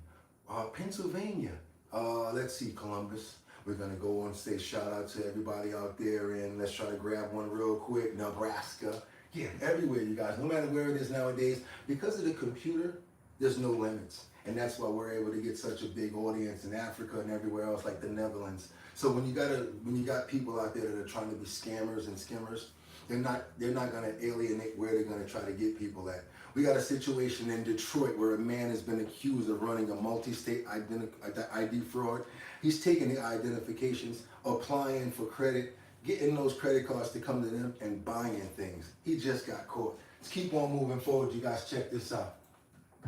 Pennsylvania. Let's see, Columbus. We're going to go and say shout out to everybody out there, and let's try to grab one real quick. Nebraska. Yeah, everywhere, you guys, no matter where it is nowadays, because of the computer, there's no limits. And that's why we're able to get such a big audience in Africa and everywhere else, like the Netherlands. So when you got people out there that are trying to be scammers and skimmers, they're not gonna alienate where they're gonna try to get people at. We got a situation in Detroit where a man has been accused of running a multi-state ID fraud. He's taking the identifications, applying for credit, getting those credit cards to come to them and buying things. He just got caught. Let's keep on moving forward. You guys check this out.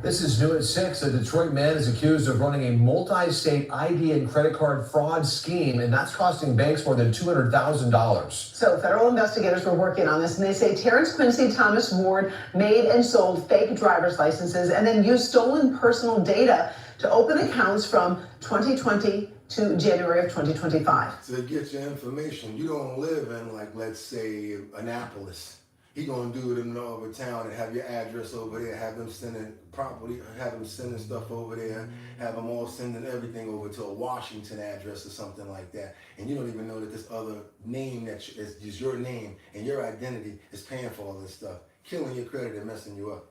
This is new at 6. A Detroit man is accused of running a multi-state ID and credit card fraud scheme, and that's costing banks more than $200,000. So federal investigators were working on this, and they say Terrence Quincy Thomas Ward made and sold fake driver's licenses and then used stolen personal data to open accounts from 2020 to January of 2025. To get your information, you don't live in, like, let's say, Annapolis. He gonna do it in the middle of a town and have your address over there, have them sending property, have them sending stuff over there, have them all sending everything over to a Washington address or something like that. And you don't even know that this other name that is just your name and your identity is paying for all this stuff, killing your credit and messing you up.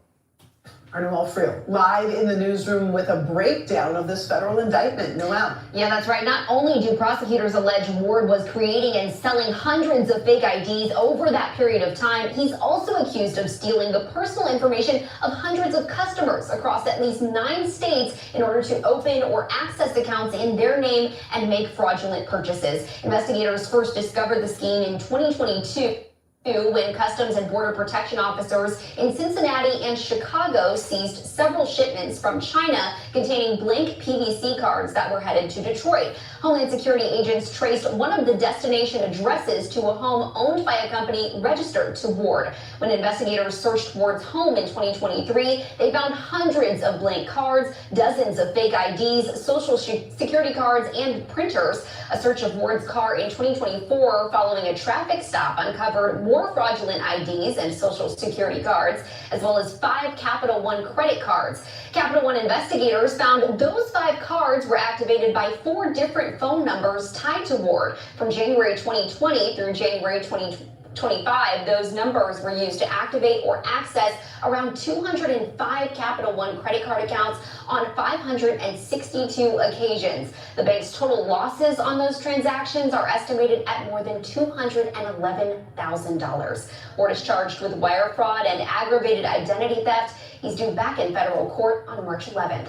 Noel Friel, live in the newsroom with a breakdown of this federal indictment. Noel. Yeah, that's right. Not only do prosecutors allege Ward was creating and selling hundreds of fake IDs over that period of time, he's also accused of stealing the personal information of hundreds of customers across at least 9 states in order to open or access accounts in their name and make fraudulent purchases. Investigators first discovered the scheme in 2022. When Customs and Border Protection officers in Cincinnati and Chicago seized several shipments from China containing blank PVC cards that were headed to Detroit. Homeland Security agents traced one of the destination addresses to a home owned by a company registered to Ward. When investigators searched Ward's home in 2023, they found hundreds of blank cards, dozens of fake IDs, social security cards, and printers. A search of Ward's car in 2024 following a traffic stop uncovered more fraudulent IDs and social security cards, as well as 5 Capital One credit cards. Capital One investigators found those 5 cards were activated by 4 different phone numbers tied to Ward from January 2020 through January 2024. 25, those numbers were used to activate or access around 205 Capital One credit card accounts on 562 occasions. The bank's total losses on those transactions are estimated at more than $211,000. Ward is charged with wire fraud and aggravated identity theft. He's due back in federal court on March 11th.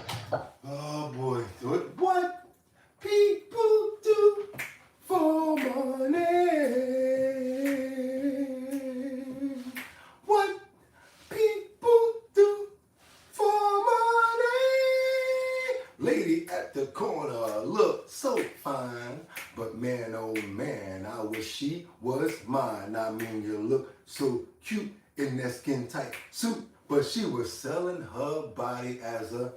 Oh boy, what people do for money. What people do for money. Lady at the corner looked so fine, but man, oh man, I wish she was mine. I mean, you look so cute in that skin tight suit, but she was selling her body as a...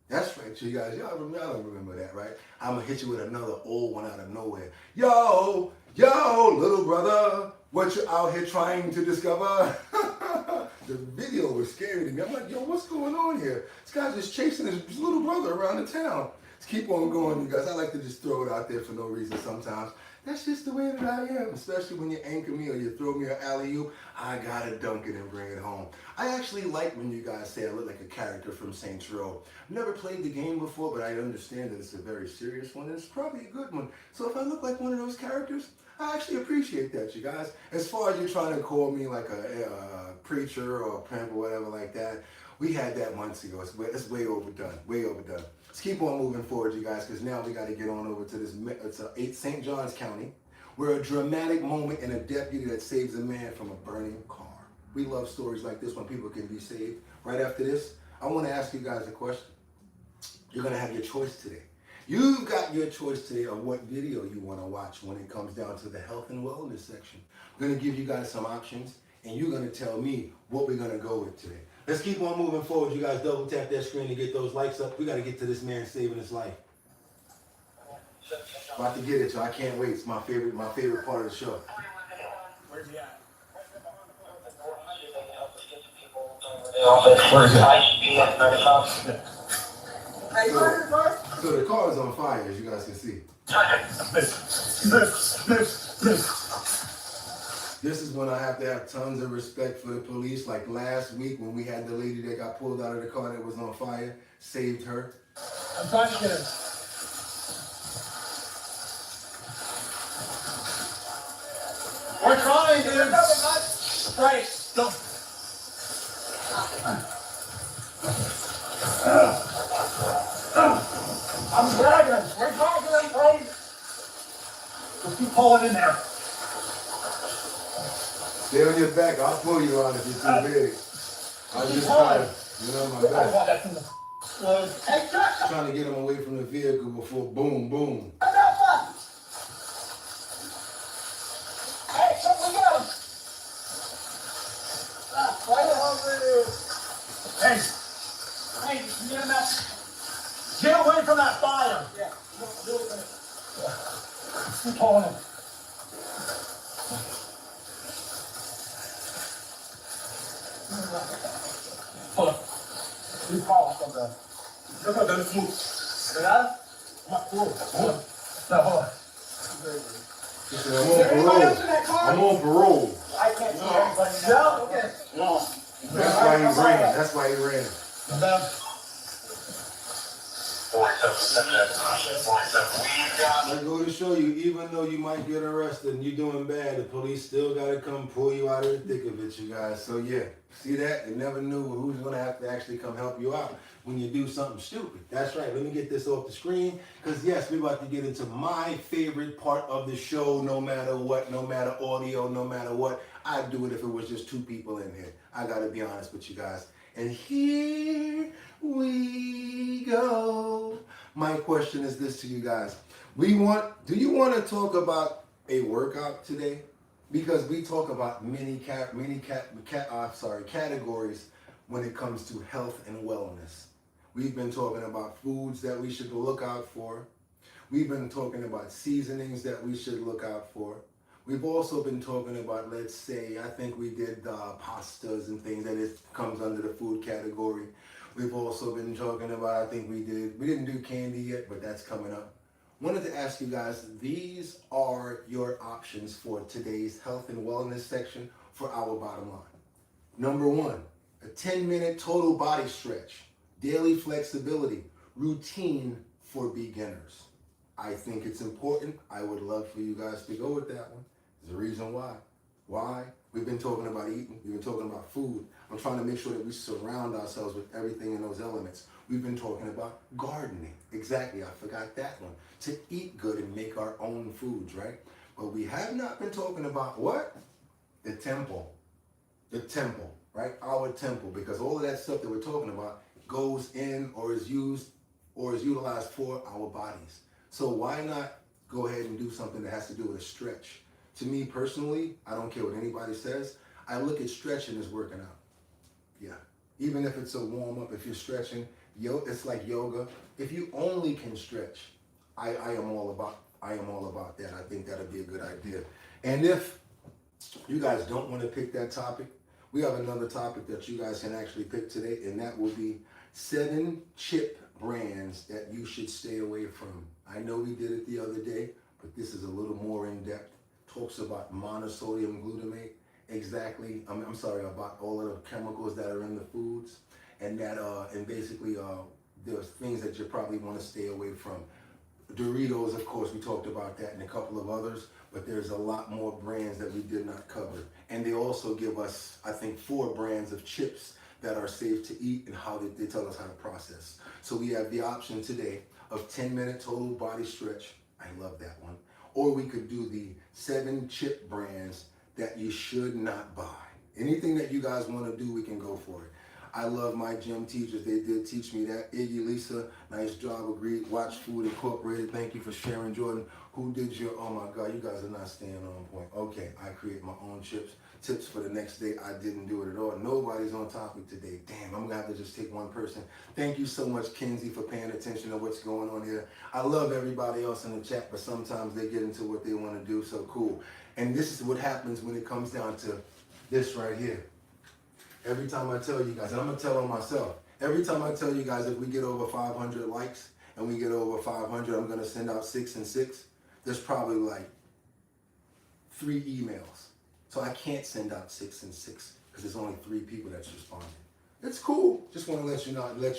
That's right, you guys. Y'all remember that, right? I'm gonna hit you with another old one out of nowhere. Yo, little brother, what you out here trying to discover? The video was scary to me. I'm like, yo, what's going on here? This guy's just chasing his little brother around the town. Let's keep on going, you guys. I like to just throw it out there for no reason sometimes. That's just the way that I am, especially when you anchor me or you throw me an alley-oop. I gotta dunk it and bring it home. I actually like when you guys say I look like a character from Saints Row. Never played the game before, but I understand that it's a very serious one, and it's probably a good one. So if I look like one of those characters, I actually appreciate that, you guys. As far as you trying to call me like a preacher or a pimp or whatever like that, we had that months ago. It's way overdone, way overdone. Let's keep on moving forward, you guys, because now we got to get on over to this. It's St. Johns County, where a dramatic moment in a deputy that saves a man from a burning car. We love stories like this when people can be saved. Right after this, I want to ask you guys a question. You're going to have your choice today. You've got your choice today of what video you want to watch when it comes down to the health and wellness section. I'm going to give you guys some options, and you're going to tell me what we're going to go with today. Let's keep on moving forward. You guys double tap that screen to get those likes up. We got to get to this man saving his life. About to get it, so I can't wait. It's my favorite part of the show. Where's he at? Where is it? So the car is on fire, as you guys can see. This is when I have to have tons of respect for the police. Like last week when we had the lady that got pulled out of the car that was on fire, saved her. I'm trying to get her. We're trying, dude. Right, go. I'm dragging. We're dragging, please. Just keep pulling in there. Stay on your back. I'll pull you on if you're too big. I'll just try to, my best. Trying to get him away from the vehicle before boom, boom. Hey, get away from that fire. Yeah, keep pulling him. Hold up. You fall off of the... Look at those moves. ¿Verdad? No, hold on. I'm on parole. I can't see everybody now. No? Okay. No. That's why he ran. I go to show you, even though you might get arrested and you're doing bad, the police still got to come pull you out of the thick of it, you guys. So yeah, see that? You never knew who's going to have to actually come help you out when you do something stupid. That's right. Let me get this off the screen because yes, we're about to get into my favorite part of the show, no matter what, no matter audio, no matter what. I'd do it if it was just two people in here. I got to be honest with you guys. And here we go. My question is this to you guys. Do you want to talk about a workout today? Because we talk about many categories when it comes to health and wellness. We've been talking about foods that we should look out for. We've been talking about seasonings that we should look out for. We've also been talking about, let's say, I think we did pastas and things that it comes under the food category. We've also been talking about, I think we didn't do candy yet, but that's coming up. Wanted to ask you guys, these are your options for today's health and wellness section for our bottom line. Number 1, a 10-minute total body stretch, daily flexibility, routine for beginners. I think it's important. I would love for you guys to go with that one. There's a reason why. Why? We've been talking about eating. We've been talking about food. I'm trying to make sure that we surround ourselves with everything in those elements. We've been talking about gardening. Exactly. I forgot that one. To eat good and make our own foods, right? But we have not been talking about what? The temple. The temple, right? Our temple. Because all of that stuff that we're talking about goes in or is used or is utilized for our bodies. So why not go ahead and do something that has to do with a stretch? To me personally, I don't care what anybody says, I look at stretching as working out. Yeah. Even if it's a warm-up, if you're stretching, it's like yoga. If you only can stretch, I am all about that. I think that'd be a good idea. And if you guys don't want to pick that topic, we have another topic that you guys can actually pick today, and that will be 7 chip brands that you should stay away from. I know we did it the other day, but this is a little more in-depth. Talks about monosodium glutamate, exactly. I'm sorry, about all of the chemicals that are in the foods, and that and basically there's things that you probably want to stay away from. Doritos, of course, we talked about that, and a couple of others, but there's a lot more brands that we did not cover. And they also give us, I think, 4 brands of chips that are safe to eat and how they tell us how to process. So we have the option today of 10-minute total body stretch. I love that one. Or we could do the 7 chip brands that you should not buy. Anything that you guys want to do, we can go for it. I love my gym teachers. They did teach me that. Iggy, Lisa, nice job. Agreed. Watch Food Incorporated. Thank you for sharing, Jordan. Who did your, oh my God, you guys are not staying on point. Okay, I create my own tips for the next day. I didn't do it at all. Nobody's on topic today. Damn, I'm gonna have to just take one person. Thank you so much, Kinsey, for paying attention to what's going on here. I love everybody else in the chat, but sometimes they get into what they want to do, so cool. And this is what happens when it comes down to this right here. Every time I tell you guys, and I'm gonna tell on myself, every time I tell you guys if we get over 500 likes and we get over 500, I'm gonna send out 6 and 6. There's probably like 3 emails. So I can't send out 6 and 6 because there's only 3 people that's responding. It's cool. Just want to let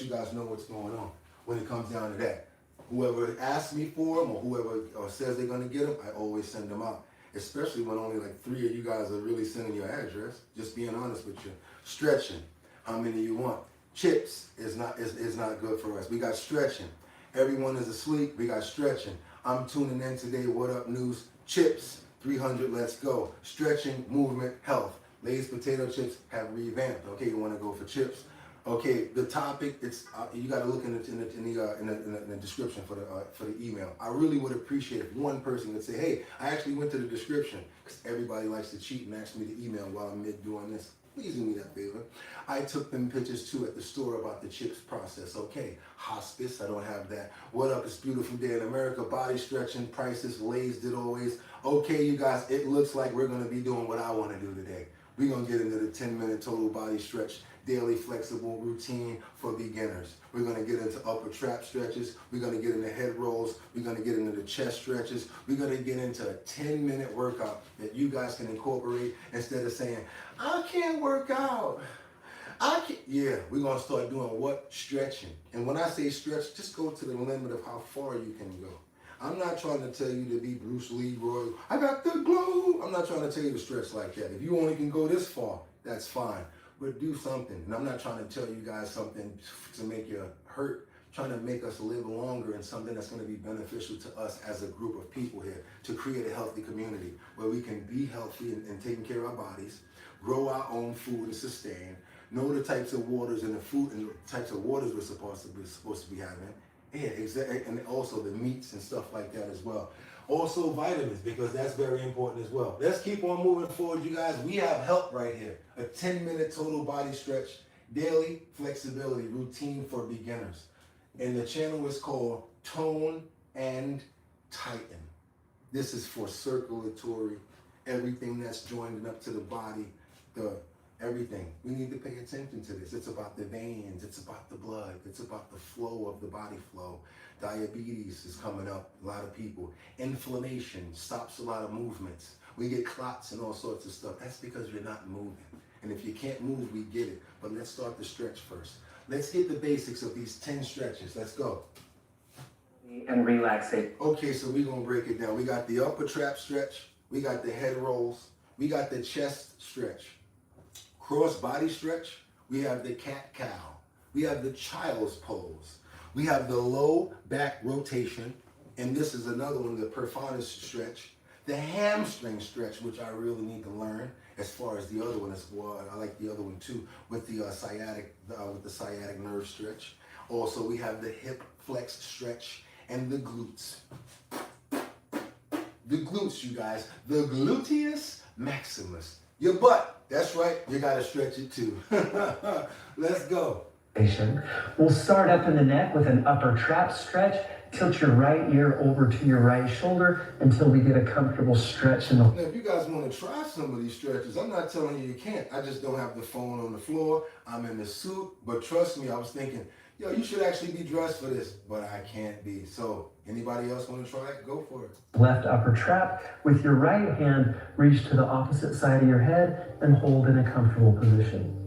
you guys know what's going on when it comes down to that. Whoever asks me for them or whoever says they're gonna get them, I always send them out. Especially when only like 3 of you guys are really sending your address. Just being honest with you. Stretching. How many you want? Chips is not good for us. We got stretching. Everyone is asleep. We got stretching. I'm tuning in today. What up, news? Chips. 300. Let's go. Stretching, movement, health. Lay's potato chips have revamped. Okay, you want to go for chips? Okay, the topic, it's you got to look in the description for the email. I really would appreciate if one person would say, hey, I actually went to the description, because everybody likes to cheat and ask me to email while I'm mid doing this. Please do me that favor. I took them pictures too at the store about the chips process. Okay, hospice, I don't have that. What up, it's beautiful day in America. Body stretching, prices, Lay's did always. Okay, you guys, it looks like we're going to be doing what I want to do today. We're going to get into the 10-minute total body stretch, daily flexible routine for beginners. We're going to get into upper trap stretches. We're going to get into head rolls. We're going to get into the chest stretches. We're going to get into a 10-minute workout that you guys can incorporate instead of saying, I can't work out. Yeah, we're going to start doing what? Stretching. And when I say stretch, just go to the limit of how far you can go. I'm not trying to tell you to be Bruce Lee, Roy. I got the glow. I'm not trying to tell you to stretch like that. If you only can go this far, that's fine. But do something. And I'm not trying to tell you guys something to make you hurt. I'm trying to make us live longer in something that's going to be beneficial to us as a group of people here, to create a healthy community where we can be healthy and taking care of our bodies, grow our own food and sustain, know the types of waters and the food and the types of waters we're supposed to be having. Yeah, exactly, and also the meats and stuff like that as well. Also vitamins, because that's very important as well. Let's keep on moving forward, you guys. We have help right here. A 10-minute total body stretch, daily flexibility routine for beginners. And the channel is called Tone and Tighten. This is for circulatory, everything that's joined up to the body, everything. We need to pay attention to this. It's about the veins, it's about the blood, it's about the flow of the body flow. Diabetes is coming up, a lot of people. Inflammation stops a lot of movements. We get clots and all sorts of stuff. That's because you're not moving. And if you can't move, we get it. But let's start the stretch first. Let's get the basics of these 10 stretches. Let's go. And relax it. Okay, so we're gonna break it down. We got the upper trap stretch, we got the head rolls, we got the chest stretch, cross body stretch, we have the cat cow, we have the child's pose, we have the low back rotation, and this is another one, the performance stretch, the hamstring stretch, which I really need to learn as far as the other one as well. I like the other one too, with the sciatic nerve stretch. Also, we have the hip flex stretch and the glutes. The glutes, you guys. The gluteus maximus. Your butt. That's right. You got to stretch it too. Let's go. We'll start up in the neck with an upper trap stretch. Tilt your right ear over to your right shoulder until we get a comfortable stretch in the... Now, if you guys want to try some of these stretches, I'm not telling you you can't. I just don't have the phone on the floor. I'm in the suit. But trust me, I was thinking, yo, you should actually be dressed for this, but I can't be. So anybody else want to try it? Go for it. Left upper trap. With your right hand, reach to the opposite side of your head and hold in a comfortable position.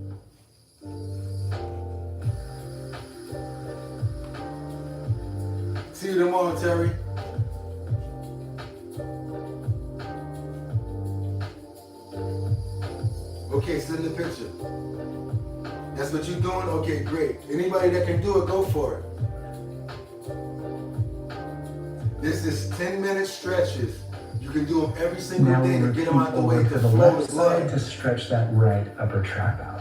See you tomorrow, Terry. Okay, send the picture. That's what you're doing? Okay, great. Anybody that can do it, go for it. This is 10-minute stretches. You can do them every single day to get them out the way to the flow left the blood. side to stretch that right upper trap out.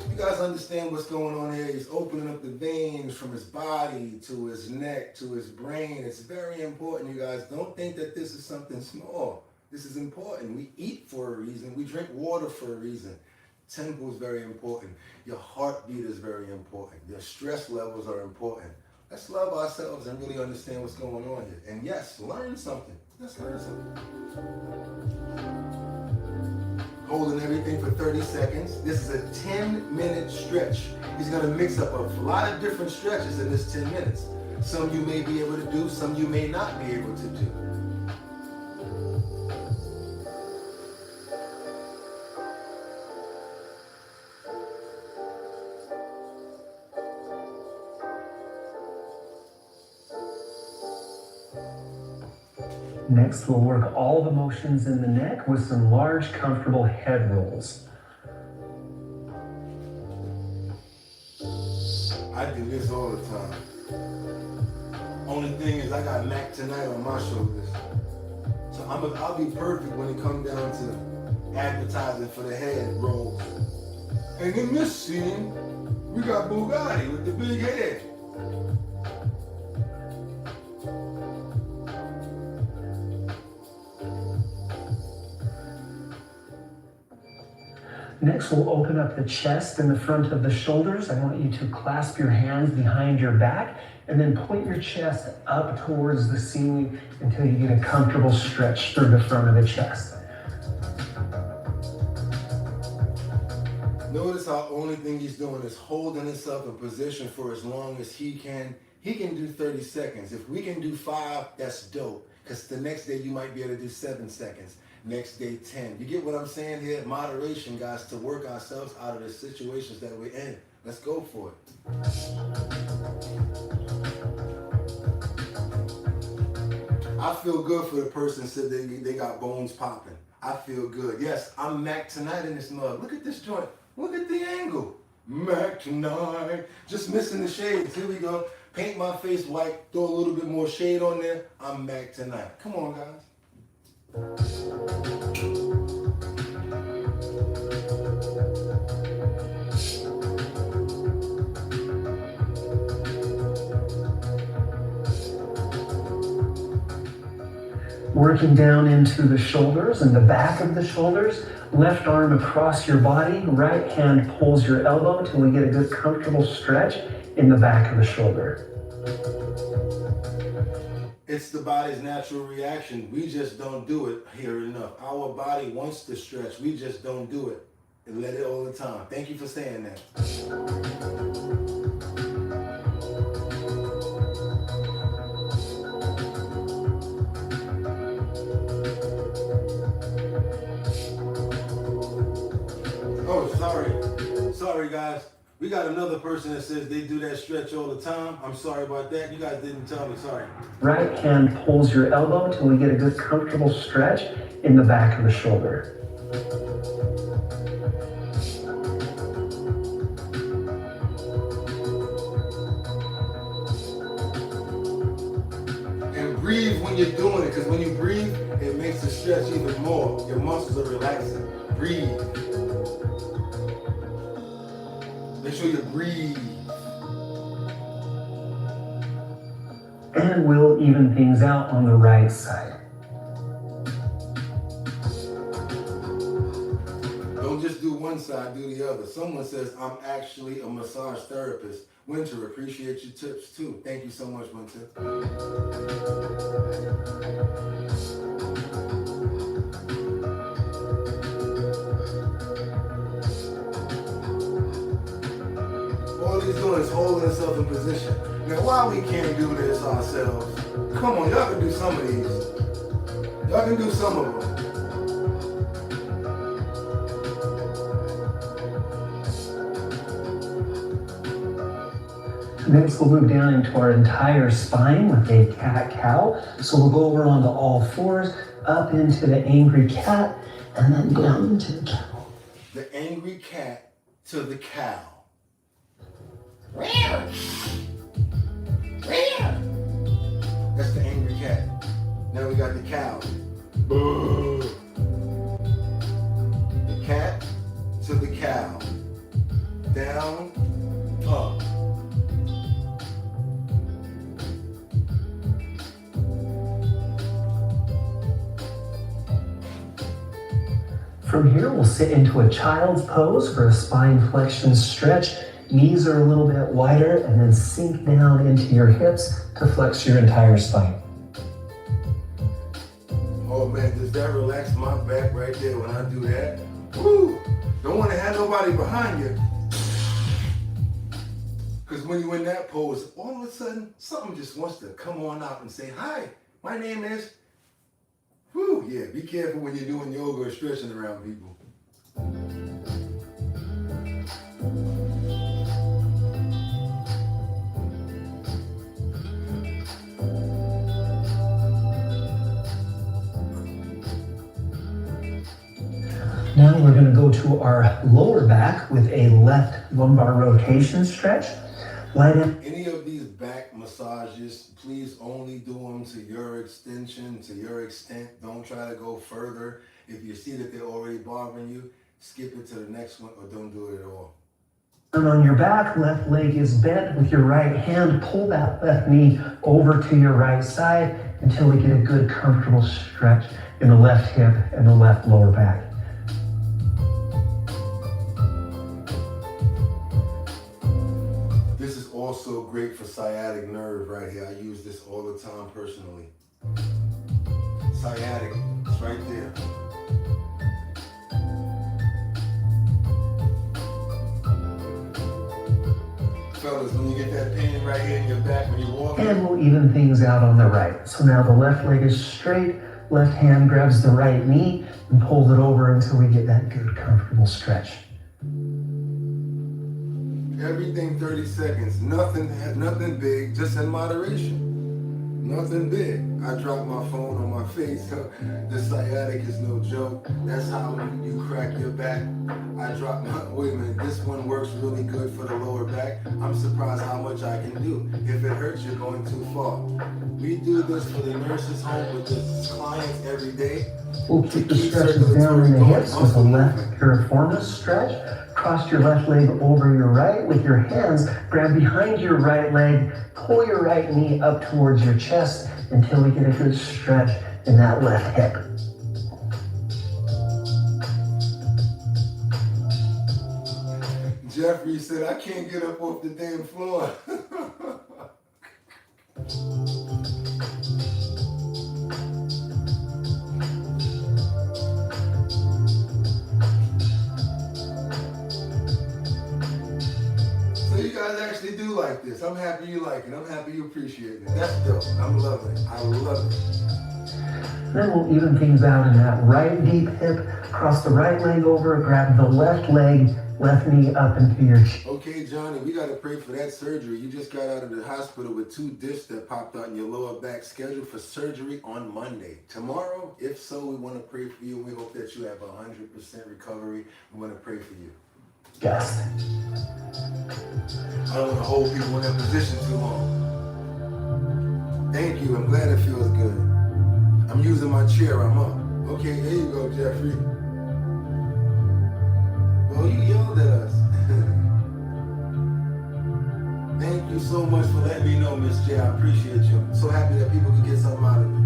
You guys understand what's going on here? He's opening up the veins from his body to his neck to his brain. It's very important, you guys. Don't think that this is something small. This is important. We eat for a reason. We drink water for a reason. Tempo is very important. Your heartbeat is very important. Your stress levels are important. Let's love ourselves and really understand what's going on here. And yes, learn something. Let's learn something. Holding everything for 30 seconds. This is a 10-minute stretch. He's going to mix up a lot of different stretches in this 10 minutes. Some you may be able to do, some you may not be able to do. Next, we'll work all the motions in the neck with some large, comfortable head rolls. I do this all the time. Only thing is I got Mac tonight on my shoulders. So I'll be perfect when it comes down to advertising for the head rolls. And in this scene, we got Bugatti with the big head. Next, we'll open up the chest and the front of the shoulders. I want you to clasp your hands behind your back and then point your chest up towards the ceiling until you get a comfortable stretch through the front of the chest. Notice how only thing he's doing is holding himself in position for as long as he can. He can do 30 seconds. If we can do 5, that's dope. Because the next day you might be able to do 7 seconds. Next day 10. You get what I'm saying here? Moderation, guys, to work ourselves out of the situations that we're in. Let's go for it. I feel good for the person said they got bones popping. I feel good. Yes, I'm Mac tonight in this mug. Look at this joint. Look at the angle. Mac tonight. Just missing the shades. Here we go. Paint my face white. Throw a little bit more shade on there. I'm Mac tonight. Come on, guys. Working down into the shoulders and the back of the shoulders, left arm across your body, right hand pulls your elbow until we get a good comfortable stretch in the back of the shoulder. It's the body's natural reaction. We just don't do it here enough. Our body wants to stretch. We just don't do it. and let it all the time. Thank you for saying that. Oh, sorry guys. We got another person that says they do that stretch all the time. I'm sorry about that. You guys didn't tell me, sorry. Right hand pulls your elbow till we get a good comfortable stretch in the back of the shoulder. And breathe when you're doing it, because when you breathe, it makes the stretch even more. Your muscles are relaxing. Breathe. Make sure you breathe. And we'll even things out on the right side. Don't just do one side, do the other. Someone says, I'm actually a massage therapist. Winter, appreciate your tips too. Thank you so much, Winter. All he's doing is holding himself in position. Now, why we can't do this ourselves? Come on, y'all can do some of these. Y'all can do some of them. Next, we'll move down into our entire spine with a cat-cow. So we'll go over onto all fours, up into the angry cat, and then down into the cow. The angry cat to the cow. That's the angry cat. Now we got the cow. Boo. The cat to the cow. Down, up. From here, we'll sit into a child's pose for a spine flexion stretch. Knees are a little bit wider, and then sink down into your hips to flex your entire spine. Oh man, does that relax my back right there when I do that? Woo! Don't want to have nobody behind you. Because when you're in that pose, all of a sudden, something just wants to come on out and say, hi, my name is... Whew, yeah, be careful when you're doing yoga or stretching around people. Now we're going to go to our lower back with a left lumbar rotation stretch. Any of these back massages, please only do them to your extension, to your extent. Don't try to go further. If you see that they're already bothering you, skip it to the next one or don't do it at all. And on your back, left leg is bent with your right hand. Pull that left knee over to your right side until we get a good comfortable stretch in the left hip and the left lower back. This is also great for sciatic nerve right here. I use this all the time personally. Sciatic, it's right there. Fellas, when you get that pain right here in your back when you're walking. And we'll even things out on the right. So now the left leg is straight, left hand grabs the right knee and pulls it over until we get that good comfortable stretch. Everything 30 seconds, nothing big, just in moderation. Nothing big. I dropped my phone on my face. The sciatic is no joke. That's how you crack your back. I dropped my, wait a minute, this one works really good for the lower back. I'm surprised how much I can do. If it hurts, you're going too far. We do this for the nurses' home with the clients every day. We'll keep the stretches down in the hips with a left piriformis stretch. Cross your left leg over your right with your hands. Grab behind your right leg. Pull your right knee up towards your chest until we get a good stretch in that left hip. Jeffrey said, I can't get up off the damn floor. guys actually do like this. I'm happy you like it. I'm happy you appreciate it. That's dope. I'm loving it. I love it. Then we'll even things out in that right deep hip, cross the right leg over, grab the left leg, left knee up into your chin. Okay, Johnny, we got to pray for that surgery. You just got out of the hospital with 2 discs that popped out in your lower back, scheduled for surgery on Monday. Tomorrow, if so, we want to pray for you. We hope that you have 100% recovery. We want to pray for you. Yes. I don't want to hold people in that position too long. Thank you. I'm glad it feels good. I'm using my chair. I'm up. Okay, there you go, Jeffrey. Well, you yelled at us. Thank you so much for letting me know, Miss J. I appreciate you. I'm so happy that people can get something out of it.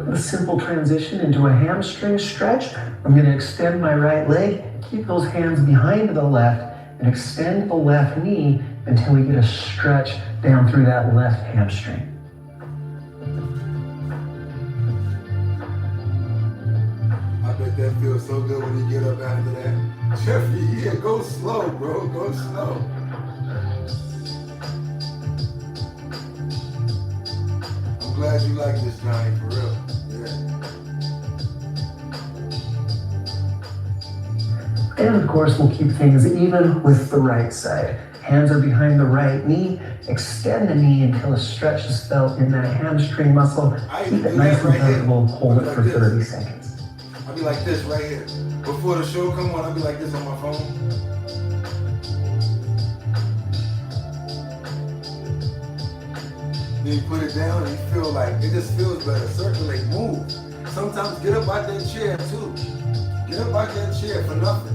A simple transition into a hamstring stretch. I'm going to extend my right leg, keep those hands behind the left, and extend the left knee until we get a stretch down through that left hamstring. I bet that feels so good when you get up after that. Jeffrey, yeah, go slow, bro. Go slow. I'm glad you like this, Johnny, for real. And of course, we'll keep things even with the right side. Hands are behind the right knee. Extend the knee until a stretch is felt in that hamstring muscle. Keep it nice and comfortable. Hold it for 30 seconds. I'll be like this right here. Before the show come on, I'll be like this on my phone. Then you put it down and you feel like, it just feels better. Circulate, move. Sometimes get up out that chair too. Get up out that chair for nothing.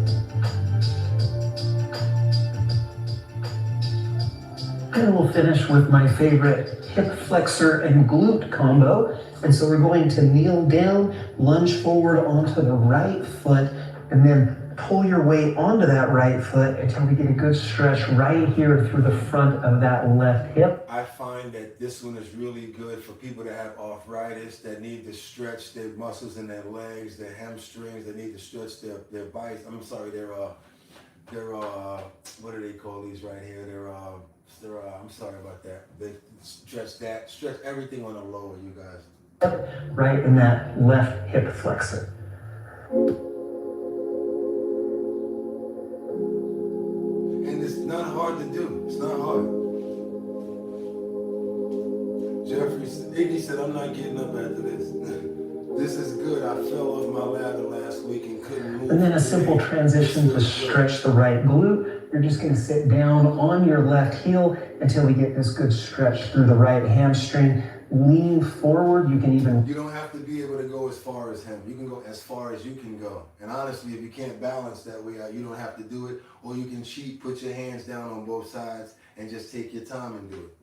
And we'll finish with my favorite hip flexor and glute combo. And so we're going to kneel down, lunge forward onto the right foot, and then pull your weight onto that right foot until we get a good stretch right here through the front of that left hip. I find that this one is really good for people that have arthritis, that need to stretch their muscles in their legs, their hamstrings, that need to stretch their biceps. I'm sorry, their what do they call these right here? I'm sorry about that. They stretch everything on the lower, you guys. Right in that left hip flexor. And it's not hard to do. It's not hard. Iggy said, I'm not getting up after this. This is good. I fell off my ladder last week and couldn't move. And then a simple transition to stretch the right glute. You're just going to sit down on your left heel until we get this good stretch through the right hamstring. Lean forward. You can even... You don't have to be able to go as far as him. You can go as far as you can go. And honestly, if you can't balance that way, you don't have to do it. Or you can cheat, put your hands down on both sides, and just take your time and do it.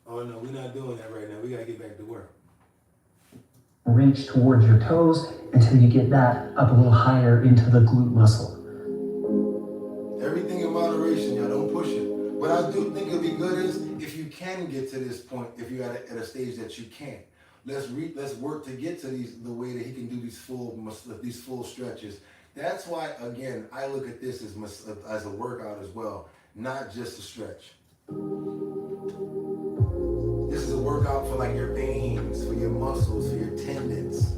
Oh no, we're not doing that right now. We got to get back to work. Reach towards your toes until you get that up a little higher into the glute muscle. Everything in moderation, y'all. Don't push it. What I do think it'll be good is if you can get to this point, if you're at a stage that you can't. Let's work to get to the way that he can do these full stretches. That's why, again, I look at this as a workout as well, not just a stretch. This is a workout for like your veins, for your muscles, for your tendons.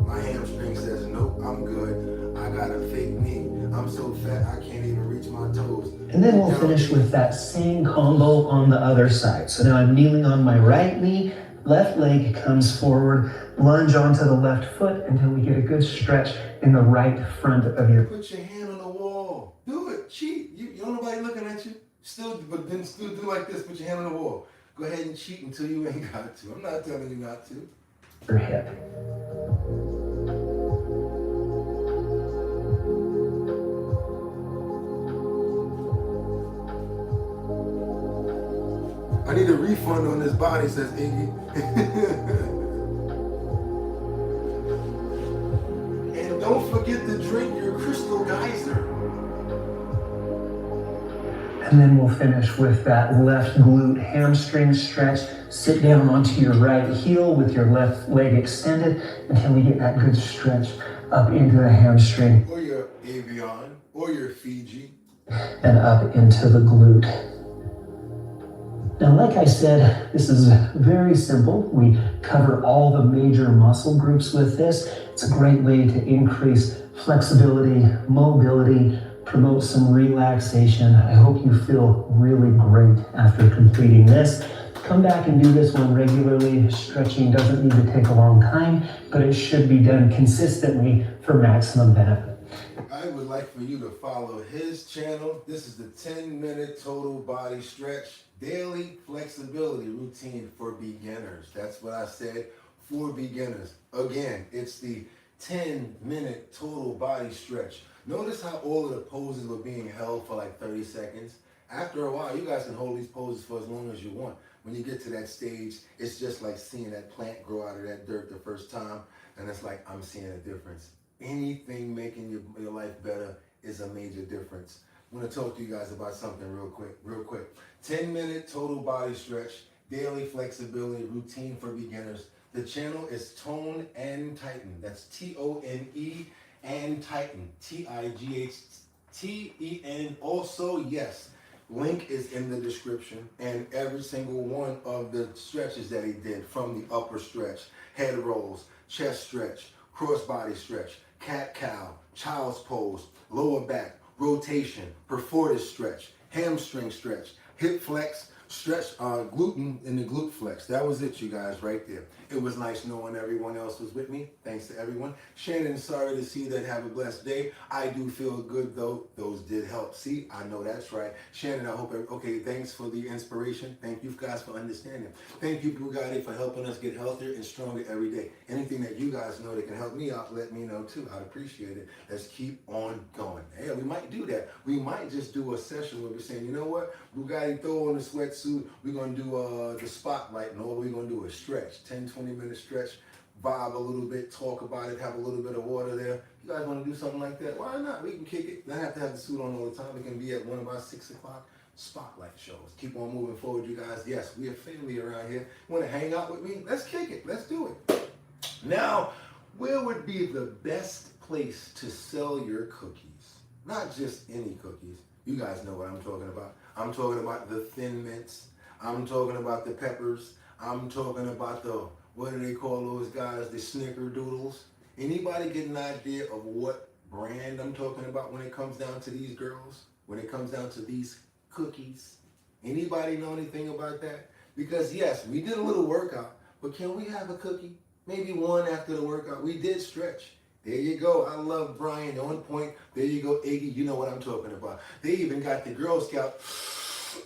My hamstring says, nope, I'm good. I got a fake knee. I'm so fat I can't even reach my toes. And then we'll finish with that same combo on the other side. So now I'm kneeling on my right knee, left leg comes forward, lunge onto the left foot until we get a good stretch in the right front of your... Put your hand on the wall. Do it. Cheat. You don't nobody looking at you. But then still do like this. Put your hand on the wall. Go ahead and cheat until you ain't got to. I'm not telling you not to. Your hip. I need a refund on this body, says Iggy. And don't forget to drink your Crystal Geyser. And then we'll finish with that left glute hamstring stretch. Sit down onto your right heel with your left leg extended until we get that good stretch up into the hamstring. Or your avion, or your Fiji. And up into the glute. Now, like I said, this is very simple. We cover all the major muscle groups with this. It's a great way to increase flexibility, mobility, promote some relaxation. I hope you feel really great after completing this. Come back and do this one regularly. Stretching doesn't need to take a long time, but it should be done consistently for maximum benefit. I would like for you to follow his channel. This is the 10-minute total body stretch daily flexibility routine for beginners. That's what I said, for beginners. Again, it's the 10-minute total body stretch. Notice how all of the poses were being held for like 30 seconds. After a while, you guys can hold these poses for as long as you want. When you get to that stage, it's just like seeing that plant grow out of that dirt the first time, and it's like, I'm seeing a difference. Anything making your life better is a major difference. I want to talk to you guys about something real quick. 10-minute total body stretch, daily flexibility routine for beginners. The channel is Tone and Tighten. That's T-O-N-E and Tighten. T-I-G-H-T-E-N. Also, yes, link is in the description, and every single one of the stretches that he did, from the upper stretch, head rolls, chest stretch, cross body stretch, cat-cow, child's pose, lower back, rotation, perfortis stretch, hamstring stretch, hip flex, stretch, gluten in the glute flex. That was it, you guys, right there. It was nice knowing everyone else was with me. Thanks to everyone. Shannon, sorry to see that. Have a blessed day. I do feel good, though. Those did help. See, I know that's right. Shannon, I hope, okay, thanks for the inspiration. Thank you guys for understanding. Thank you, Bugatti, for helping us get healthier and stronger every day. Anything that you guys know that can help me out, let me know, too. I'd appreciate it. Let's keep on going. Hey, we might do that. We might just do a session where we're saying, you know what, Bugatti, throw on the sweatsuit. We're going to do the spotlight, and all we're going to do is stretch. 10-20-minute stretch, vibe a little bit, talk about it, have a little bit of water there. You guys want to do something like that? Why not? We can kick it. Don't have to have the suit on all the time. We can be at one of our 6 o'clock spotlight shows. Keep on moving forward, you guys. Yes, we are family around here. Want to hang out with me? Let's kick it. Let's do it. Now, where would be the best place to sell your cookies? Not just any cookies. You guys know what I'm talking about. I'm talking about the Thin Mints. I'm talking about the peppers. I'm talking about the, what do they call those guys, the snickerdoodles? Anybody get an idea of what brand I'm talking about when it comes down to these girls? When it comes down to these cookies? Anybody know anything about that? Because yes, we did a little workout, but can we have a cookie? Maybe one after the workout. We did stretch. There you go. I love Brian on point. There you go, Iggy. You know what I'm talking about. They even got the Girl Scout.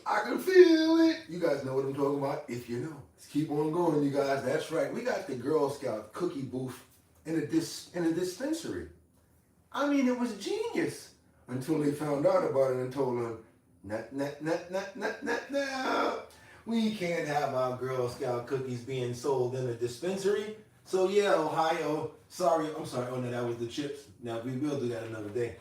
I can feel it. You guys know what I'm talking about. If you know, let's keep on going, you guys. That's right. We got the Girl Scout cookie booth in a dispensary. I mean, it was genius until they found out about it and told them, no. We can't have our Girl Scout cookies being sold in a dispensary. So yeah, Ohio. Sorry, I'm sorry. Oh no, that was the chips. Now we will do that another day.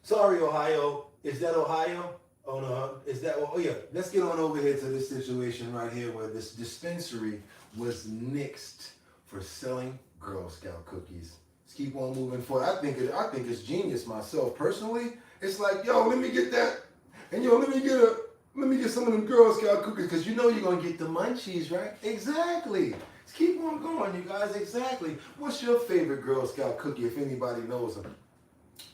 Sorry, Ohio. Is that Ohio? Oh no, is that, oh yeah, let's get on over here to this situation right here where this dispensary was nixed for selling Girl Scout cookies. Let's keep on moving forward. I think it's genius myself. Personally, it's like, yo, let me get that, and yo, let me get some of them Girl Scout cookies, because you know you're gonna get the munchies, right? Exactly. Let's keep on going, you guys, exactly. What's your favorite Girl Scout cookie, if anybody knows them?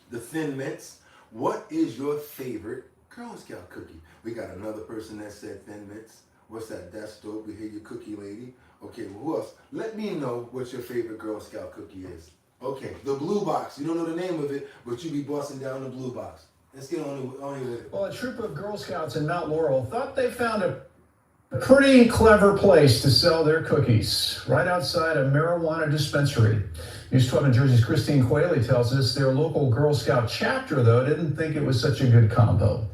The Thin Mints. What is your favorite Girl Scout cookie? We got another person that said Thin Mints. What's that? That's dope. We hear your cookie lady. Okay, well, who else? Let me know what your favorite Girl Scout cookie is. Okay, the blue box. You don't know the name of it, but you be busting down the blue box. Let's get on with it. Well, a troop of Girl Scouts in Mount Laurel thought they found a pretty clever place to sell their cookies, right outside a marijuana dispensary. News 12 New Jersey's Kristi Noem tells us their local Girl Scout chapter, though, didn't think it was such a good combo.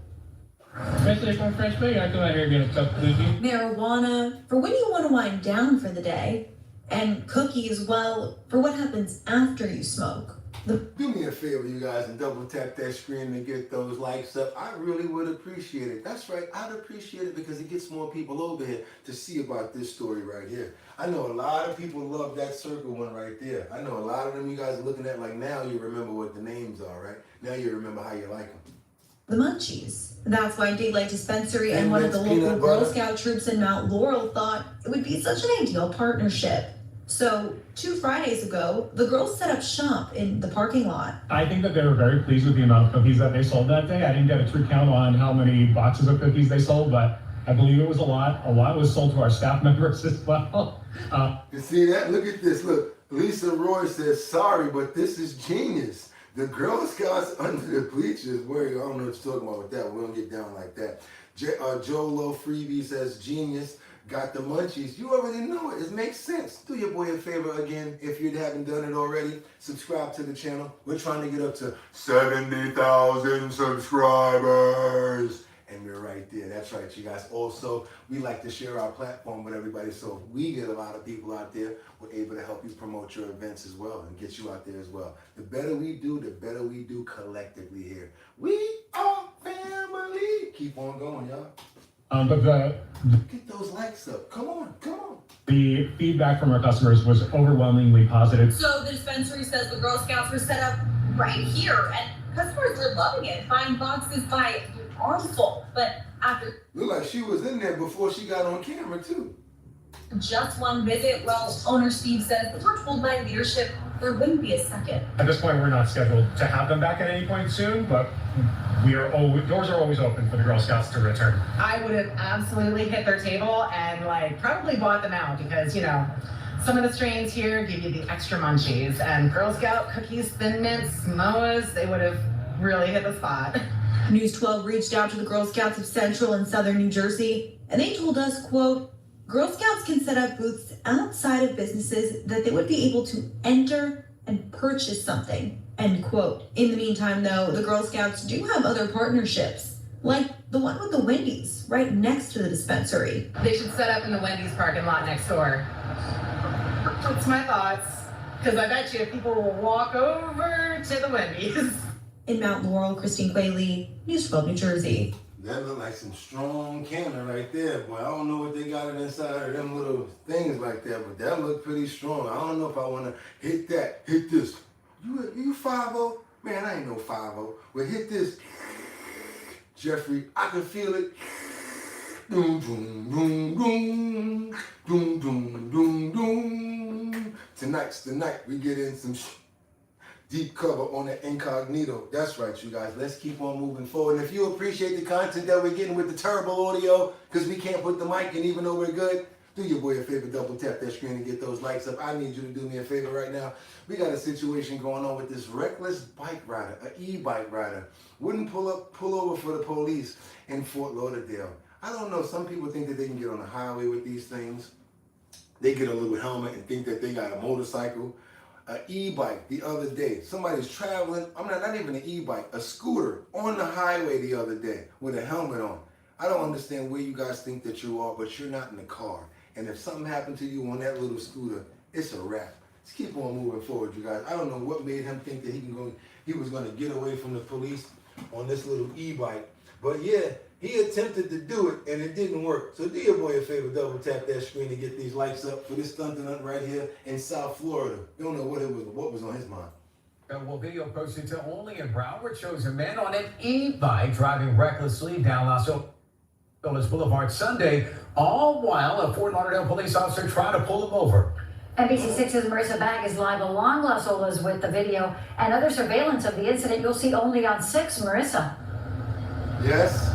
Especially from French Bay, I come out here and get a cup of cookies. Marijuana for when you want to wind down for the day, and cookies, well, for what happens after you smoke. Do me a favor, you guys, and double tap that screen and get those likes up. I really would appreciate it. That's right, I'd appreciate it because it gets more people over here to see about this story right here. I know a lot of people love that circle one right there. I know a lot of them you guys are looking at like now you remember what the names are, right? Now you remember how you like them. The Munchies. That's why Daylight Dispensary and one of the that's local peanut Girl butter. Scout troops in Mount Laurel thought it would be such an ideal partnership. So 2 Fridays ago, the girls set up shop in the parking lot. I think that they were very pleased with the amount of cookies that they sold that day. I didn't get a true count on how many boxes of cookies they sold, but I believe it was a lot. A lot was sold to our staff members as well. You see that? Look at this. Look, Lisa Roy says, sorry, but this is genius. The Girl Scouts under the bleachers. Where I don't know what you're talking about with that. We don't get down like that. Joe Low Freebie says, genius. Got the munchies. You already know it. It makes sense. Do your boy a favor again if you haven't done it already. Subscribe to the channel. We're trying to get up to 70,000 subscribers. And we're right there. That's right, you guys. Also, we like to share our platform with everybody. So if we get a lot of people out there, we're able to help you promote your events as well and get you out there as well. The better we do, the better we do collectively here. We are family. Keep on going, y'all. Get those likes up. Come on, come on. The feedback from our customers was overwhelmingly positive. So the dispensary says the Girl Scouts were set up right here, and customers were loving it, buying boxes by the armful. But after Look like she was in there before she got on camera too. just one visit, well, owner Steve says they were told by leadership there wouldn't be a second. At this point, we're not scheduled to have them back at any point soon, but doors are always open for the Girl Scouts to return. I would have absolutely hit their table and probably bought them out because, some of the strains here give you the extra munchies, and Girl Scout cookies, Thin Mints, Moas, they would have really hit the spot. News 12 reached out to the Girl Scouts of Central and Southern New Jersey, and they told us, quote, Girl Scouts can set up booths outside of businesses that they would be able to enter and purchase something, end quote. In the meantime, though, the Girl Scouts do have other partnerships, like the one with the Wendy's right next to the dispensary. They should set up in the Wendy's parking lot next door. That's my thoughts, because I bet you people will walk over to the Wendy's. In Mount Laurel, Christine Quayle, News 12 New Jersey. That look like some strong cannon right there, boy. I don't know what they got inside of them little things like that, but that look pretty strong. I don't know if I want to hit that, hit this. You 5-0? Man, I ain't no 5-0. But hit this. Jeffrey, I can feel it. Doom, doom, doom, doom. Doom, doom, doom, doom. Tonight's the night we get in some deep cover on the incognito. That's right, you guys. Let's keep on moving forward. And if you appreciate the content that we're getting with the terrible audio, because we can't put the mic in even though we're good, do your boy a favor, double tap that screen and get those likes up. I need you to do me a favor right now. We got a situation going on with this reckless bike rider, an e-bike rider. Wouldn't pull over for the police in Fort Lauderdale. I don't know, some people think that they can get on the highway with these things. They get a little helmet and think that they got a motorcycle. An e-bike the other day. Somebody's traveling, not even an e-bike, a scooter on the highway the other day with a helmet on. I don't understand where you guys think that you are, but you're not in the car. And if something happened to you on that little scooter, it's a wrap. Let's keep on moving forward, you guys. I don't know what made him think that he was going to get away from the police on this little e-bike. But yeah, he attempted to do it and it didn't work. So do your boy a favor, double tap that screen to get these likes up for this stunting right here in South Florida. Don't know what was on his mind. Well, video posted to Only in Broward shows a man on an e-bike driving recklessly down Los Angeles Boulevard Sunday, all while a Fort Lauderdale police officer tried to pull him over. NBC6's Marissa Bag is live along Las Olas with the video and other surveillance of the incident you'll see only on 6. Marissa. Yes?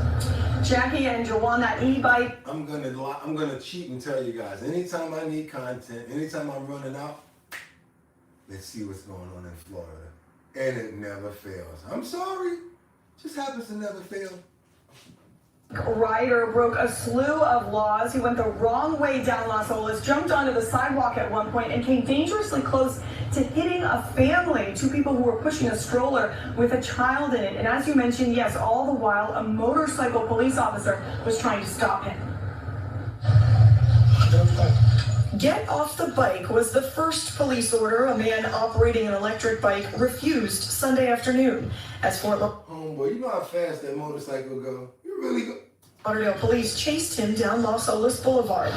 Jackie and Joanne, that e-bike. I'm gonna cheat and tell you guys. Anytime I need content, anytime I'm running out, let's see what's going on in Florida. And it never fails. I'm sorry. Just happens to never fail. Rider broke a slew of laws. He went the wrong way down Las Olas, jumped onto the sidewalk at one point, and came dangerously close to hitting a family. 2 people who were pushing a stroller with a child in it. And as you mentioned, yes, all the while, a motorcycle police officer was trying to stop him. Get off the bike was the first police order a man operating an electric bike refused Sunday afternoon. As Fort Homeboy, you know how fast that motorcycle go? You really go. Lauderdale police chased him down Los Olas Boulevard.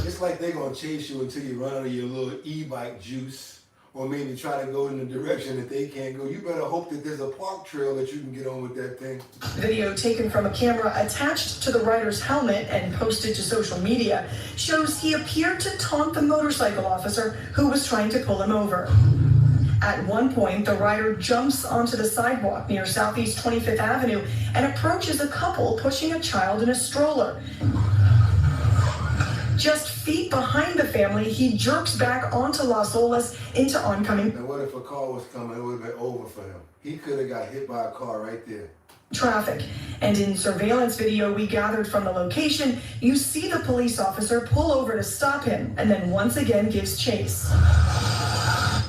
It's like they're gonna chase you until you run out of your little e-bike juice, or maybe try to go in the direction that they can't go. You better hope that there's a park trail that you can get on with that thing. Video taken from a camera attached to the rider's helmet and posted to social media shows he appeared to taunt the motorcycle officer who was trying to pull him over. At one point, the rider jumps onto the sidewalk near Southeast 25th Avenue and approaches a couple pushing a child in a stroller. Just feet behind the family, he jerks back onto Los Olas into oncoming Now what if a car was coming? It would have been over for him. He could have got hit by a car right there. traffic. And in surveillance video we gathered from the location, you see the police officer pull over to stop him and then once again gives chase.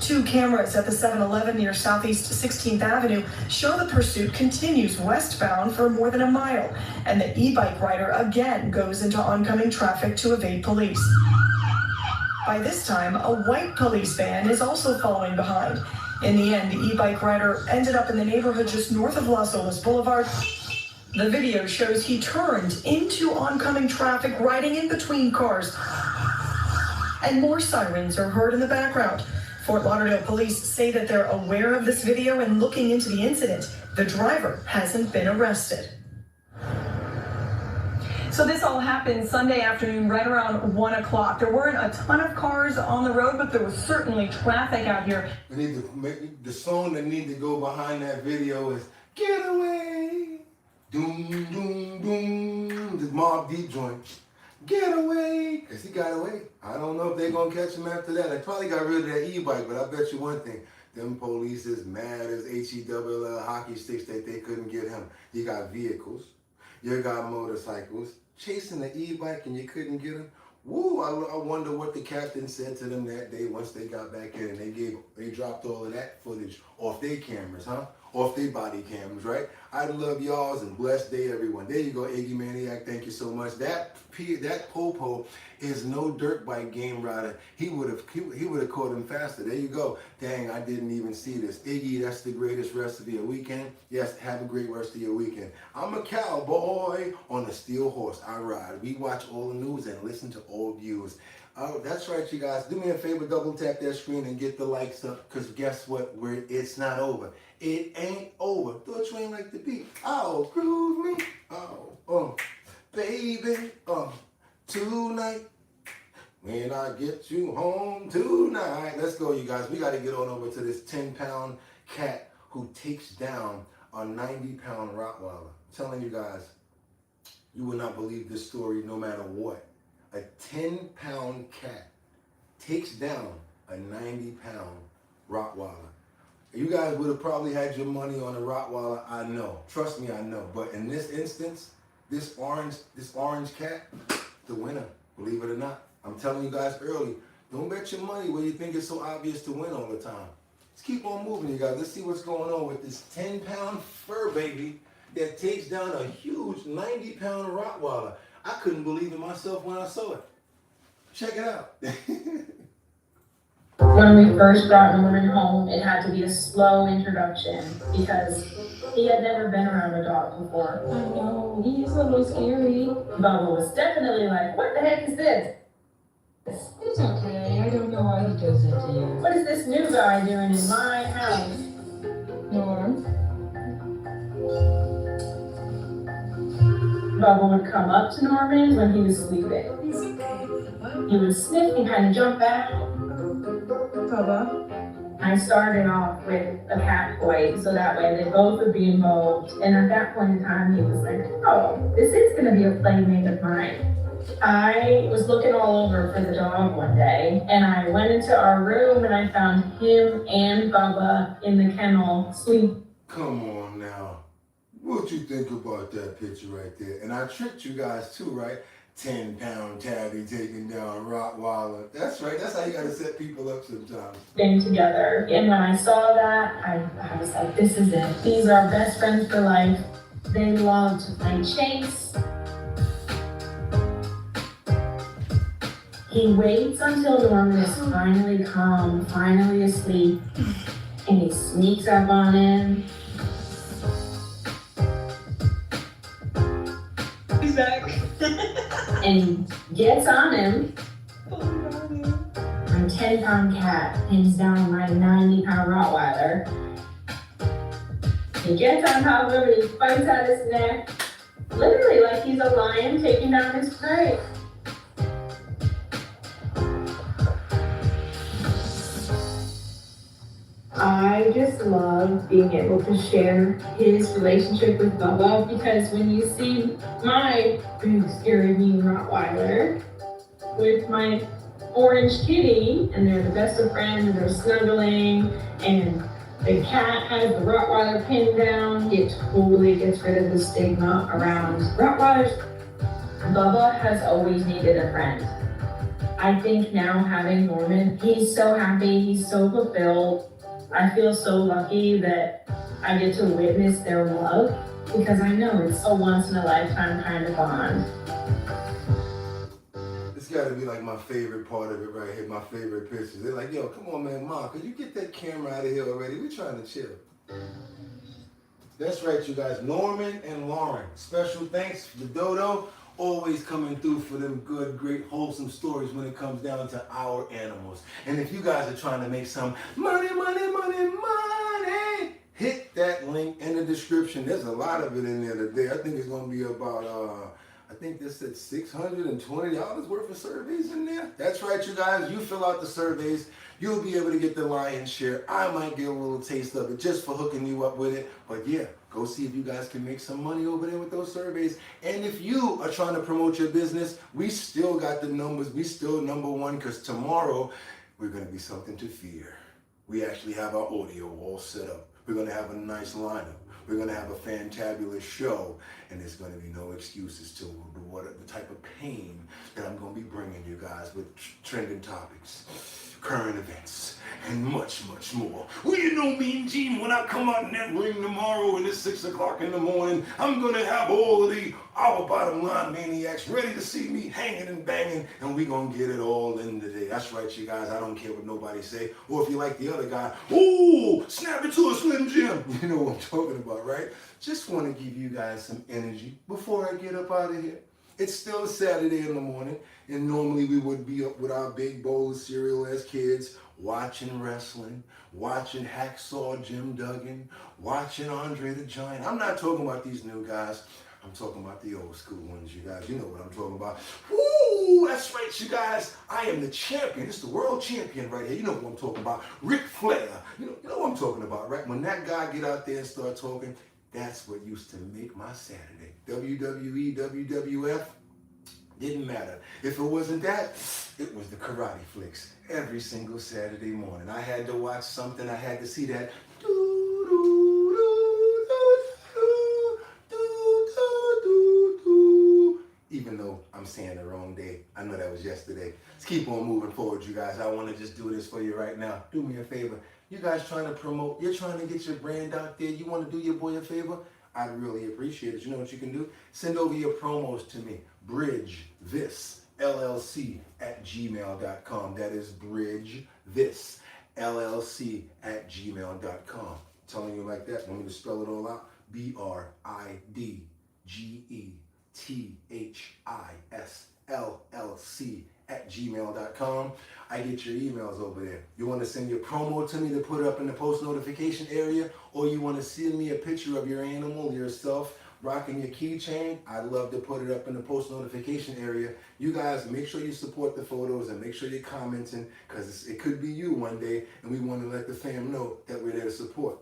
2 cameras at the 7-Eleven near Southeast 16th Avenue show the pursuit continues westbound for more than a mile, and the e-bike rider again goes into oncoming traffic to evade police. By this time, a white police van is also following behind. In the end, the e-bike rider ended up in the neighborhood just north of Los Olas Boulevard. The video shows he turned into oncoming traffic, riding in between cars. And more sirens are heard in the background. Fort Lauderdale police say that they're aware of this video and looking into the incident. The driver hasn't been arrested. So this all happened Sunday afternoon, right around 1 o'clock. There weren't a ton of cars on the road, but there was certainly traffic out here. We need to make the song that needs to go behind that video is "Get Away," doom doom doom, the Mobb Deep joint. Get away, cause he got away. I don't know if they're gonna catch him after that. They probably got rid of that e-bike, but I bet you one thing: them police is mad as HELL hockey sticks that they couldn't get him. You got vehicles, you got motorcycles chasing the e-bike, and you couldn't get him. Woo! I wonder what the captain said to them that day once they got back in and they dropped all of that footage off their cameras, huh? Off their body cameras, right? I love y'all and blessed day, everyone. There you go, Iggy Maniac. Thank you so much. That Popo is no dirt bike game rider. He would have caught him faster. There you go. Dang, I didn't even see this. Iggy, that's the greatest rest of your weekend. Yes, have a great rest of your weekend. I'm a cowboy on a steel horse. I ride. We watch all the news and listen to all views. That's right, you guys. Do me a favor, double tap that screen and get the likes up, because guess what? It's not over. It ain't over. Thought you ain't like the beat. Oh, groove me. Oh, baby, tonight, when I get you home tonight. Let's go, you guys. We got to get on over to this 10-pound cat who takes down a 90-pound Rottweiler. I'm telling you guys, you will not believe this story no matter what. A 10-pound cat takes down a 90-pound Rottweiler. You guys would have probably had your money on a Rottweiler, I know. Trust me, I know. But in this instance, this orange cat, the winner, believe it or not. I'm telling you guys early, don't bet your money where you think it's so obvious to win all the time. Let's keep on moving, you guys. Let's see what's going on with this 10-pound fur baby that takes down a huge 90-pound Rottweiler. I couldn't believe it myself when I saw it. Check it out. When we first brought Norman home, it had to be a slow introduction because he had never been around a dog before. I know, he is a little scary. Bubba was definitely like, what the heck is this? It's okay, I don't know why he does it to you. What is this new guy doing in my house? Norm? Bubba would come up to Norman when he was sleeping. He would sniff and kind of jump back. Bubba? I started off with a cat toy, so that way they both would be involved. And at that point in time, he was like, oh, this is going to be a playmate of mine. I was looking all over for the dog one day, and I went into our room and I found him and Bubba in the kennel sleeping. Come on now. What you think about that picture right there? And I tricked you guys too, right? 10-pound tabby taking down Rottweiler. That's right. That's how you got to set people up sometimes. Being together. And when I saw that, I was like, this is it. These are best friends for life. They love to play chase. He waits until Norman is finally calm, finally asleep, and he sneaks up on him. He's back. And gets on him. My 10-pound cat hangs down my 90-pound Rottweiler. He gets on top of him and he bites at his neck, literally like he's a lion taking down his prey. I just love being able to share his relationship with Bubba, because when you see my big scary mean Rottweiler with my orange kitty, and they're the best of friends, and they're snuggling, and the cat has the Rottweiler pinned down, it totally gets rid of the stigma around Rottweilers. Bubba has always needed a friend. I think now having Norman, he's so happy, he's so fulfilled. I feel so lucky that I get to witness their love, because I know it's a once-in-a-lifetime kind of bond. It's got to be like my favorite part of it right here, my favorite pictures. They're like, yo, come on, man, Mom, could you get that camera out of here already? We're trying to chill. That's right, you guys. Norman and Lauren. Special thanks to Dodo. Always coming through for them good, great, wholesome stories when it comes down to our animals. And if you guys are trying to make some money, hit that link in the description. There's a lot of it in there today. I think it's going to be about, I think they said $620 worth of surveys in there. That's right, you guys. You fill out the surveys, you'll be able to get the lion's share. I might get a little taste of it just for hooking you up with it. But yeah, go see if you guys can make some money over there with those surveys. And if you are trying to promote your business, we still got the numbers. We still #1, because tomorrow we're going to be something to fear. We actually have our audio all set up. We're going to have a nice lineup. We're going to have a fantabulous show, and there's going to be no excuses to the type of pain that I'm going to be bringing you guys with trending topics, current events, and much, much more. Well, you know me and Gene, when I come out in that ring tomorrow and it's 6 o'clock in the morning, I'm going to have all of the Our Bottom Line maniacs ready to see me hanging and banging, and we going to get it all in today. That's right, you guys. I don't care what nobody say. Or if you like the other guy, ooh, snap it to a Slim Jim. You know what I'm talking about, right? Just want to give you guys some energy before I get up out of here. It's still a Saturday in the morning, and normally we would be up with our big bowl of cereal as kids, watching wrestling, watching Hacksaw Jim Duggan, watching Andre the Giant. I'm not talking about these new guys. I'm talking about the old school ones, you guys. You know what I'm talking about. Woo! That's right, you guys. I am the champion. It's the world champion right here. You know what I'm talking about. Ric Flair. You know what I'm talking about, right? When that guy get out there and start talking, that's what used to make my Saturday. WWE, WWF, didn't matter. If it wasn't that, it was the karate flicks. Every single Saturday morning. I had to watch something. I had to see that. Even though I'm saying the wrong day. I know that was yesterday. Let's keep on moving forward, you guys. I want to just do this for you right now. Do me a favor. You guys trying to promote, you're trying to get your brand out there. You want to do your boy a favor? I'd really appreciate it. You know what you can do? Send over your promos to me. bridgethisllc@gmail.com. That is bridgethisllc@gmail.com. Telling you like that. Want me to spell it all out? bridgethisllc@gmail.com. I get your emails over there. You want to send your promo to me to put up in the post notification area, or you want to send me a picture of your animal, yourself, rocking your keychain? I'd love to put it up in the post notification area. You guys, make sure you support the photos and make sure you're commenting, because it could be you one day, and we want to let the fam know that we're there to support.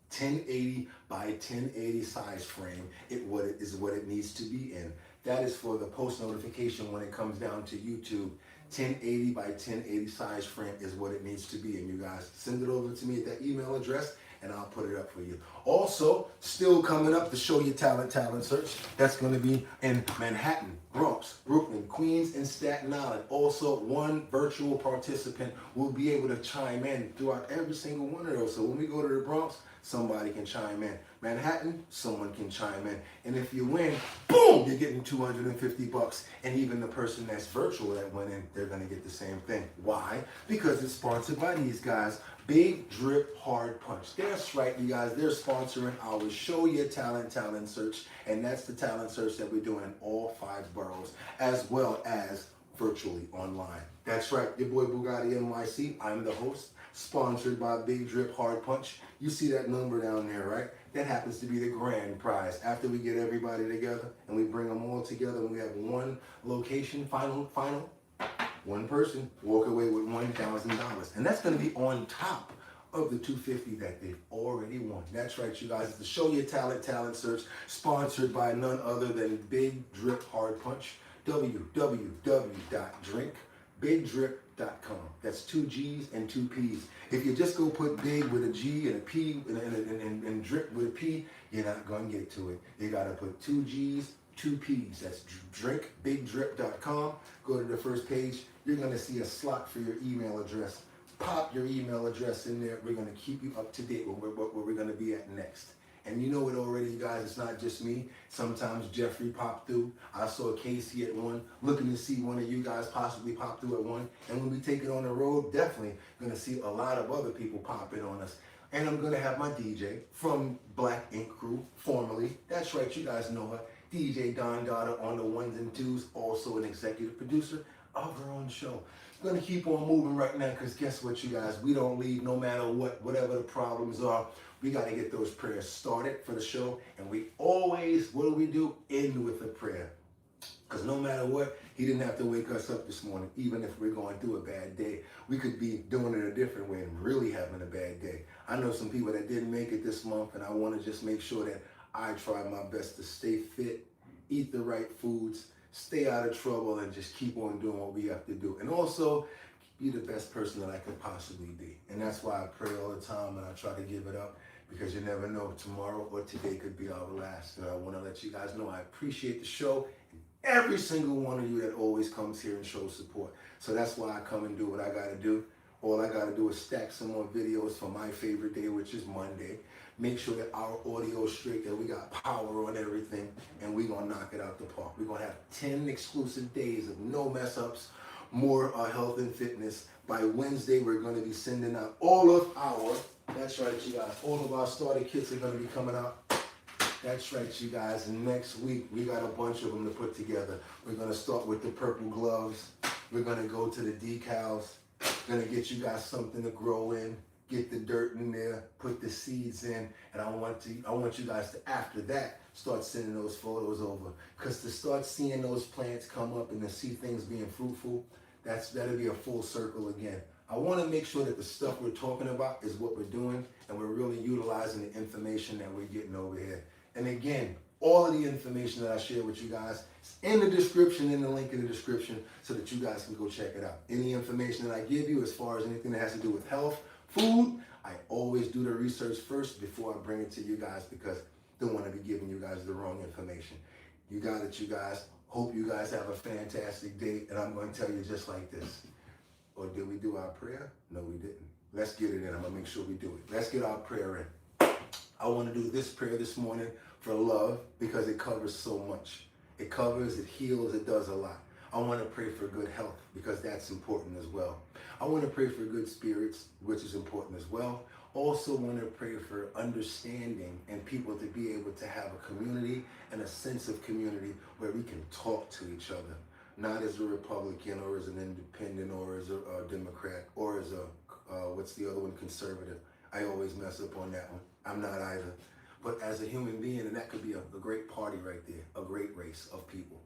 1080 by 1080 size frame is what it needs to be in. That is for the post notification when it comes down to YouTube. 1080 by 1080 size frame is what it needs to be. And you guys, send it over to me at that email address and I'll put it up for you. Also, still coming up, the Show Your Talent Search. That's going to be in Manhattan, Bronx, Brooklyn, Queens, and Staten Island. Also, one virtual participant will be able to chime in throughout every single one of those. So when we go to the Bronx, somebody can chime in. Manhattan, someone can chime in. And if you win, boom, you're getting $250. And even the person that's virtual that went in, they're going to get the same thing. Why? Because it's sponsored by these guys, Big Drip Hard Punch. That's right, you guys. They're sponsoring our Show Your Talent Search. And that's the talent search that we're doing in all 5 boroughs, as well as virtually online. That's right, your boy BOOGOTTINYC. I'm the host, sponsored by Big Drip Hard Punch. You see that number down there, right? That happens to be the grand prize. After we get everybody together and we bring them all together and we have one location, final, one person walk away with $1,000. And that's going to be on top of the $250 that they've already won. That's right, you guys. It's the Show Your Talent Search, sponsored by none other than Big Drip Hard Punch. www.drinkbigdrip.com. That's 2 G's and 2 P's. If you just go put big with a G and a P and drip with a P, you're not going to get to it. You got to put 2 G's, 2 P's. That's drinkbigdrip.com. Go to the first page. You're going to see a slot for your email address. Pop your email address in there. We're going to keep you up to date with where we're going to be at next. And you know it already, you guys, it's not just me. Sometimes Jeffrey popped through. I saw Casey at one, looking to see one of you guys possibly pop through at one. And when we take it on the road, definitely going to see a lot of other people pop in on us. And I'm going to have my DJ from Black Ink Crew, formerly. That's right, you guys know her. DJ Don Dada on the ones and twos, also an executive producer of her own show. I'm going to keep on moving right now because guess what, you guys? We don't leave no matter what, whatever the problems are. We got to get those prayers started for the show. And we always, what do? End with a prayer. Because no matter what, he didn't have to wake us up this morning, even if we're going through a bad day. We could be doing it a different way and really having a bad day. I know some people that didn't make it this month, and I want to just make sure that I try my best to stay fit, eat the right foods, stay out of trouble, and just keep on doing what we have to do. And also, be the best person that I could possibly be. And that's why I pray all the time and I try to give it up, because you never know, tomorrow or today could be our last. And I want to let you guys know I appreciate the show and every single one of you that always comes here and shows support. So that's why I come and do what I got to do. All I got to do is stack some more videos for my favorite day, which is Monday. Make sure that our audio is straight, that we got power on everything, and we're going to knock it out the park. We're going to have 10 exclusive days of no mess ups, more health and fitness. By Wednesday, we're going to be sending out all of our, that's right, you guys, all of our starter kits are going to be coming out. That's right, you guys. And next week, we got a bunch of them to put together. We're going to start with the purple gloves. We're going to go to the decals. We're going to get you guys something to grow in. Get the dirt in there, put the seeds in, and I want you guys to, after that, start sending those photos over. Because to start seeing those plants come up and to see things being fruitful, that'll be a full circle again. I want to make sure that the stuff we're talking about is what we're doing, and we're really utilizing the information that we're getting over here. And again, all of the information that I share with you guys is in the description, in the link in the description, so that you guys can go check it out. Any information that I give you as far as anything that has to do with health, food, I always do the research first before I bring it to you guys, because I don't want to be giving you guys the wrong information. You got it, you guys. Hope you guys have a fantastic day, and I'm going to tell you just like this. Or did we do our prayer? No, we didn't. Let's get it in. I'm going to make sure we do it. Let's get our prayer in. I want to do this prayer this morning for love, because it covers so much. It covers, it heals, it does a lot. I want to pray for good health, because that's important as well. I want to pray for good spirits, which is important as well. Also want to pray for understanding and people to be able to have a community and a sense of community where we can talk to each other. Not as a Republican or as an independent or as a Democrat or as a, what's the other one, conservative. I always mess up on that one. I'm not either. But as a human being, and that could be a great party right there, a great race of people.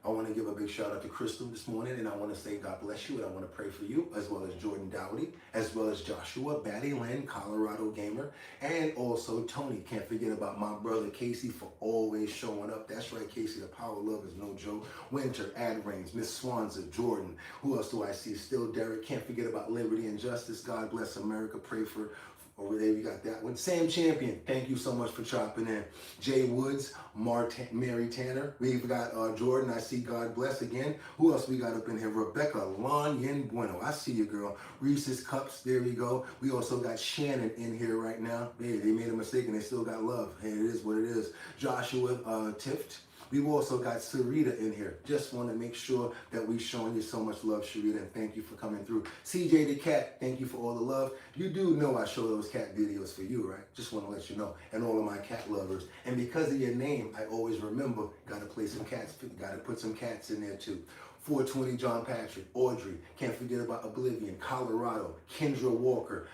I want to give a big shout out to Crystal this morning, and I want to say God bless you, and I want to pray for you, as well as Jordan Dowdy, as well as Joshua, Batty Lynn, Colorado Gamer, and also Tony. Can't forget about my brother Casey for always showing up. That's right, Casey, the power of love is no joke. Winter, Ad Rains, Miss Swanza, Jordan. Who else do I see? Still Derek. Can't forget about Liberty and Justice. God bless America. Pray for Over there, we got that one. Sam Champion, thank you so much for chopping in. Jay Woods, Mary Tanner. We've got Jordan, I see God bless again. Who else we got up in here? Rebecca Lon Yen Bueno. I see you, girl. Reese's Cups, there we go. We also got Shannon in here right now. Hey, they made a mistake and they still got love. Hey, it is what it is. Joshua Tift. We've also got Sarita in here. Just want to make sure that we're showing you so much love, Sarita, and thank you for coming through. CJ the Cat, thank you for all the love. You do know I show those cat videos for you, right? Just want to let you know, and all of my cat lovers. And because of your name, I always remember, got to play some cats, got to put some cats in there too. 420 John Patrick, Audrey, can't forget about Oblivion, Colorado, Kendra Walker,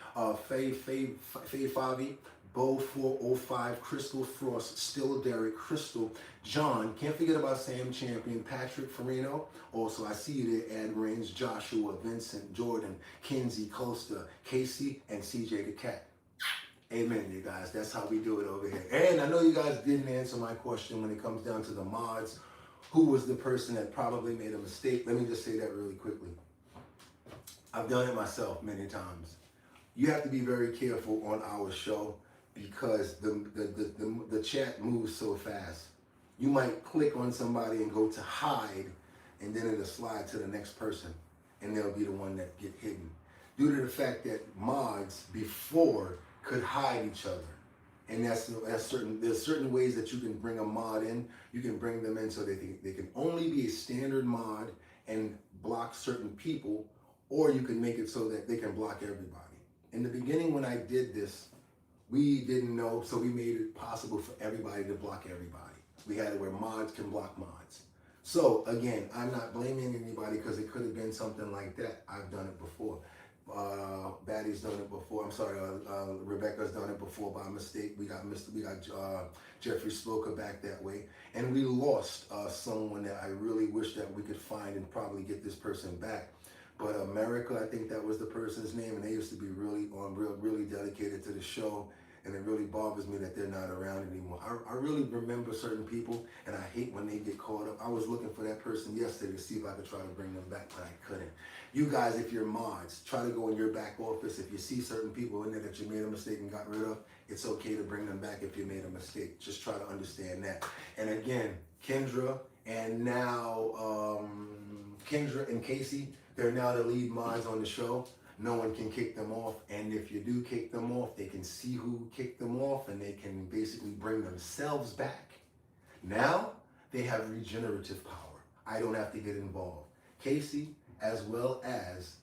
Faye Favi, Bo 405, Crystal Frost, Still Derek, Crystal, John, can't forget about Sam Champion, Patrick Farino. Also, I see you there, Ad Range, Joshua, Vincent, Jordan, Kinsey, Costa, Casey, and CJ the Cat. Amen, you guys. That's how we do it over here. And I know you guys didn't answer my question when it comes down to the mods. Who was the person that probably made a mistake? Let me just say that really quickly. I've done it myself many times. You have to be very careful on our show because the chat moves so fast. You might click on somebody and go to hide, and then it'll slide to the next person, and they'll be the one that get hidden. Due to the fact that mods before could hide each other. And there's certain ways that you can bring a mod in. You can bring them in so they can only be a standard mod and block certain people, or you can make it so that they can block everybody. In the beginning when I did this, we didn't know, so we made it possible for everybody to block everybody. We had it where mods can block mods. So again, I'm not blaming anybody because it could have been something like that. I've done it before. Baddie's done it before. I'm sorry, Rebecca's done it before by mistake. We got Jeffrey Spoker back that way, and we lost someone that I really wish that we could find and probably get this person back. But America, I think that was the person's name, and they used to be really dedicated to the show. And it really bothers me that they're not around anymore. I really remember certain people, and I hate when they get caught up. I was looking for that person yesterday to see if I could try to bring them back, but I couldn't. You guys, if you're mods, try to go in your back office. If you see certain people in there that you made a mistake and got rid of, it's okay to bring them back if you made a mistake. Just try to understand that. And again, Kendra and now Kendra and Casey, they're now the lead mods on the show. No one can kick them off, and if you do kick them off, they can see who kicked them off, and they can basically bring themselves back. Now, they have regenerative power. I don't have to get involved. Casey, as well as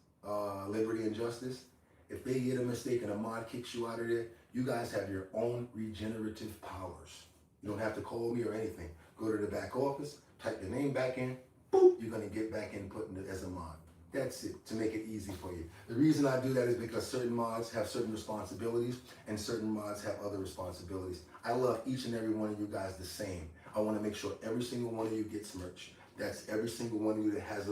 Liberty and Justice, if they get a mistake and a mod kicks you out of there, you guys have your own regenerative powers. You don't have to call me or anything. Go to the back office, type your name back in, boop, you're gonna get back in put in as a mod. That's it, to make it easy for you. The reason I do that is because certain mods have certain responsibilities and certain mods have other responsibilities. I love each and every one of you guys the same. I want to make sure every single one of you gets merch. That's every single one of you that has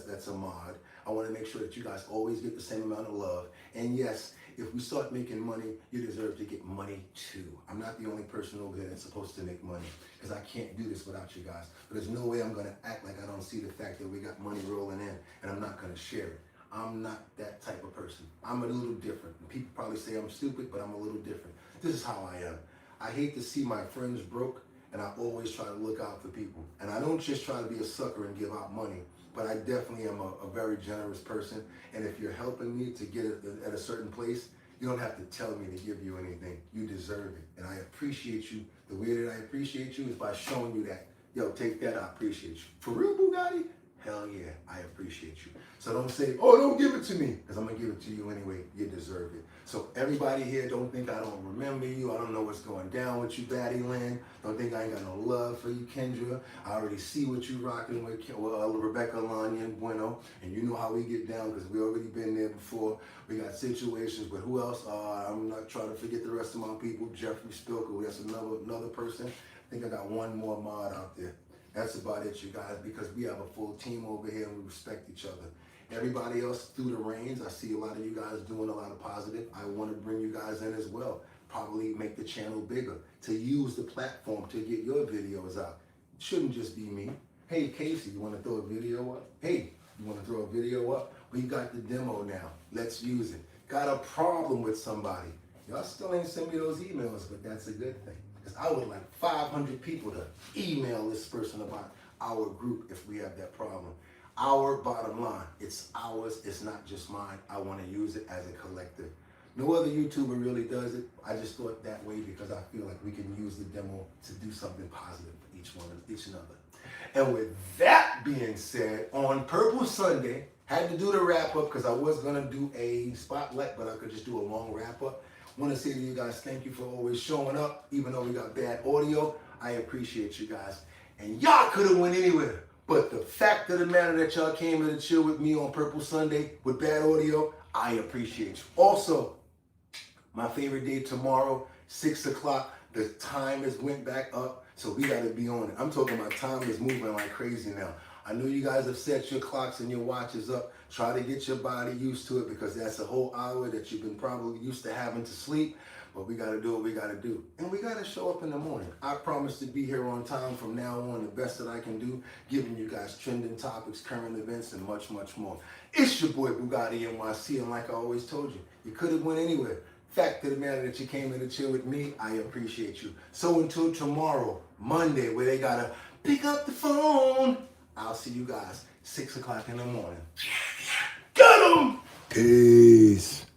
that's a mod. I want to make sure that you guys always get the same amount of love. And yes, if we start making money, you deserve to get money too. I'm not the only person over here that's supposed to make money because I can't do this without you guys. But there's no way I'm going to act like I don't see the fact that we got money rolling in and I'm not going to share it. I'm not that type of person. I'm a little different. People probably say I'm stupid, but I'm a little different. This is how I am. I hate to see my friends broke, and I always try to look out for people. And I don't just try to be a sucker and give out money, but I definitely am a very generous person. And if you're helping me to get it at a certain place, you don't have to tell me to give you anything. You deserve it. And I appreciate you. The way that I appreciate you is by showing you that, yo, take that, I appreciate you. For real, Bugatti? Hell yeah, I appreciate you. So don't say, oh, don't give it to me, because I'm going to give it to you anyway. You deserve it. So everybody here, don't think I don't remember you. I don't know what's going down with you, Baddie Land. Don't think I ain't got no love for you, Kendra. I already see what you rocking with Rebecca Lanya and Bueno. And you know how we get down, because we already been there before. We got situations, but who else? I'm not trying to forget the rest of my people. Jeffrey Spilker, that's another person. I think I got one more mod out there. That's about it, you guys, because we have a full team over here and we respect each other. Everybody else through the reins, I see a lot of you guys doing a lot of positive. I want to bring you guys in as well. Probably make the channel bigger, to use the platform to get your videos out. It shouldn't just be me. Hey, Casey, you want to throw a video up? Hey, you want to throw a video up? We got the demo now. Let's use it. got a problem with somebody, y'all still ain't send me those emails, but that's a good thing. Because I would like 500 people to email this person about our group if we have that problem. Our bottom line, it's ours, it's not just mine. I want to use it as a collective. No other YouTuber really does it. I just thought that way because I feel like we can use the demo to do something positive for each another. And with that being said, on Purple Sunday, had to do the wrap up because I was gonna do a spotlight, but I could just do a long wrap up. Want to say to you guys, thank you for always showing up, even though we got bad audio. I appreciate you guys. And y'all could have went anywhere, but the fact of the matter that y'all came here to chill with me on Purple Sunday with bad audio, I appreciate you. Also, my favorite day tomorrow, 6 o'clock. The time has went back up, so we got to be on it. I'm talking about time is moving like crazy now. I know you guys have set your clocks and your watches up. Try to get your body used to it because that's a whole hour that you've been probably used to having to sleep. But we got to do what we got to do. And we got to show up in the morning. I promise to be here on time from now on, the best that I can do, giving you guys trending topics, current events, and much, much more. It's your boy BOOGOTTINYC, and like I always told you, you could have went anywhere. Fact of the matter that you came in to chill with me, I appreciate you. So until tomorrow, Monday, where they got to pick up the phone, I'll see you guys 6 o'clock in the morning. Get 'em! Peace.